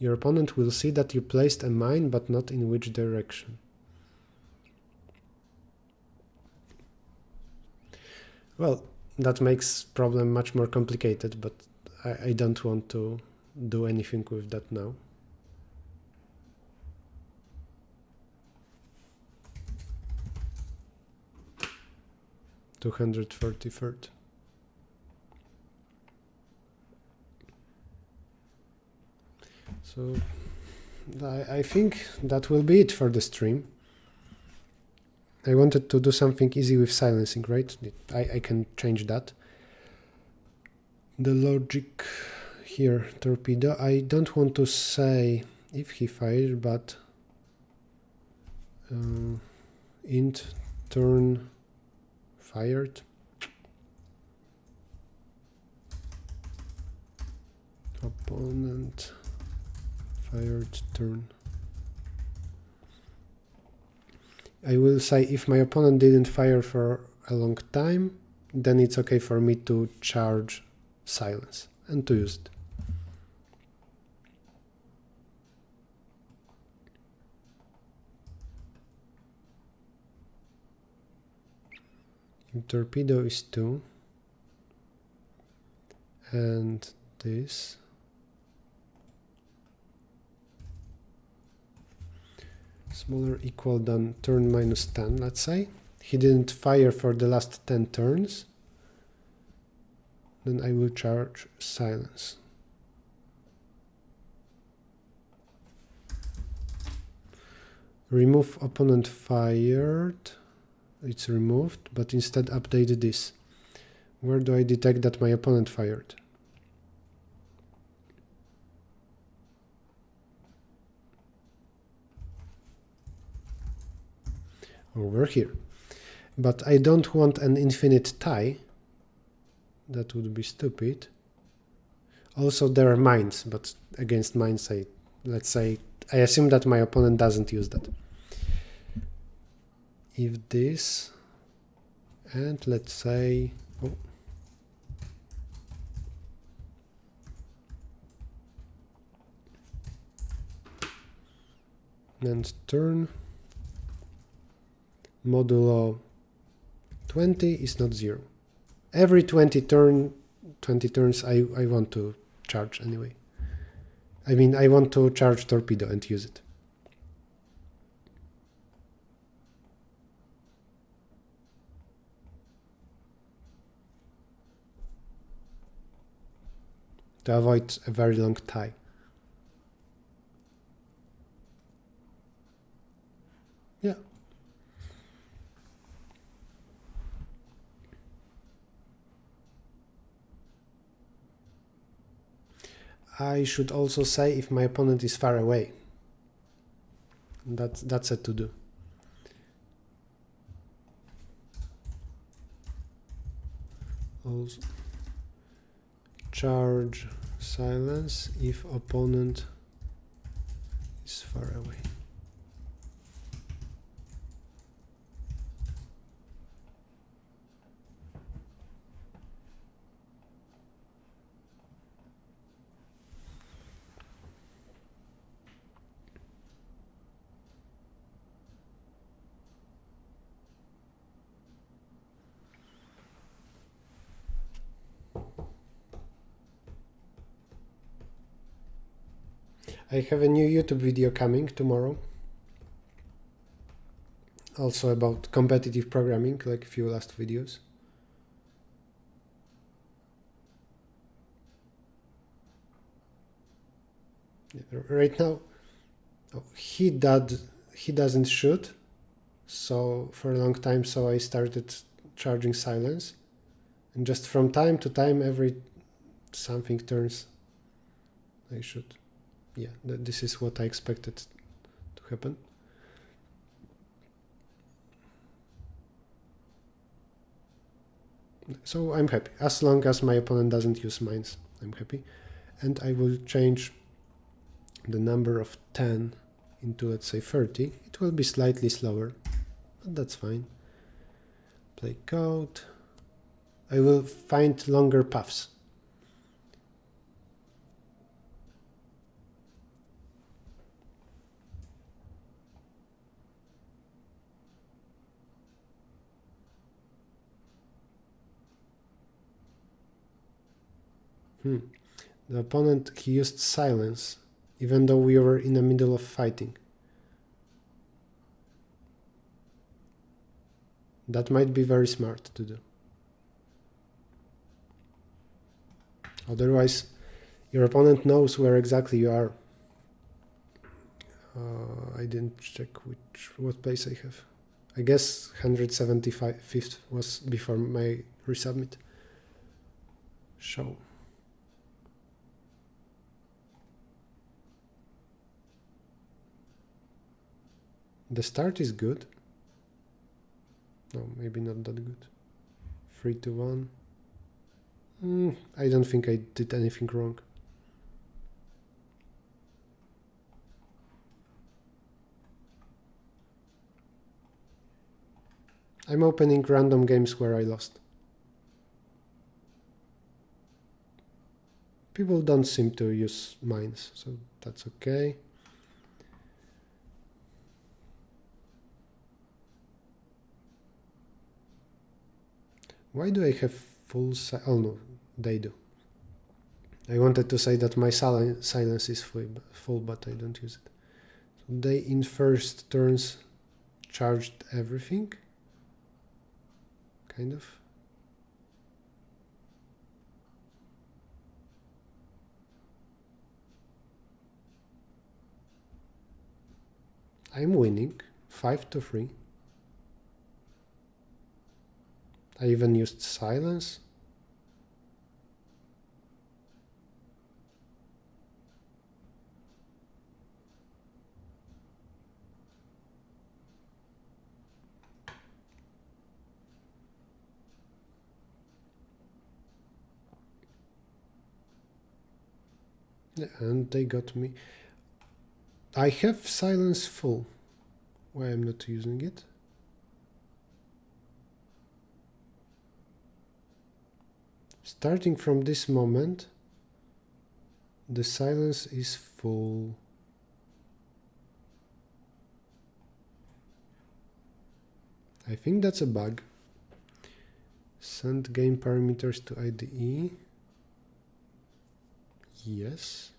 Your opponent will see that you placed a mine, but not in which direction. Well, that makes problem much more complicated, but I don't want to do anything with that now. $233. So I think that will be it for the stream. I wanted to do something easy with silencing, right? I can change that. The logic here, torpedo, I don't want to say if he fired, but int turn fired. Opponent fired turn. I will say if my opponent didn't fire for a long time, then it's okay for me to charge silence and to use it. Torpedo is 2, and this smaller equal than turn minus 10, let's say. He didn't fire for the last 10 turns. Then I will charge silence. Remove opponent fired. It's removed, but instead update this. Where do I detect that my opponent fired? Over here. but I don't want an infinite tie. That would be stupid. Also, there are mines, but against mines, let's say, I assume that my opponent doesn't use that. If this, and let's say, oh, and turn modulo 20 is not 0. Every 20 turns I want to charge anyway. I mean, I want to charge torpedo and use it. To avoid a very long tie. Yeah. I should also say if my opponent is far away. That's a to-do. Also, charge silence if opponent is far away. I have a new YouTube video coming tomorrow, also about competitive programming, like a few last videos. Right now, he doesn't shoot, so for a long time, so I started charging silence, and just from time to time, every something turns, I shoot. Yeah, this is what I expected to happen. So I'm happy. As long as my opponent doesn't use mines, I'm happy. And I will change the number of 10 into, let's say, 30. It will be slightly slower, but that's fine. Play code. I will find longer paths. The opponent, he used silence, even though we were in the middle of fighting. That might be very smart to do. Otherwise, your opponent knows where exactly you are. I didn't check what place I have. I guess 175th was before my resubmit. Show. The start is good. No, maybe not that good. 3 to 1. I don't think I did anything wrong. I'm opening random games where I lost. People don't seem to use mines, so that's okay. Why do I have full silence? Oh no, they do. I wanted to say that my silence is full, but I don't use it. So they in first turns charged everything, kind of. I'm winning 5 to 3. I even used silence. And they got me. I have silence full. Why I'm not using it? Starting from this moment, the silence is full. I think that's a bug. Send game parameters to IDE. Yes.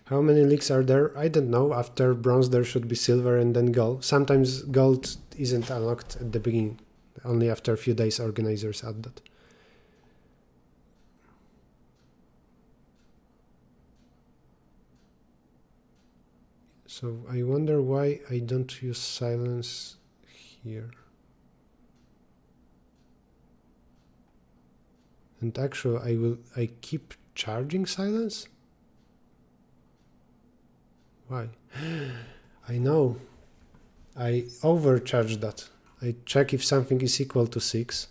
How many leagues are there? I don't know. After bronze there should be silver and then gold. Sometimes gold isn't unlocked at the beginning. Only after a few days organizers add that. So I wonder why I don't use silence here. And actually I keep charging silence? Why? I know. I overcharge that. I check if something is equal to 6.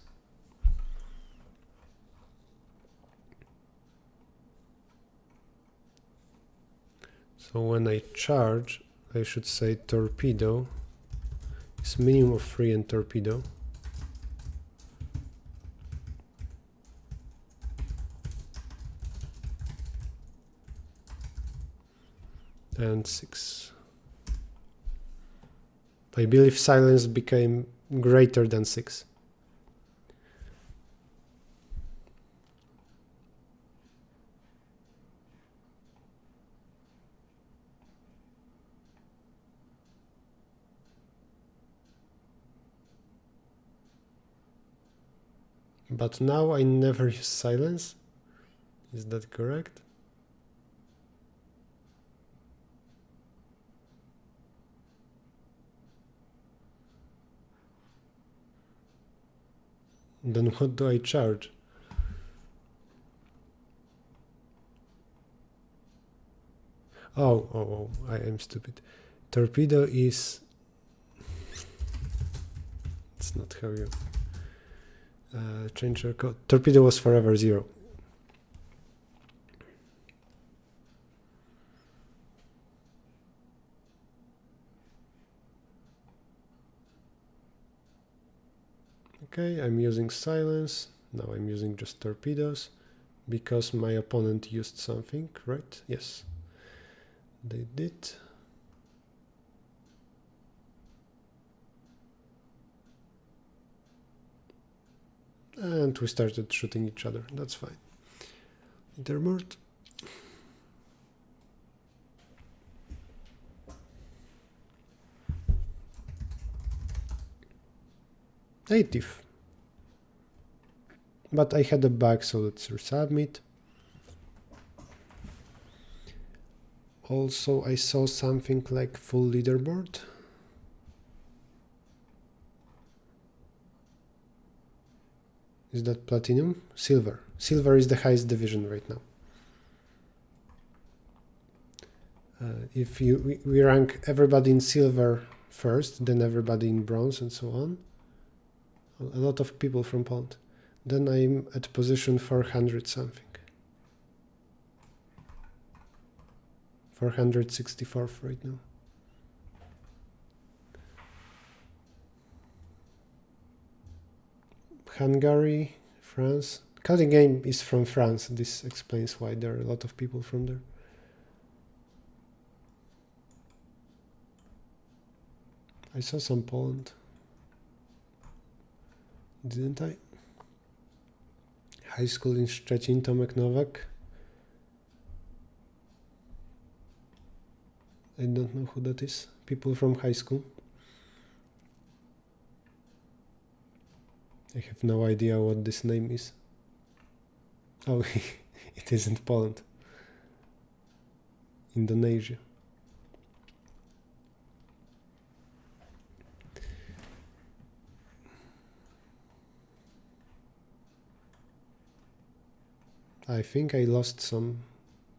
So when I charge, I should say torpedo is minimum of 3 and torpedo. And 6. I believe silence became greater than 6. But now I never use silence. Is that correct? Then what do I charge? Oh, I am stupid. Torpedo is... It's not how you... change your code. Torpedo was forever 0. Okay, I'm using silence. Now I'm using just torpedoes because my opponent used something, right? Yes, they did. And we started shooting each other. That's fine. Leaderboard. Native. But I had a bug, so let's resubmit. Also, I saw something like full leaderboard. Is that platinum? Silver. Silver is the highest division right now. If we rank everybody in silver first, then everybody in bronze and so on. A lot of people from Poland. Then I'm at position 400 something. 464th right now. Hungary, France. Coding Game is from France. This explains why there are a lot of people from there. I saw some Poland. Didn't I? High school in Szczecin, Tomek Nowak. I don't know who that is. People from high school. I have no idea what this name is. Oh, it isn't Poland. Indonesia. I think I lost some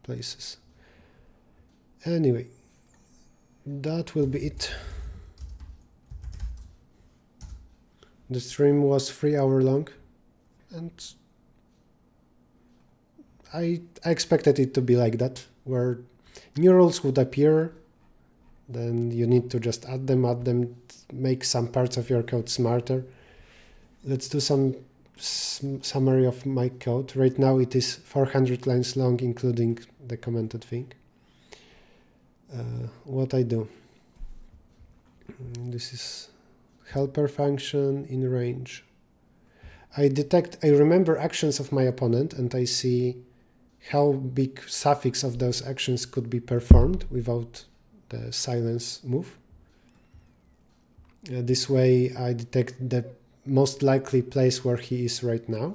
places. Anyway, that will be it. The stream was 3 hours long, and I expected it to be like that, where new rules would appear, then you need to just add them, make some parts of your code smarter. Let's do some summary of my code. Right now it is 400 lines long, including the commented thing. What I do. This is helper function in range. I remember actions of my opponent, and I see how big suffix of those actions could be performed without the silence move. This way I detect the most likely place where he is right now.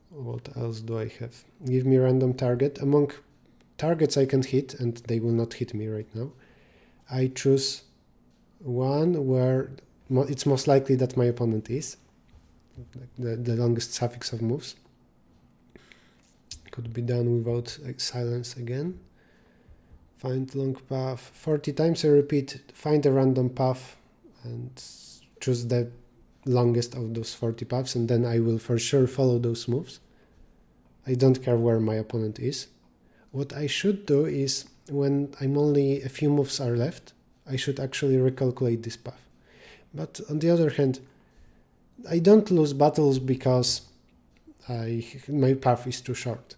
What else do I have? Give me a random target. Among targets I can hit, and they will not hit me right now, I choose one where it's most likely that my opponent is, the longest suffix of moves. Could be done without silence again. Find long path. 40 times I repeat, find a random path and choose the longest of those 40 paths, and then I will for sure follow those moves. I don't care where my opponent is. What I should do is, when I'm only a few moves are left, I should actually recalculate this path. But on the other hand, I don't lose battles because my path is too short.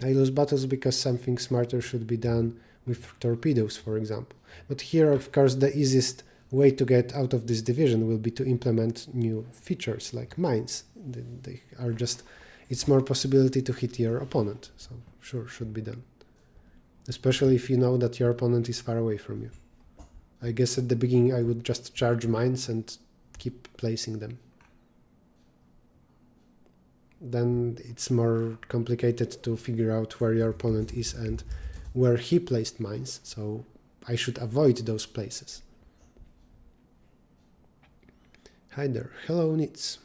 I lose battles because something smarter should be done with torpedoes, for example. But here, of course, the easiest way to get out of this division will be to implement new features like mines. They are just, it's more possibility to hit your opponent, so sure, should be done. Especially if you know that your opponent is far away from you. I guess at the beginning I would just charge mines and keep placing them. Then it's more complicated to figure out where your opponent is and where he placed mines, so I should avoid those places. Hi there, hello Nits.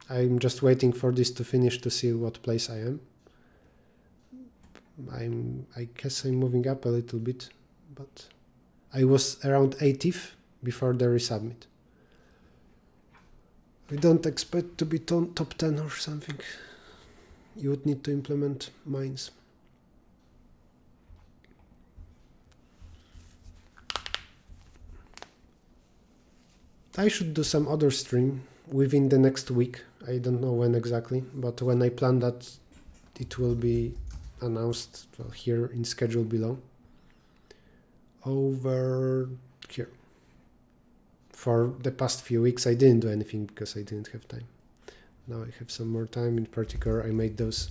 I'm just waiting for this to finish to see what place I am. I guess I'm moving up a little bit, but I was around 80th before the resubmit. We don't expect to be top 10 or something. You would need to implement mines. I should do some other stream within the next week. I don't know when exactly, but when I plan that, it will be announced here in schedule below. Over here. For the past few weeks I didn't do anything because I didn't have time. Now I have some more time. In particular, I made those.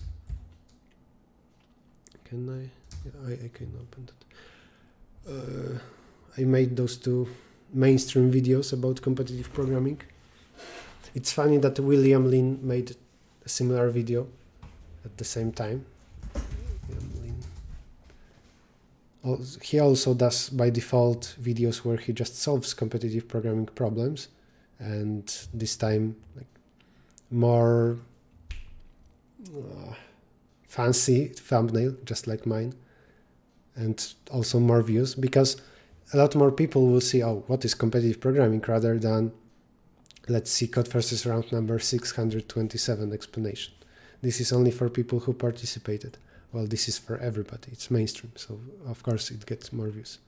Can I? Yeah, I can open that. I made those two mainstream videos about competitive programming. It's funny that William Lin made a similar video at the same time. He also does by default videos where he just solves competitive programming problems, and this time like more fancy thumbnail, just like mine, and also more views, because a lot more people will see, oh, what is competitive programming, rather than let's see code versus round number 627 explanation. This is only for people who participated. Well, this is for everybody. It's mainstream, so of course it gets more views.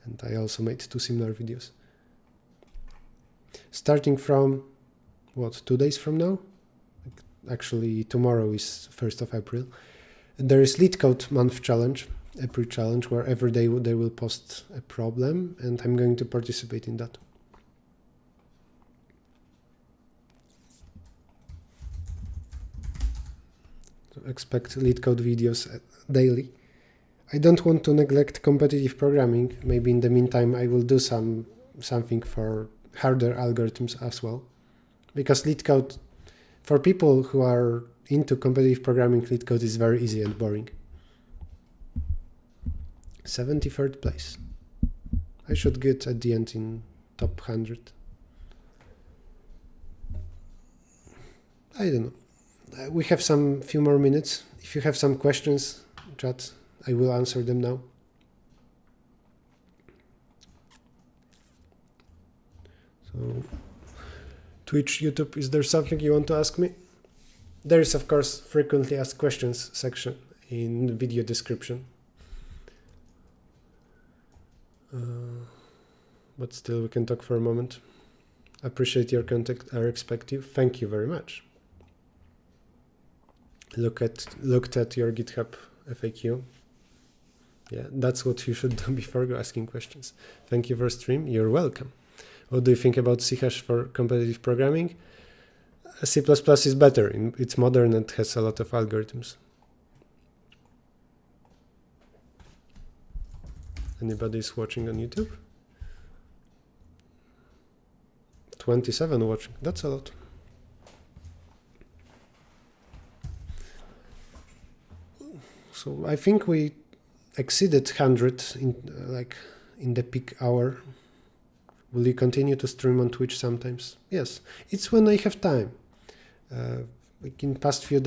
And I also made two similar videos. Starting from, what, 2 days from now? Actually, tomorrow is 1st of April. There is LeetCode month challenge, April challenge, where every day they will post a problem, and I'm going to participate in that. Expect LeetCode videos daily. I don't want to neglect competitive programming. Maybe in the meantime I will do something for harder algorithms as well. Because LeetCode, for people who are into competitive programming, LeetCode is very easy and boring. 73rd place. I should get at the end in top 100. I don't know. We have some few more minutes. If you have some questions, chat, I will answer them now. So, Twitch, YouTube, is there something you want to ask me? There is, of course, frequently asked questions section in the video description. But still, we can talk for a moment. Appreciate your contact, I expect you. Thank you very much. Looked at your GitHub FAQ. Yeah, that's what you should do before asking questions. Thank you for stream. You're welcome. What do you think about C# for competitive programming? C++ is better. It's modern and has a lot of algorithms. Anybody is watching on YouTube? 27 watching. That's a lot. So I think we exceeded 100 in the peak hour. Will you continue to stream on Twitch sometimes? Yes, it's when I have time. Like in past few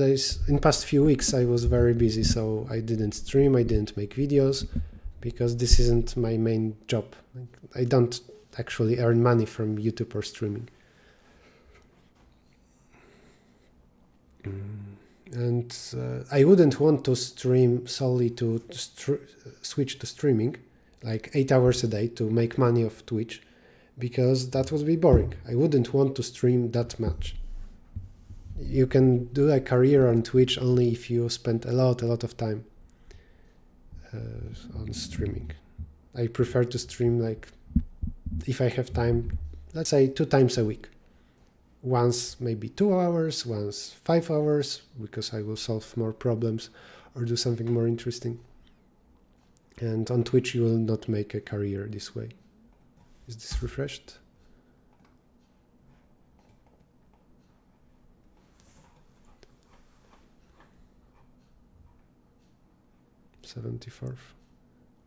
weeks, I was very busy, so I didn't stream, I didn't make videos, because this isn't my main job. I don't actually earn money from YouTube or streaming. And I wouldn't want to stream solely to switch to streaming, like 8 hours a day to make money off Twitch, because that would be boring. I wouldn't want to stream that much. You can do a career on Twitch only if you spend a lot of time on streaming. I prefer to stream, like, if I have time, let's say 2 times a week. Once maybe 2 hours, once 5 hours, because I will solve more problems or do something more interesting. And on Twitch you will not make a career this way. Is this refreshed?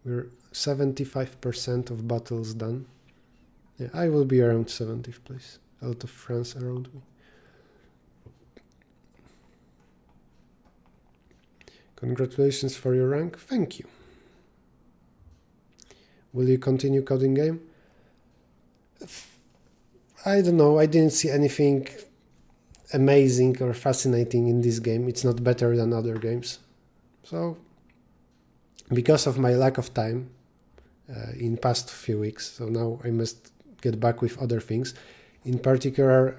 We're 75% of battles done. Yeah, I will be around 70th place. A lot of friends around me. Congratulations for your rank. Thank you. Will you continue coding game? I don't know. I didn't see anything amazing or fascinating in this game. It's not better than other games. So, because of my lack of time in past few weeks, so now I must get back with other things. In particular,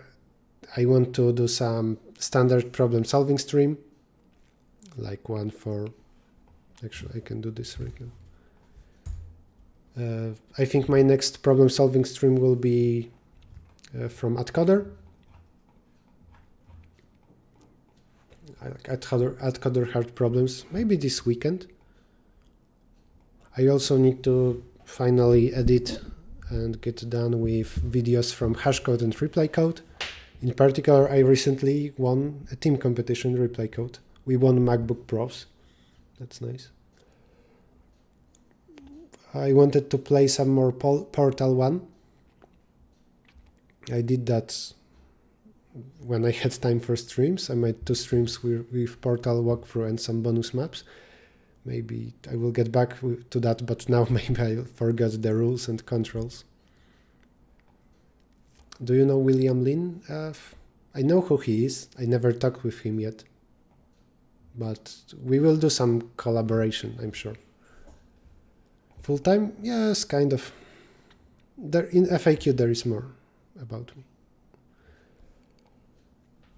I want to do some standard problem solving stream, like one for, actually I can do this right now. I think my next problem solving stream will be from AdCoder. I like AdCoder hard problems, maybe this weekend. I also need to finally edit and get done with videos from hashcode and reply code. In particular, I recently won a team competition, reply code. We won MacBook Pros. That's nice. I wanted to play some more Portal 1. I did that when I had time for streams. I made 2 streams with Portal walkthrough and some bonus maps. Maybe I will get back to that, but now maybe I forgot the rules and controls. Do you know William Lin? I know who he is. I never talked with him yet. But we will do some collaboration, I'm sure. Full time? Yes, kind of. There in FAQ there is more about me.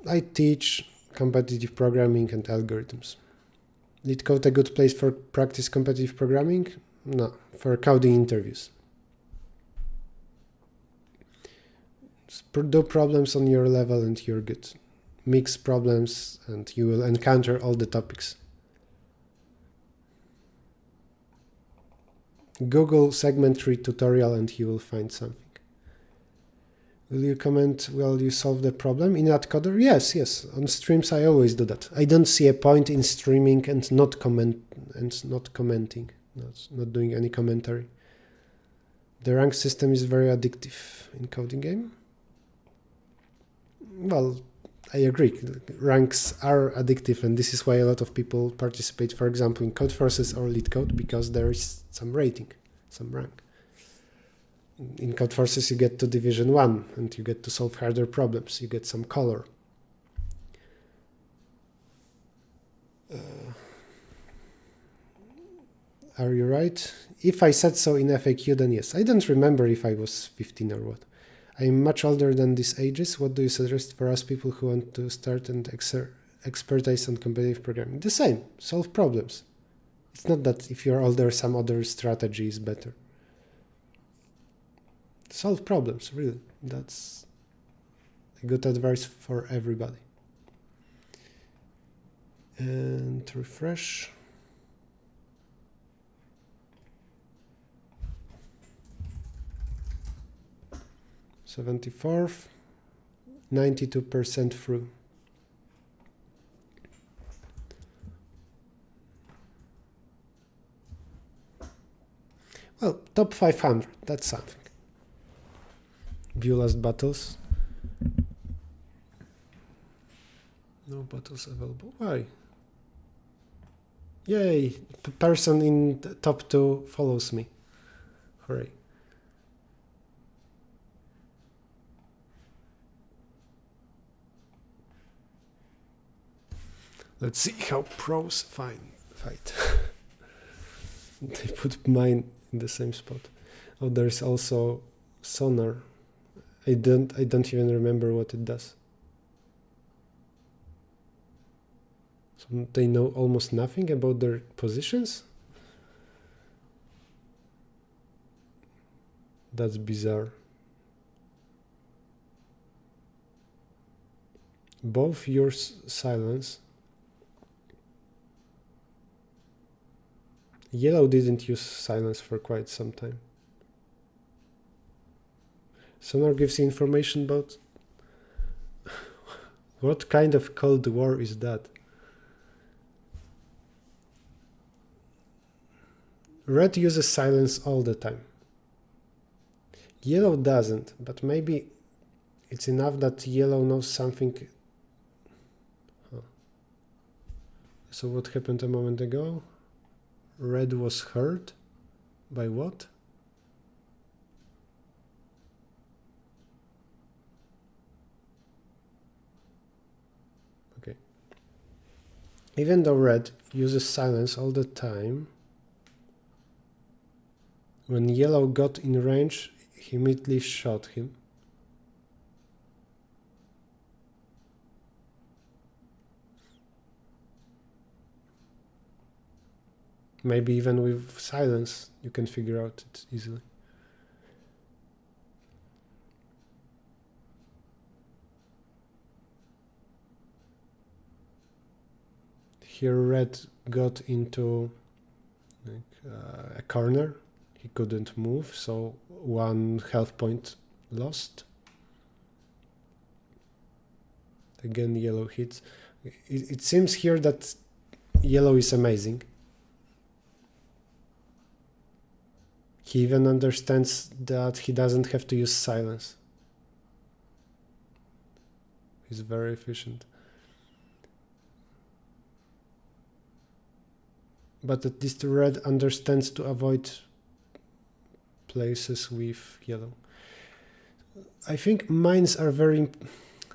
I teach competitive programming and algorithms. LeetCode a good place for practice competitive programming? No, for coding interviews. Do problems on your level and you're good. Mix problems and you will encounter all the topics. Google segment tree tutorial and you will find something. Will you comment while you solve the problem in AdCoder? Yes. On streams I always do that. I don't see a point in streaming and not commenting, not doing any commentary. The rank system is very addictive in coding game. Well, I agree, ranks are addictive, and this is why a lot of people participate, for example, in Codeforces or LeetCode, because there is some rating, some rank. In Codeforces you get to Division 1 and you get to solve harder problems, you get some color. Are you right? If I said so in FAQ, then yes. I don't remember if I was 15 or what. I'm much older than these ages. What do you suggest for us people who want to start and expertise on competitive programming? The same, solve problems. It's not that if you're older, some other strategy is better. Solve problems, really. That's a good advice for everybody. And refresh. '74th, 92% through. Well, top 500, that's something. View last battles. No battles available. Why? Yay! The person in the top 2 follows me. Hooray. Let's see how pros fight. They put mine in the same spot. Oh, there's also sonar. I don't even remember what it does. So they know almost nothing about their positions? That's bizarre. Both use silence. Yellow didn't use silence for quite some time. Sonar gives information about... What kind of Cold War is that? Red uses silence all the time. Yellow doesn't, but maybe it's enough that yellow knows something. Huh. So what happened a moment ago? Red was hurt by what? Okay. Even though red uses silence all the time, when yellow got in range, he immediately shot him. Maybe even with silence, you can figure out it easily. Here red got into a corner. He couldn't move, so 1 health point lost. Again, yellow hits. It seems here that yellow is amazing. He even understands that he doesn't have to use silence. He's very efficient. But at least red understands to avoid places with yellow. I think mines are very...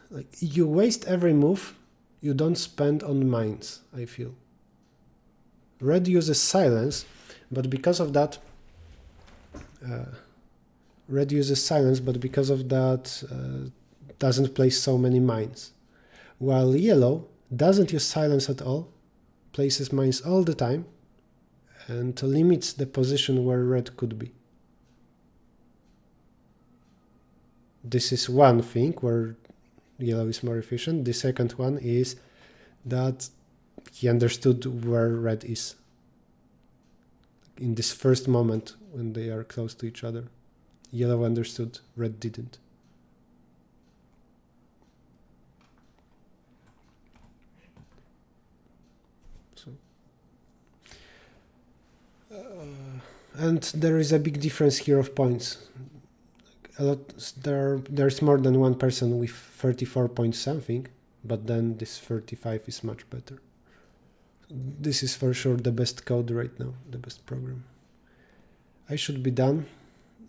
like, you waste every move you don't spend on mines, I feel. Red uses silence, but because of that... red uses silence, but because of that doesn't place so many mines. While yellow doesn't use silence at all, places mines all the time, and limits the position where red could be. This is one thing where yellow is more efficient. The second one is that he understood where red is in this first moment when they are close to each other. Yellow understood, red didn't. So, and there is a big difference here of points. There's more than one person with 34 point something, but then this 35 is much better. This is for sure the best code right now, the best program. I should be done.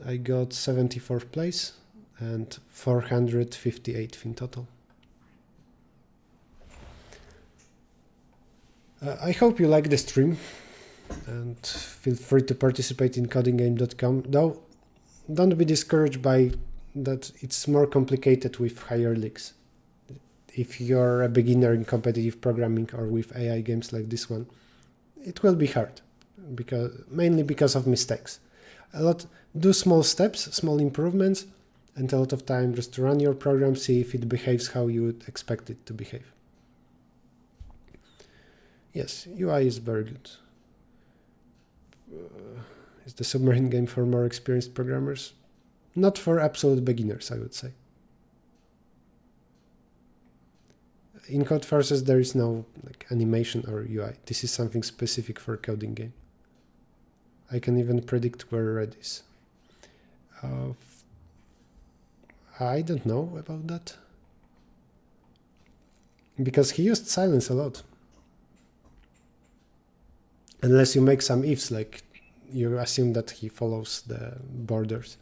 I got 74th place and 458th in total. I hope you like the stream and feel free to participate in codinggame.com, though don't be discouraged by that it's more complicated with higher leagues. If you're a beginner in competitive programming or with AI games like this one, it will be hard, mainly because of mistakes. Do small steps, small improvements, and a lot of time just run your program, see if it behaves how you would expect it to behave. Yes, UI is very good. Is the submarine game for more experienced programmers? Not for absolute beginners, I would say. In Codeforces, there is no animation or UI. This is something specific for coding game. I can even predict where red is. I don't know about that. Because he used silence a lot. Unless you make some ifs, like you assume that he follows the borders.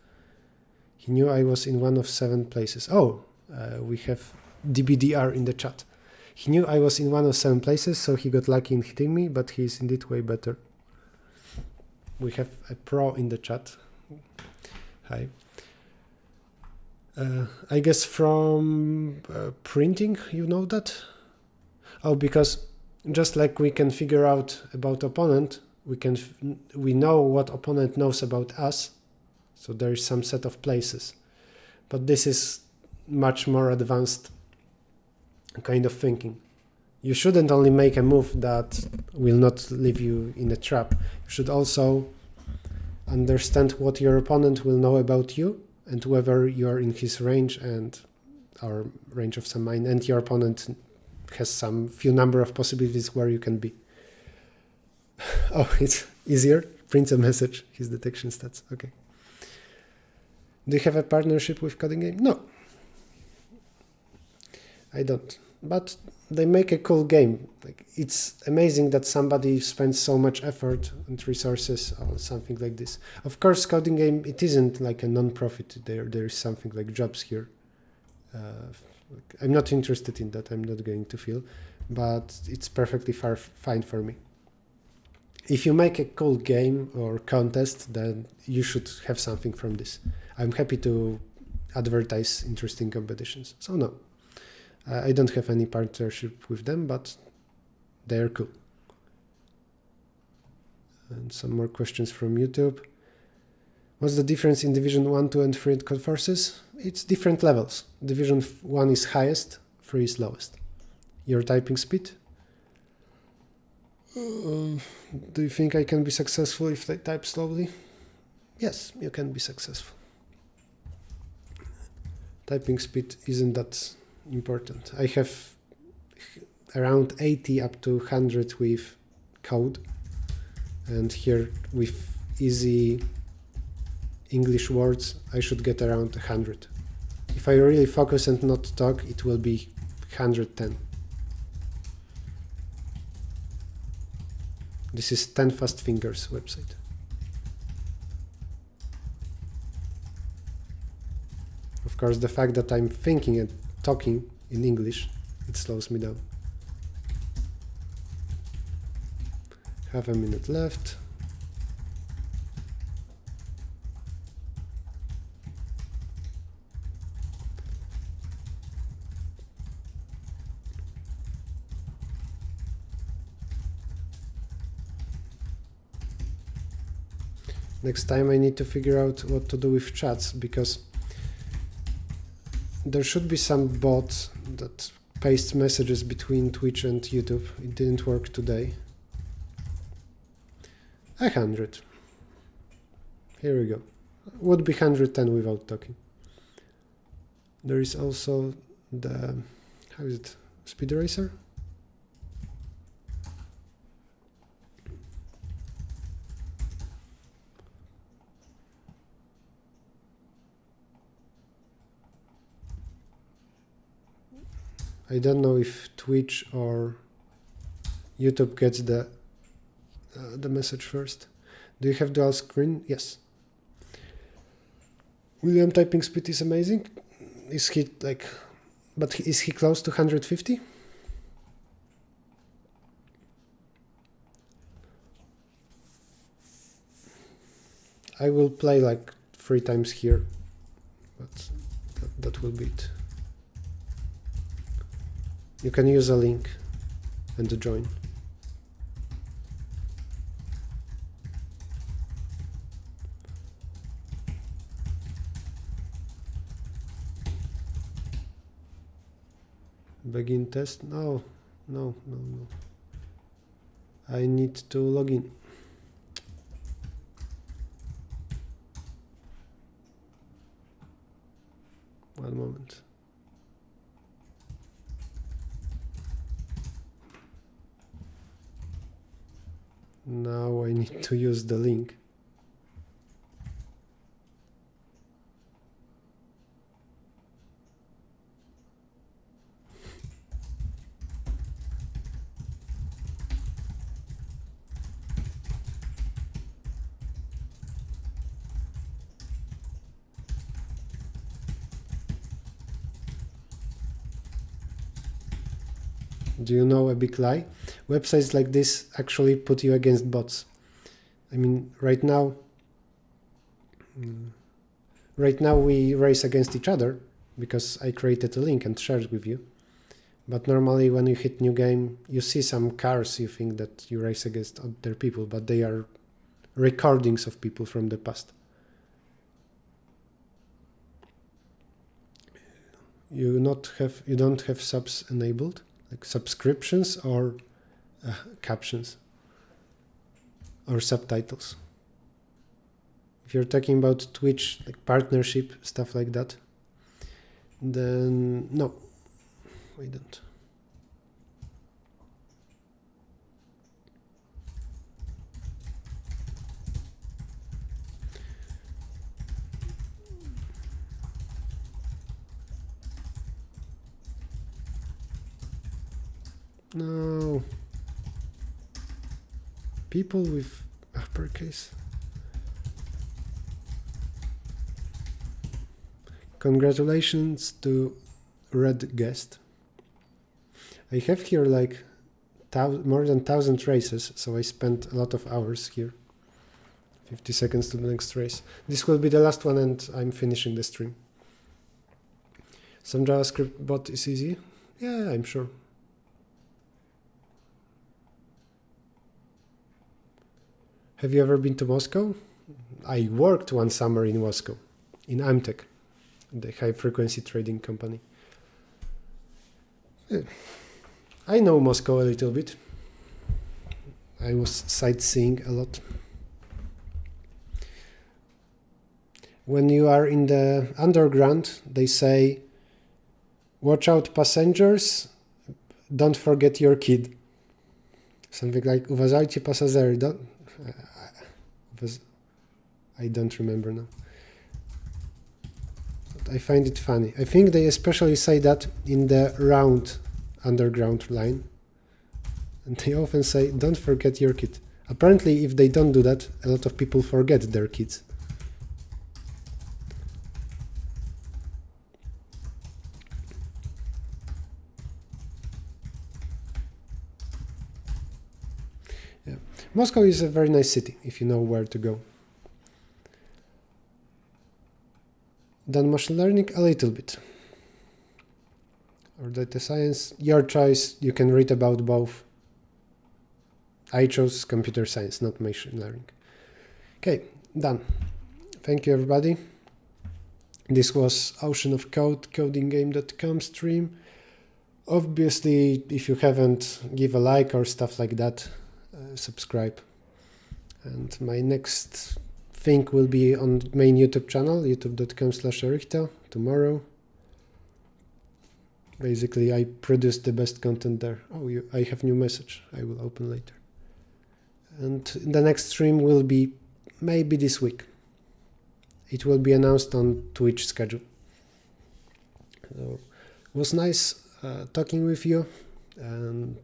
He knew I was in one of 7 places. Oh, we have DBDR in the chat. He knew I was in one of 7 places, so he got lucky in hitting me, but he's indeed way better. We have a pro in the chat. Hi. I guess from printing, you know that? Oh, because just like we can figure out about opponent, we know what opponent knows about us. So there is some set of places. But this is much more advanced kind of thinking. You shouldn't only make a move that will not leave you in a trap. You should also understand what your opponent will know about you and whether you're in his range or range of some mine, and your opponent has some few number of possibilities where you can be. Oh, it's easier. Print a message, his detection stats. Okay. Do you have a partnership with Coding Game? No. I don't. But they make a cool game. It's amazing that somebody spends so much effort and resources on something like this. Of course, Coding Game, it isn't like a non-profit. There is something like jobs here. I'm not interested in that. I'm not going to feel, but it's perfectly fine for me. If you make a cool game or contest, then you should have something from this. I'm happy to advertise interesting competitions. So no, I don't have any partnership with them, but they're cool. And some more questions from YouTube. What's the difference in Division 1, 2, and 3 at Codeforces? It's different levels. Division 1 is highest, 3 is lowest. Your typing speed? Do you think I can be successful if I type slowly? Yes, you can be successful. Typing speed isn't that important. I have around 80 up to 100 with code, and here with easy English words I should get around 100. If I really focus and not talk, it will be 110. This is 10 Fast Fingers website. Of course, the fact that I'm thinking and talking in English, it slows me down. Half a minute left. Next time I need to figure out what to do with chats, because there should be some bot that pastes messages between Twitch and YouTube. It didn't work today. 100. Here we go. Would be 110 without talking. There is also the, how is it, Speed Eraser? I don't know if Twitch or YouTube gets the message first. Do you have dual screen? Yes. William typing speed is amazing. Is he like, but is he close to 150? I will play like 3 times here, but that will be it. You can use a link and join. Begin test? No. I need to log in. One moment. Now I need to use the link. Do you know a big lie? Websites like this actually put you against bots. I mean, right now we race against each other because I created a link and shared with you. But normally when you hit new game, you see some cars, you think that you race against other people, but they are recordings of people from the past. You don't have subs enabled, like subscriptions or captions or subtitles. If you're talking about Twitch, like partnership, stuff like that, then no, we don't. No. People with uppercase. Congratulations to Red Guest. I have here like more than 1,000 races, so I spent a lot of hours here. 50 seconds to the next race. This will be the last one and I'm finishing the stream. Some JavaScript bot is easy? Yeah, I'm sure. Have you ever been to Moscow? I worked one summer in Moscow, in Amtech, the high-frequency trading company. Yeah. I know Moscow a little bit. I was sightseeing a lot. When you are in the underground, they say, watch out passengers, don't forget your kid. Something like, uważajcie pasażery, I don't remember now. But I find it funny. I think they especially say that in the round underground line. And they often say, don't forget your kid. Apparently, if they don't do that, a lot of people forget their kids. Yeah. Moscow is a very nice city, if you know where to go. Done machine learning a little bit. Or data science, your choice, you can read about both. I chose computer science, not machine learning. Okay, done. Thank you, everybody. This was Ocean of Code, codinggame.com stream. Obviously, if you haven't, give a like or stuff like that, subscribe. And my next thing will be on main YouTube channel, youtube.com/Errichto, tomorrow. Basically, I produce the best content there. Oh, I have new message. I will open later. And the next stream will be maybe this week. It will be announced on Twitch schedule. So, it was nice talking with you and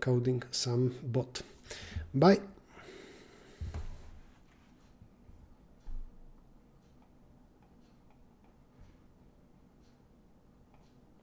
coding some bot. Bye.